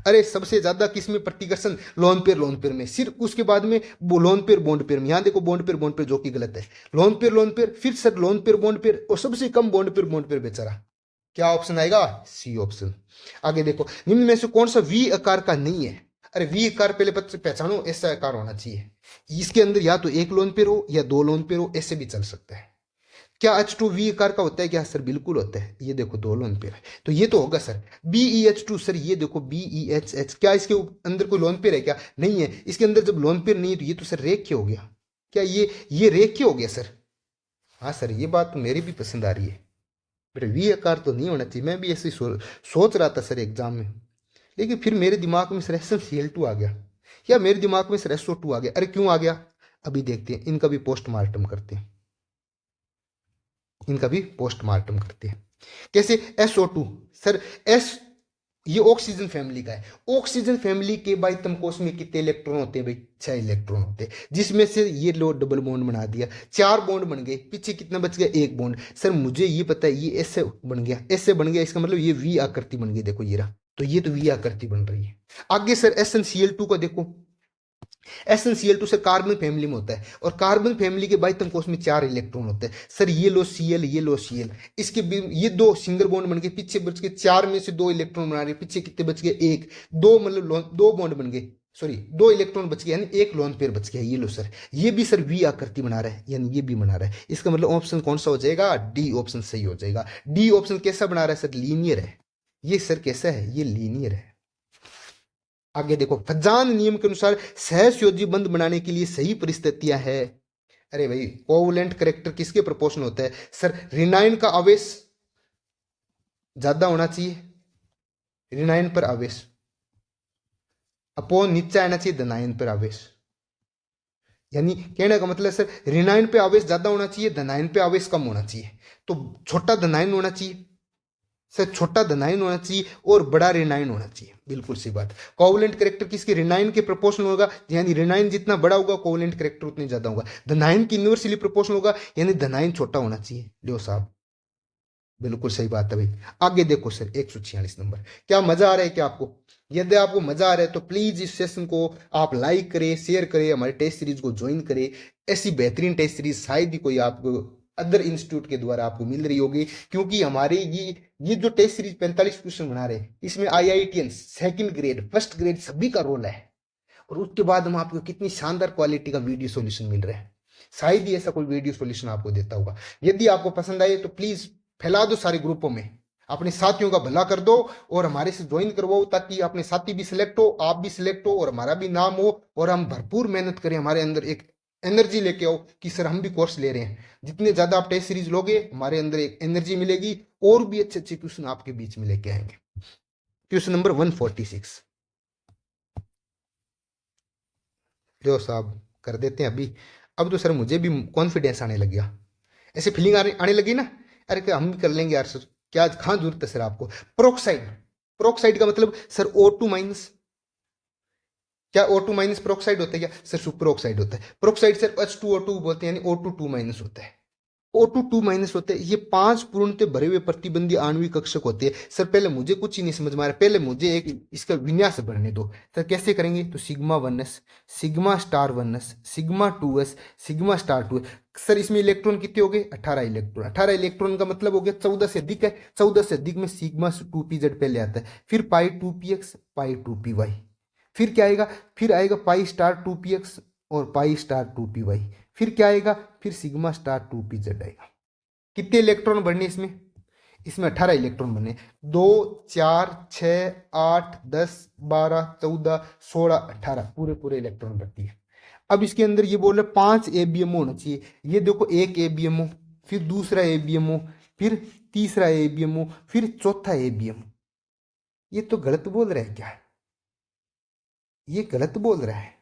अरे सबसे ज्यादा किसमें प्रतिकर्षण? लोन पेयर में, सिर्फ उसके बाद में वो लोन पेयर बॉन्ड पेयर में। यहां देखो बॉन्ड पेयर जो कि गलत है। लोन पेयर फिर sir lone pair bond pair और सबसे कम बॉन्ड पेयर बेचारा। क्या ऑप्शन आएगा? C option. आगे देखो, निम्न में से कौन सा वी आकार का नहीं है? अरे वी आकार पहले पहचानो, ऐसा आकार होना चाहिए। इसके अंदर या तो एक लोन पेयर हो या 2 लोन पेयर हो, ऐसे भी चल सकता है। क्या H2 वी आकार का होता है क्या? सर बिल्कुल होता है। ये देखो 2 लोन पेयर है तो ये तो होगा सर BeH2। सर ये देखो BeHH, क्या इसके अंदर कोई लोन पेयर है क्या? नहीं है। इसके अंदर जब लोन पेयर नहीं है तो ये तो सर रेखीय हो गया। क्या ये रेखीय हो गया सर? हाँ सर, ये बात तो मेरी भी पसंद आ रही है। बेटा वी आकार तो नहीं होना चाहिए। मैं भी ऐसे सोच रहा था सर एग्जाम में, लेकिन फिर मेरे दिमाग में सर SnCl2 आ गया, या मेरे दिमाग में सर SO2 आ गया। अरे क्यों आ गया? अभी देखते हैं, इनका भी पोस्टमार्टम करते हैं। इनका भी पोस्टमार्टम करते हैं। कैसे? SO2 सर, एस ये ऑक्सीजन फैमिली का है। ऑक्सीजन फैमिली के बाह्यतम कोश में कितने इलेक्ट्रॉन होते हैं भाई? 6 इलेक्ट्रॉन होते हैं, जिसमें से ये लो डबल बॉन्ड बना दिया, 4 बॉन्ड बन गए। पीछे कितना बच गया? 1 बॉन्ड। सर मुझे ये पता है, ये ऐसे बन गया, ऐसे बन गया, इसका मतलब ये वी आकृति बन गई। देखो ये रहा, तो ये तो वी आकृति बन रही है। आगे सर SnCl2 का देखो, SnCl2 से कार्बन फैमिली में होता है और कार्बन फैमिली के बाह्यतम कोश में 4 इलेक्ट्रॉन होते हैं। सर ये लो Cl, ये लो Cl, इसके ये 2 सिंगल बॉन्ड बन गए, पीछे बच गए 4 में से 2 इलेक्ट्रॉन बना रहे, पीछे कितने बच गए? 1, 2 मतलब 2 बॉन्ड बन गए, सॉरी 2 इलेक्ट्रॉन बच गए, यानी 1 लोन पेयर बच गया। ये लो सर, ये भी सर वी आकृति बना रहा है, यानी ये भी बना रहा है। इसका मतलब ऑप्शन कौन सा हो जाएगा? डी ऑप्शन सही हो जाएगा। डी ऑप्शन कैसा बना रहा है सर? लीनियर है। ये सर कैसा है? ये लीनियर है। आगे देखो, फज्जान नियम के अनुसार सहसयोजी बंध बनाने के लिए सही परिस्थितियां है। अरे भाई, कोवलेंट करेक्टर किसके प्रोपोर्शनल होता है? सर रिनाइन का आवेश ज्यादा होना चाहिए, रिनाइन पर आवेश अपॉन नीचे आना चाहिए धनायन पर आवेश। यानी कहने का मतलब सर, रिनाइन पे आवेश ज्यादा होना चाहिए, धनायन पे आवेश कम होना चाहिए। तो छोटा धनायन होना चाहिए सर, छोटा धनायन होना चाहिए और बड़ा रिनाइन होना चाहिए। बिल्कुल सही बात। कोवलेंट करेक्टर किसके? रिनाइन के प्रोपोर्शनल होगा, यानी रिनाइन जितना बड़ा होगा कोवलेंट करेक्टर उतने ज्यादा होगा। धनायन की इनवर्सली प्रोपोर्शनल होगा, यानी धनायन छोटा होना चाहिए। लियो साहब, बिल्कुल सही बात है भाई। आगे देखो सर 146 नंबर। क्या मजा आ रहा है क्या आपको? यदि आपको मजा आ रहा है तो प्लीज इस सेशन को आप लाइक करें, शेयर करें, हमारे टेस्ट सीरीज को ज्वाइन करें। ऐसी बेहतरीन टेस्ट सीरीज शायद ही कोई आपको अदर इंस्टीट्यूट के द्वारा आपको मिल रही होगी, क्योंकि हमारे ये जो टेस्ट सीरीज 45 क्वेश्चन बना रहे हैं, इसमें IITians second grade, first grade सभी का रोल है। और उसके बाद हम आपको कितनी शानदार क्वालिटी का वीडियो सॉल्यूशन मिल रहा है। शायद ही ऐसा कोई वीडियो सॉल्यूशन आपको देता होगा। यदि आपको पसंद आए तो प्लीज फैला दो सारे ग्रुपों में, अपने साथियों का भला कर दो और हमारे से ज्वाइन करवाओ, ताकि अपने साथी भी सिलेक्ट हो, आप भी सिलेक्ट हो और हमारा भी नाम हो, और हम भरपूर मेहनत करें। हमारे अंदर एक एनर्जी लेके आओ कि सर हम भी कोर्स ले रहे हैं। जितने ज्यादा आप टेस्ट सीरीज लोगे, हमारे अंदर एक एनर्जी मिलेगी और भी अच्छे अच्छे क्वेश्चन आपके बीच में लेके आएंगे। क्वेश्चन नंबर 146 जो साहब कर देते हैं अभी। अब तो सर मुझे भी कॉन्फिडेंस आने लग गया, ऐसे फीलिंग आने लगी ना, अरे क्या हम भी कर लेंगे यार सर, क्या कहाँ जरूरत है सर आपको। प्रोक्साइड, प्रोक्साइड का मतलब सर O2 माइनस, क्या O2 माइनस प्रोक्साइड होता है क्या? सर सुपर ऑक्साइड होता है। प्रोक्साइड सर H2O2 बोलते हैं, यानी O2 2 माइनस होता है। O2 माइनस होते हैं। ये 5 पूर्णतः भरे हुए प्रतिबंधी आणविक कक्षक होते हैं। सर पहले मुझे कुछ ही नहीं समझ में आ रहा, पहले मुझे एक इसका विन्यास भरने दो। सर कैसे करेंगे, तो sigma 1s, sigma star 1s, sigma 2s, sigma star 2s। Sir इसमें इलेक्ट्रॉन कितने हो गए, 18 इलेक्ट्रॉन। 18 इलेक्ट्रॉन का मतलब हो गया 14 से अधिक है। 14 से अधिक में सिग्मा 2pz पहले आता है, फिर पाई 2px, पाई 2py, फिर क्या आएगा, फिर आएगा पाई स्टार 2px और पाई स्टार 2py, फिर क्या आएगा, फिर सिग्मा स्टार 2pz आएगा। कितने इलेक्ट्रॉन बनने इसमें, इसमें 18 इलेक्ट्रॉन बने। 2 4 6 8 10 12 14 16 18 पूरे पूरे इलेक्ट्रॉन बनती है। अब इसके अंदर ये बोल रहे 5 एबीएमओ होना चाहिए। ये देखो एक एबीएमओ, फिर दूसरा एबीएमओ, फिर तीसरा एबीएमओ, फिर चौथा एबीएमओ। ये तो गलत बोल रहा है क्या, ये गलत बोल रहा है,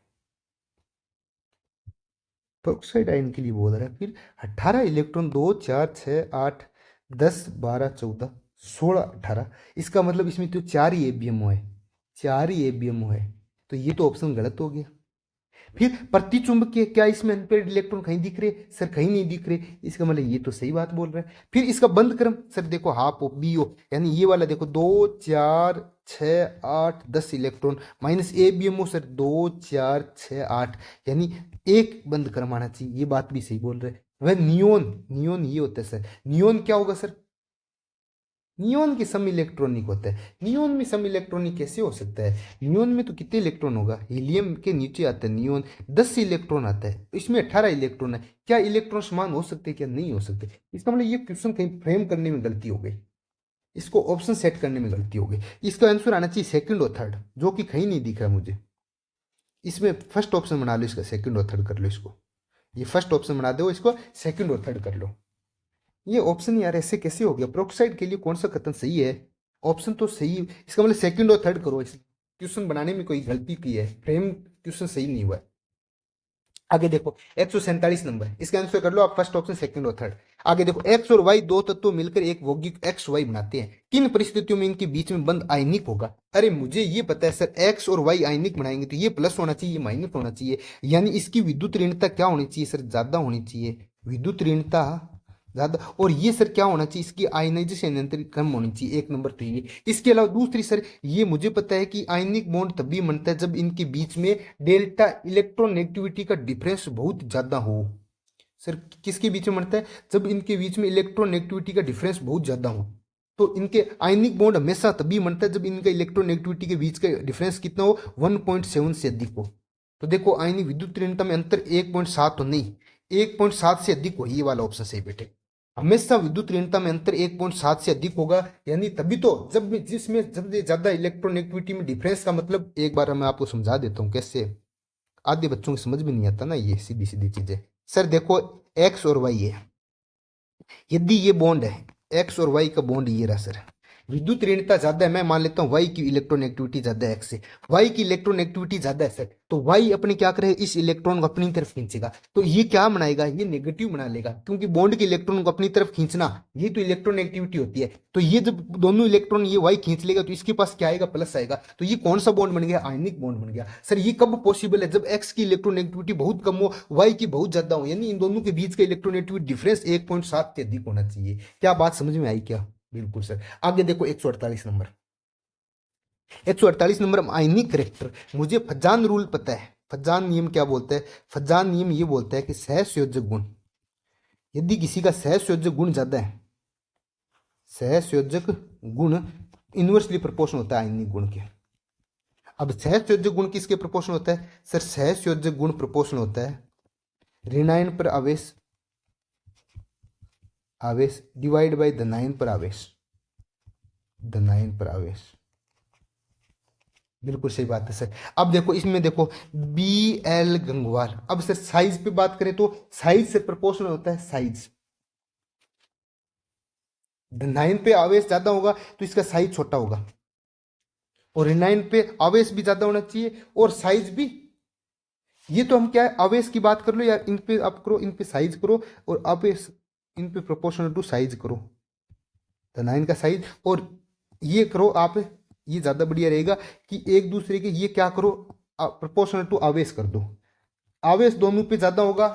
पेरोक्साइड आयन के लिए बोल रहा है। फिर 18 इलेक्ट्रॉन, 2 4 6 8 10 12 14 16 18, इसका मतलब इसमें तो 4 ही एबीएमओ है, 4 ही एबीएमओ है। तो ये तो ऑप्शन गलत हो गया। फिर प्रतिचुंबकीय, क्या इसमें अनपेयर्ड इलेक्ट्रॉन कहीं दिख रहे, सर कहीं नहीं दिख रहे, इसका मतलब ये तो सही बात बोल रहा है। फिर इसका बंद क्रम, सर देखो हाफ ओ बी ओ, यानी ये वाला देखो 2 4 6 8 10 electron minus A B M O, sir 2 4 6 8, यानी एक बंद क्रम आना चाहिए। ये बात भी सही बोल रहे हैं। वह नियोन, नियोन ये होता है सर, नियोन क्या होगा सर, नियोन के सम इलेक्ट्रॉनिक होता है। नियोन में सम इलेक्ट्रॉनिक कैसे हो सकता है, नियोन में तो कितने इलेक्ट्रॉन होगा, हीलियम के नीचे आता है नियोन, 10 इलेक्ट्रॉन आता है, इसमें 18 इलेक्ट्रॉन है। क्या इलेक्ट्रॉन समान हो सकते हैं, क्या नहीं हो सकते। इसका मतलब ये क्वेश्चन कहीं फ्रेम करने में गलती हो गई, इसको ऑप्शन सेट करने में गलती हो गई। इसका आंसर आना चाहिए सेकंड और थर्ड, जो कि कहीं नहीं दिख रहा मुझे। इसमें फर्स्ट ऑप्शन बना लो इसका, सेकंड और थर्ड कर लो इसको, ये फर्स्ट ऑप्शन बना दो, इसको सेकंड और थर्ड कर लो। ये ऑप्शन यार ऐसे कैसे हो गया, प्रोक्साइड के लिए कौन सा कथन सही है, ऑप्शन तो सही, इसका मतलब सेकंड और थर्ड करो। इस क्वेश्चन बनाने में कोई गलती की है, फ्रेम क्वेश्चन सही नहीं हुआ है। आगे देखो 147 नंबर, इसका आंसर कर लो आप, फर्स्ट ऑप्शन सेकंड और थर्ड। आगे देखो एक्स और वाई दो तत्व मिलकर एक यौगिक एक्स वाई बनाते हैं, किन परिस्थितियों में इनके बीच में बंद आयनिक होगा। अरे मुझे ये पता है सर, एक्स और वाई आयनिक बनाएंगे तो ये प्लस होना चाहिए, ये माइनस होना चाहिए, यानी इसकी विद्युत ऋणता क्या होनी चाहिए सर, ज्यादा होनी चाहिए, विद्युत ऋणता ज्यादा। और ये सर क्या होना चाहिए, इसकी आयनाइजेशन एंथैल्पी कम होनी चाहिए, एक नंबर तो ये। इसके अलावा दूसरी सर, ये मुझे पता है कि आयनिक बॉन्ड तभी बनता है जब इनके बीच में डेल्टा इलेक्ट्रोनेगेटिविटी का डिफरेंस बहुत ज्यादा हो। सर किसके बीच में बनता है, जब इनके बीच में इलेक्ट्रोनेगेटिविटी का डिफरेंस बहुत ज्यादा हो। तो इनके आयनिक बॉन्ड हमेशा तभी बनता है जब इनका इलेक्ट्रोनेगेटिविटी के बीच का डिफरेंस कितना हो, 1.7 से अधिक हो। तो देखो आयनिक विद्युत ऋणता में अंतर 1.7 तो नहीं, 1.7 से अधिक हो, ये वाला ऑप्शन सही बेटे। हमेशा विद्युत ऋणता में अंतर 1.7 से अधिक होगा, यानी तभी तो जब जिसमें जब ज्यादा इलेक्ट्रोनेगेटिविटी में डिफरेंस का मतलब, एक बार मैं आपको समझा देता हूँ कैसे, आधे बच्चों को समझ में नहीं आता ना ये सीधी सीधी चीजें। सर देखो एक्स और वाई है, यदि ये बॉन्ड है, एक्स और वाई का बॉन्ड ये रहा सर, विद्युत ऋणता ज्यादा है, मैं मान लेता हूँ वाई की इलेक्ट्रोनेगेटिविटी ज्यादा है एक्स से, वाई की इलेक्ट्रोनेगेटिविटी ज्यादा है सर, तो वाई अपने क्या करे, इस इलेक्ट्रॉन को अपनी तरफ खींचेगा, तो ये क्या बनाएगा, ये नेगेटिव बना लेगा, क्योंकि बॉन्ड के इलेक्ट्रॉन को अपनी तरफ खींचना ये तो इलेक्ट्रोनेगेटिविटी होती है। तो ये जब दोनों इलेक्ट्रॉन ये वाई खींच लेगा तो इसके पास क्या आएगा, प्लस आएगा। तो ये कौन सा बॉन्ड बन गया, आयनिक बॉन्ड बन गया। सर ये कब पॉसिबल है, जब एक्स की इलेक्ट्रोनेगेटिविटी बहुत कम हो, वाई की बहुत ज्यादा हो, यानी इन दोनों के बीच का इलेक्ट्रोनेगेटिविटी डिफरेंस 1.7 से अधिक होना चाहिए। क्या बात समझ में आई क्या, बिल्कुल सर। आगे देखो 148 नंबर, 148 नंबर आयनिक करेक्टर, मुझे फज्जान रूल पता है, फज्जान नियम क्या बोलता है, फज्जान नियम ये बोलता है कि सहसंयोजक गुण, यदि किसी का सहसंयोजक गुण ज्यादा है, सहसंयोजक गुण इनवर्सली प्रोपोर्शनल होता है आयनिक गुण के। अब सहसंयोजक गुण किसके प्रोपोर्शनल होता है सर, सहसंयोजक गुण प्रोपोर्शनल होता है ऋणायन पर आवेश, आवेश डिवाइड बाय धनायन पर आवेश, धनायन पर आवेश। बिल्कुल सही बात है सर। अब देखो इसमें देखो बी एल गंगवार, अब सर साइज पे बात करें तो साइज से प्रोपोर्शनल होता है साइज, धनायन पे आवेश ज्यादा होगा तो इसका साइज छोटा होगा, और ऋणायन पे आवेश भी ज्यादा होना चाहिए और साइज भी। ये तो हम क्या है, आवेश की बात कर लो यार, इन पे आप करो, इन पे साइज करो, और आवेश इन पे प्रोपोर्शनल टू साइज करो, धनायन का साइज, और ये करो आप, ये ज्यादा बढ़िया रहेगा कि एक दूसरे के ये क्या करो, प्रोपोर्शनल टू आवेश कर दो, आवेश दोनों पे ज्यादा होगा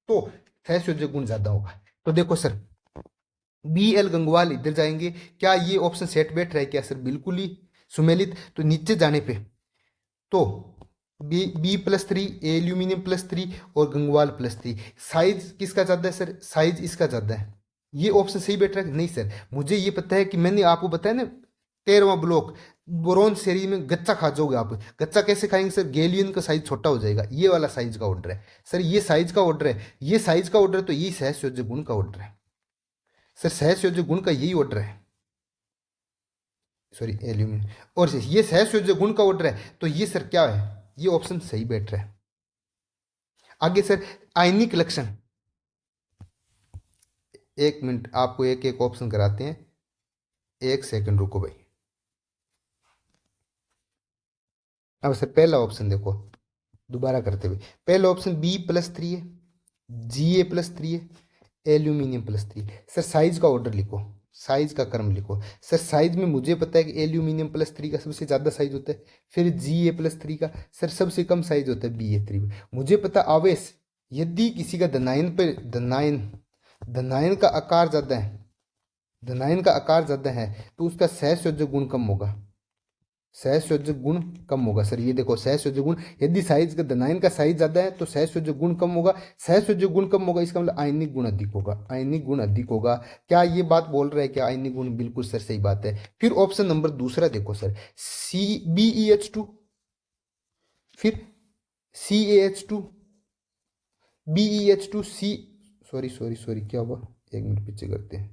तो सहसंयोजक गुण ज्यादा होगा। तो देखो सर, बी एल गंगवाल इधर जाएंगे, क्या ये ऑप्शन सेट बैठ रहा है क्या सर? बिल्कुल ही सुमेलित। तो नीचे जाने पे तो बी+3, एल्यूमिनियम +3 और गंगवाल +3। साइज किसका ज्यादा है सर? साइज इसका ज्यादा है। ये ऑप्शन सही बैठ रहा है? नहीं सर, मुझे ये पता है कि मैंने आपको बताया ना, 13वां ब्लॉक बोरोन सेरी में गच्चा खा जाओगे आप। गच्चा कैसे खाएंगे सर? गैलियन का साइज छोटा हो जाएगा। ये वाला साइज का ऑर्डर है सर, ये साइज का ऑर्डर है, ये साइज का ऑर्डर है, तो ये सहसयोज्य गुण का ऑर्डर है सर, सहसयोज्य गुण का यही ऑर्डर है। Sorry, aluminium. और ये सहसयोज्य गुण का ऑर्डर है, तो ये सर क्या है? ये ऑप्शन सही बैठ रहा है। आगे सर, आयनिक लक्षण। एक मिनट, आपको एक एक ऑप्शन कराते हैं, एक सेकंड रुको भाई। अब सर पहला ऑप्शन देखो, दोबारा करते हुए, पहला ऑप्शन बी+3 है, Ga+3 है, एल्यूमिनियम +3। सर साइज का ऑर्डर लिखो, साइज का क्रम लिखो। सर साइज में मुझे पता है कि एल्यूमिनियम +3 का सबसे ज़्यादा साइज होता है, फिर Ga+3 का सर सबसे कम साइज होता है Ba3। मुझे पता आवेश, यदि किसी का धनायन पे धनायन का आकार ज़्यादा है, धनायन का आकार ज़्यादा है, तो उसका सहसयोज्य गुण कम होगा, सहसयोज्य गुण कम होगा। सर ये देखो, सहसयोज्य गुण, यदि साइज का धनायन का साइज ज्यादा है तो सहसयोज्य गुण कम होगा, सहसयोज्य गुण कम होगा, इसका मतलब आयनिक गुण अधिक होगा, आयनिक गुण अधिक होगा। क्या ये बात बोल रहा है कि आयनिक गुण? बिल्कुल सर सही बात है। फिर ऑप्शन नंबर दूसरा देखो सर, BeH2, फिर CaH2, BeH2 C, sorry sorry sorry, क्या हुआ, एक मिनट पीछे करते हैं।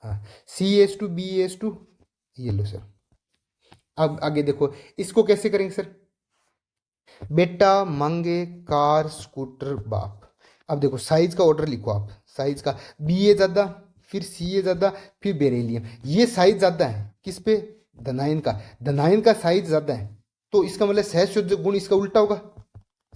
हाँ, CH2 BH2, ये लो सर। अब आगे देखो, इसको कैसे करेंगे सर? बेटा मांगे कार स्कूटर बाप। अब देखो साइज का ऑर्डर लिखो आप, साइज का Ba ज्यादा, फिर Ca ज्यादा, फिर बेरेलियम। ये साइज ज्यादा है किस पे? धनायन का, धनायन का साइज ज्यादा है, तो इसका मतलब सहसयोज्य गुण इसका उल्टा होगा।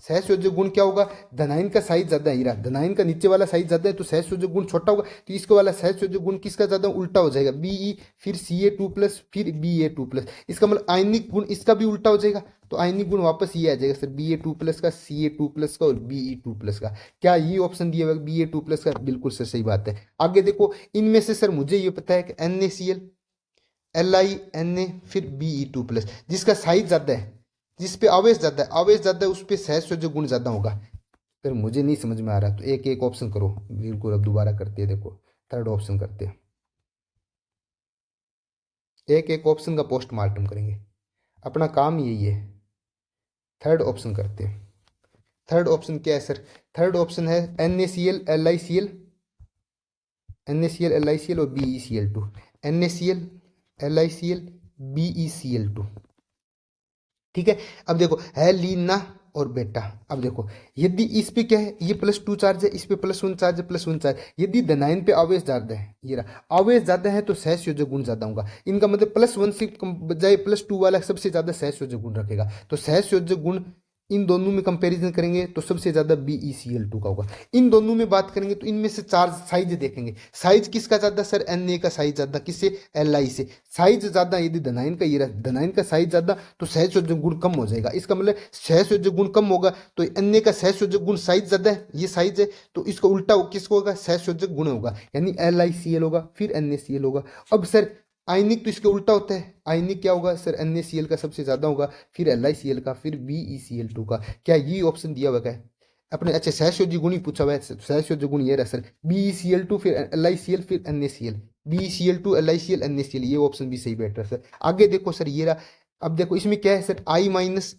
सहसयोज्य गुण क्या होगा? धनायन का साइज ज्यादा है, हीरा धनायन का नीचे वाला साइज ज्यादा है, तो सहसयोज्य गुण छोटा होगा, तो इसको वाला सहसयोज्य गुण किसका ज्यादा? उल्टा हो जाएगा, Be, फिर Ca2+, फिर Ba2+। इसका मतलब आयनिक गुण इसका भी उल्टा हो जाएगा, तो आयनिक गुण वापस ये आ जाएगा सर, Ba2+ का, Ca2+ का और Be2+ का। क्या ये ऑप्शन दिया हुआ Ba2+ का? बिल्कुल सर सही बात है। आगे देखो, इनमें से सर मुझे ये पता है कि NaCl, Li Na, फिर Be2+, जिसका साइज ज्यादा है, जिस पे आवेश ज्यादा है, आवेश ज्यादा है, उस पे सहसयोज्य गुण ज्यादा होगा। फिर मुझे नहीं समझ में आ रहा, तो एक एक ऑप्शन करो, बिल्कुल। अब दोबारा करते हैं, देखो थर्ड ऑप्शन करते हैं, एक एक ऑप्शन का पोस्टमार्टम करेंगे, अपना काम यही है। थर्ड ऑप्शन करते हैं। थर्ड ऑप्शन क्या है सर? थर्ड ऑप्शन है NaCl LiCl, NaCl LiCl और BeCl2, NaCl LiCl BeCl2। ठीक है। अब देखो है लीना और बेटा। अब देखो, यदि इस पे क्या है, ये +2 चार्ज है, इस पे +1 चार्ज है, +1 चार्ज। यदि धनायन पे आवेश ज्यादा है, ये रहा, आवेश ज्यादा है तो सहसयोज्य गुण ज्यादा होगा। इनका मतलब +1 से बजाय +2 वाला सबसे ज्यादा सहसयोज्य गुण रखेगा, तो सहसयोज्य गुण इन दोनों में कंपैरिजन करेंगे तो सबसे ज्यादा BeCl2 का होगा। इन दोनों में बात करेंगे तो इनमें से चार्ज साइज देखेंगे, साइज किसका ज्यादा सर? Na का साइज ज्यादा, किससे? Li से। साइज ज्यादा यदि धनायन का, ये रहा धनायन का साइज ज्यादा, तो सहसयोज्य गुण कम हो जाएगा। इसका मतलब सहसयोज्य गुण कम होगा, तो Na का सहसयोज्य गुण साइज ज्यादा है, ये साइज है, तो इसका उल्टा किसको होगा? सहसयोज्य गुण होगा, यानी LiCl होगा, फिर NaCl होगा। अब सर आयनिक तो इसके उल्टा होता है, आयनिक क्या होगा सर? NaCl का सबसे ज्यादा होगा, फिर LiCl का, फिर BeCl2 का। क्या ये ऑप्शन दिया हुआ है अपने? अच्छा, सहसयोज्य गुण ही पूछा हुआ है, सहसयोज्य गुण ये रहा सर, BeCl2 फिर LiCl फिर NaCl, BeCl2 LiCl NaCl, ये ऑप्शन भी सही बैठ रहा है सर। आगे देखो सर, ये रहा। अब देखो इसमें क्या है सर? I-Br-Cl-F-।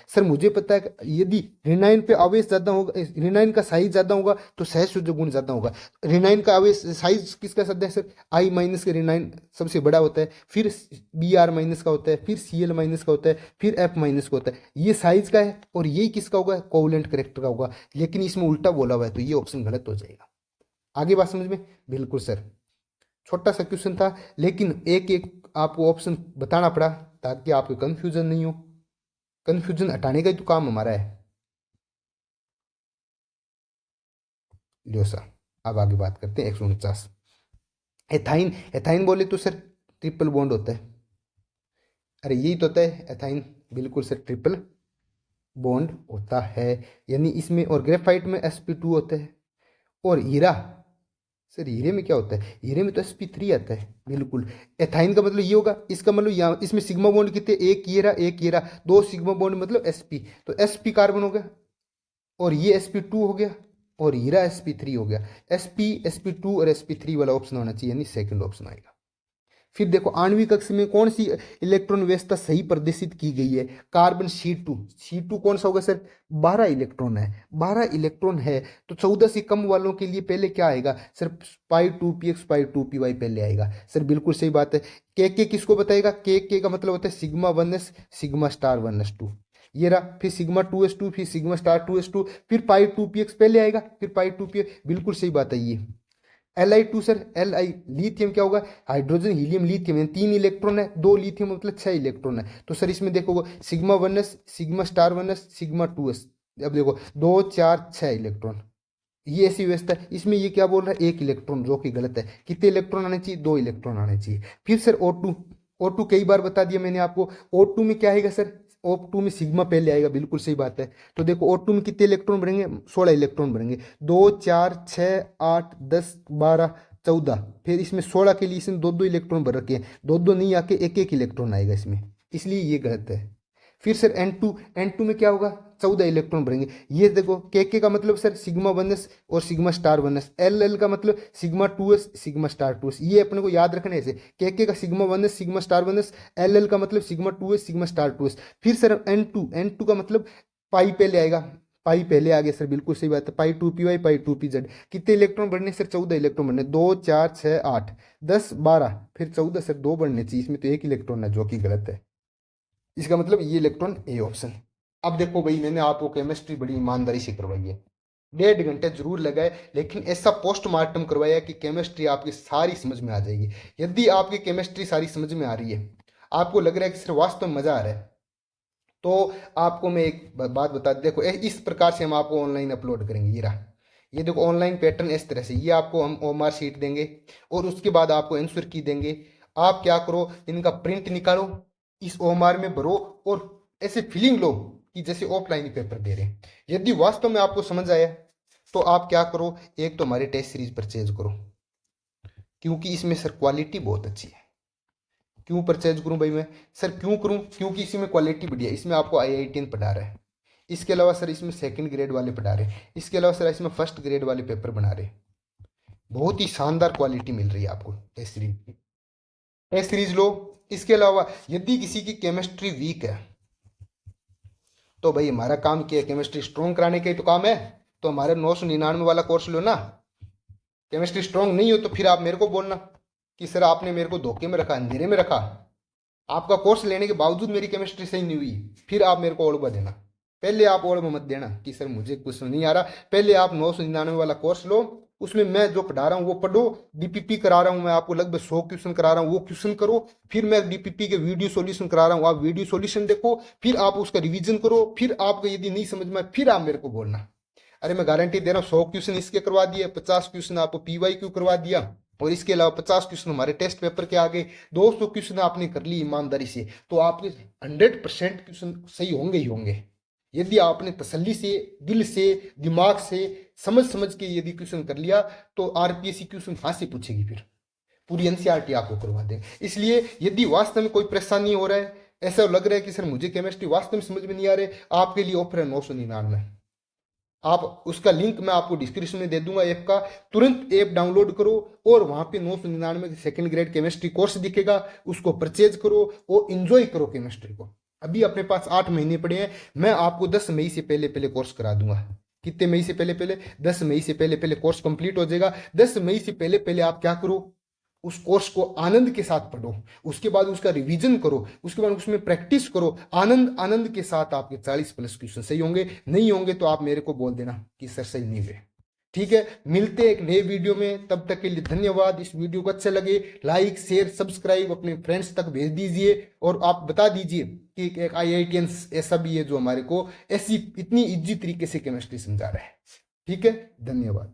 सर मुझे पता है कि यदि ऋणायन पे आवेश ज्यादा होगा, ऋणायन का साइज ज्यादा होगा, तो सहसयोज्य गुण ज्यादा होगा। ऋणायन का आवेश साइज किसका ज्यादा है सर? I- के ऋणायन सबसे बड़ा होता है, फिर Br- का होता है, फिर Cl- का होता है, फिर F- का होता है। ये साइज का है, और यही किसका होगा? कोवलेंट करेक्टर का होगा। लेकिन इसमें उल्टा बोला हुआ है, तो ये ऑप्शन गलत हो जाएगा। आगे बात समझ में? बिल्कुल सर, छोटा सा क्वेश्चन था, लेकिन एक एक आपको ऑप्शन बताना पड़ा ताकि आपको कंफ्यूजन नहीं हो। कंफ्यूजन हटाने का ही तो काम हमारा है। लियो सर, अब आगे बात करते हैं 149। एथाइन, एथाइन बोले तो सर ट्रिपल बॉन्ड होता है। अरे यही तो होता है एथाइन, बिल्कुल सर, ट्रिपल बॉन्ड होता है, यानी इसमें, और ग्रेफाइट में sp2 होता है। और हीरा, सर हीरे में क्या होता है, हीरे में तो sp3 आता है, बिल्कुल। एथाइन का मतलब ये होगा, इसका मतलब यहाँ इसमें सिग्मा बॉन्ड कितने, एक ये रहा, दो सिग्मा बॉन्ड मतलब sp, तो sp कार्बन हो गया, और ये sp2 हो गया, और हीरा sp3 हो गया। sp sp2 और sp3 वाला ऑप्शन होना चाहिए, यानी सेकंड ऑप्शन आएगा। फिर देखो आणविक कक्ष में कौन सी इलेक्ट्रॉन व्यवस्था सही प्रदर्शित की गई है, कार्बन C2 कौन सा होगा सर, 12 इलेक्ट्रॉन है, 12 इलेक्ट्रॉन है, तो 14 से कम वालों के लिए पहले क्या आएगा सर, π2px π2py पहले आएगा। सर बिल्कुल सही बात है। के किसको बताएगा, के का मतलब होता है sigma 1s sigma star 1s2, ये रहा। फिर सिग्मा 2s2, फिर सिग्मा स्टार 2s2, फिर π2px पहले आएगा, फिर π2px, बिल्कुल सही बात है ये। Li2 सर, Li लिथियम क्या होगा, हाइड्रोजन हीलियम लिथियम, 3 इलेक्ट्रॉन है, 2 लिथियम मतलब 6 इलेक्ट्रॉन है, तो सर इसमें देखो sigma 1s sigma star 1s sigma 2s, अब देखो 2 4 6 इलेक्ट्रॉन, ये ऐसी व्यवस्था है। इसमें ये क्या बोल रहा है, 1 इलेक्ट्रॉन, जो कि गलत है। कितने इलेक्ट्रॉन आने चाहिए, 2 इलेक्ट्रॉन आने चाहिए। फिर सर O2 कई बार बता दिया मैंने आपको, O2 में क्या आएगा सर, O2 में सिग्मा पहले आएगा, बिल्कुल सही बात है। तो देखो O2 में कितने इलेक्ट्रॉन बनेंगे, 16 इलेक्ट्रॉन बनेंगे, 2 4 6 8 10 12 14, फिर इसमें 16 के लिए इसमें 2 इलेक्ट्रॉन भर रखे हैं, 2 नहीं आके एक इलेक्ट्रॉन आएगा इसमें, इसलिए ये गलत है। फिर सर N2 में क्या होगा, 14 इलेक्ट्रॉन भरेंगे। ये देखो के का मतलब सर सिग्मा 1s और सिग्मा स्टार 1s, L का मतलब sigma 2s sigma star 2s, ये अपने को याद रखना है ऐसे, के का sigma 1s sigma star 1s, L का मतलब sigma 2s sigma star 2s। फिर सर N2 का मतलब पाई पहले आएगा, पाई पहले आ गया सर, बिल्कुल सही बात है, π2py π2pz। कितने इलेक्ट्रॉन बढ़ने सर, 14 इलेक्ट्रॉन बढ़ने, 2 4 6 8 10 12, फिर 14 सर 2 बढ़ने चाहिए, इसमें तो 1 इलेक्ट्रॉन है, जो कि गलत है। इसका मतलब ये इलेक्ट्रॉन ए ऑप्शन। अब देखो भाई, मैंने आपको केमिस्ट्री बड़ी ईमानदारी से करवाई है, 1.5 घंटे जरूर लगाए, लेकिन ऐसा पोस्टमार्टम करवाया कि केमिस्ट्री आपकी सारी समझ में आ जाएगी। यदि आपकी केमिस्ट्री सारी समझ में आ रही है, आपको लग रहा है कि सिर्फ वास्तव में मजा आ रहा है, तो आपको मैं एक बात बता, देखो इस प्रकार से हम आपको ऑनलाइन अपलोड करेंगे। ये रहा, ये देखो ऑनलाइन पैटर्न इस तरह से, ये आपको हम ओएमआर शीट देंगे, और उसके बाद आपको आंसर की देंगे। आप क्या करो, इनका प्रिंट निकालो, इस ओएमआर में भरो, और ऐसे फीलिंग लो कि जैसे ऑफलाइन ही पेपर दे रहे हैं। यदि वास्तव में आपको समझ आया, तो आप क्या करो, एक तो हमारे टेस्ट सीरीज परचेज करो, क्योंकि इसमें सर क्वालिटी बहुत अच्छी है। क्यों परचेज करूं भाई मैं, सर क्यों करूं, क्योंकि इसमें क्वालिटी बढ़िया, इसमें आपको IITian पढ़ा रहा है, इसके अलावा सर इसमें सेकंड ग्रेड वाले पढ़ा रहे हैं, इसके अलावा सर इसमें फर्स्ट ग्रेड वाले पेपर बना रहे हैं। बहुत ही शानदार क्वालिटी मिल रही है आपको टेस्ट सीरीज की, टेस्ट सीरीज लो। इसके अलावा यदि किसी की केमिस्ट्री वीक है, तो भाई हमारा काम क्या है, केमिस्ट्री स्ट्रॉन्ग कराने का ही तो काम है, तो हमारे 999 वाला कोर्स लो ना। केमिस्ट्री स्ट्रॉन्ग नहीं हो तो फिर आप मेरे को बोलना कि सर आपने मेरे को धोखे में रखा, अंधेरे में रखा, आपका कोर्स लेने के बावजूद मेरी केमिस्ट्री सही नहीं हुई, फिर आप मेरे को ओळबा देना। पहले आप ओळबा मत देना कि सर मुझे कुछ नहीं आ रहा, पहले आप 999 वाला कोर्स लो, उसमें मैं जो पढ़ा रहा हूँ वो पढ़ो, डीपीपी करा रहा हूँ मैं आपको, लगभग 100 क्वेश्चन करा रहा हूँ, वो क्वेश्चन करो, फिर मैं डीपीपी के वीडियो सॉल्यूशन करा रहा हूँ, आप वीडियो सॉल्यूशन देखो, फिर आप उसका रिवीजन करो, फिर आपको यदि नहीं समझ में, फिर आप मेरे को बोलना। अरे मैं गारंटी दे रहा हूँ, 100 क्वेश्चन इसके करवा दिए, 50 क्वेश्चन आपको PYQ करवा दिया, और इसके अलावा 50 क्वेश्चन हमारे टेस्ट पेपर के आगे, 200 क्वेश्चन आपने कर ली ईमानदारी से, तो आपके 100% क्वेश्चन सही होंगे ही होंगे। यदि आपने तसल्ली से, दिल से, दिमाग से, समझ के यदि क्वेश्चन कर लिया, तो RPSC क्वेश्चन कहाँ से पूछेगी, फिर पूरी NCERT आपको करवा दें। इसलिए यदि वास्तव में कोई परेशानी हो रहा है, ऐसा लग रहा है कि सर मुझे केमिस्ट्री वास्तव में समझ में नहीं आ रही, आपके लिए ऑफर है 999। आप उसका लिंक मैं आपको डिस्क्रिप्शन में दे दूंगा ऐप का, तुरंत ऐप डाउनलोड करो, और वहां पे 999 सेकंड ग्रेड केमिस्ट्री कोर्स दिखेगा, उसको परचेज करो और इंजॉय करो केमिस्ट्री को। अभी अपने पास 8 महीने पड़े हैं, मैं आपको 10 मई से पहले पहले कोर्स करा दूंगा। कितने मई से पहले पहले, 10 मई से पहले पहले कोर्स कंप्लीट हो जाएगा। 10 मई से पहले पहले आप क्या करो, उस कोर्स को आनंद के साथ पढ़ो, उसके बाद उसका रिवीजन करो, उसके बाद उसमें प्रैक्टिस करो, आनंद के साथ आपके 40+ क्वेश्चन सही होंगे। नहीं होंगे तो आप मेरे को बोल देना कि सर सही नहीं हुए। ठीक है, मिलते हैं एक नए वीडियो में, तब तक के लिए धन्यवाद। इस वीडियो को अच्छा लगे लाइक शेयर सब्सक्राइब अपने फ्रेंड्स तक भेज दीजिए, और आप बता दीजिए कि एक IITian ऐसा भी है जो हमारे को ऐसी इतनी इजी तरीके से केमिस्ट्री समझा रहा है। ठीक है, धन्यवाद।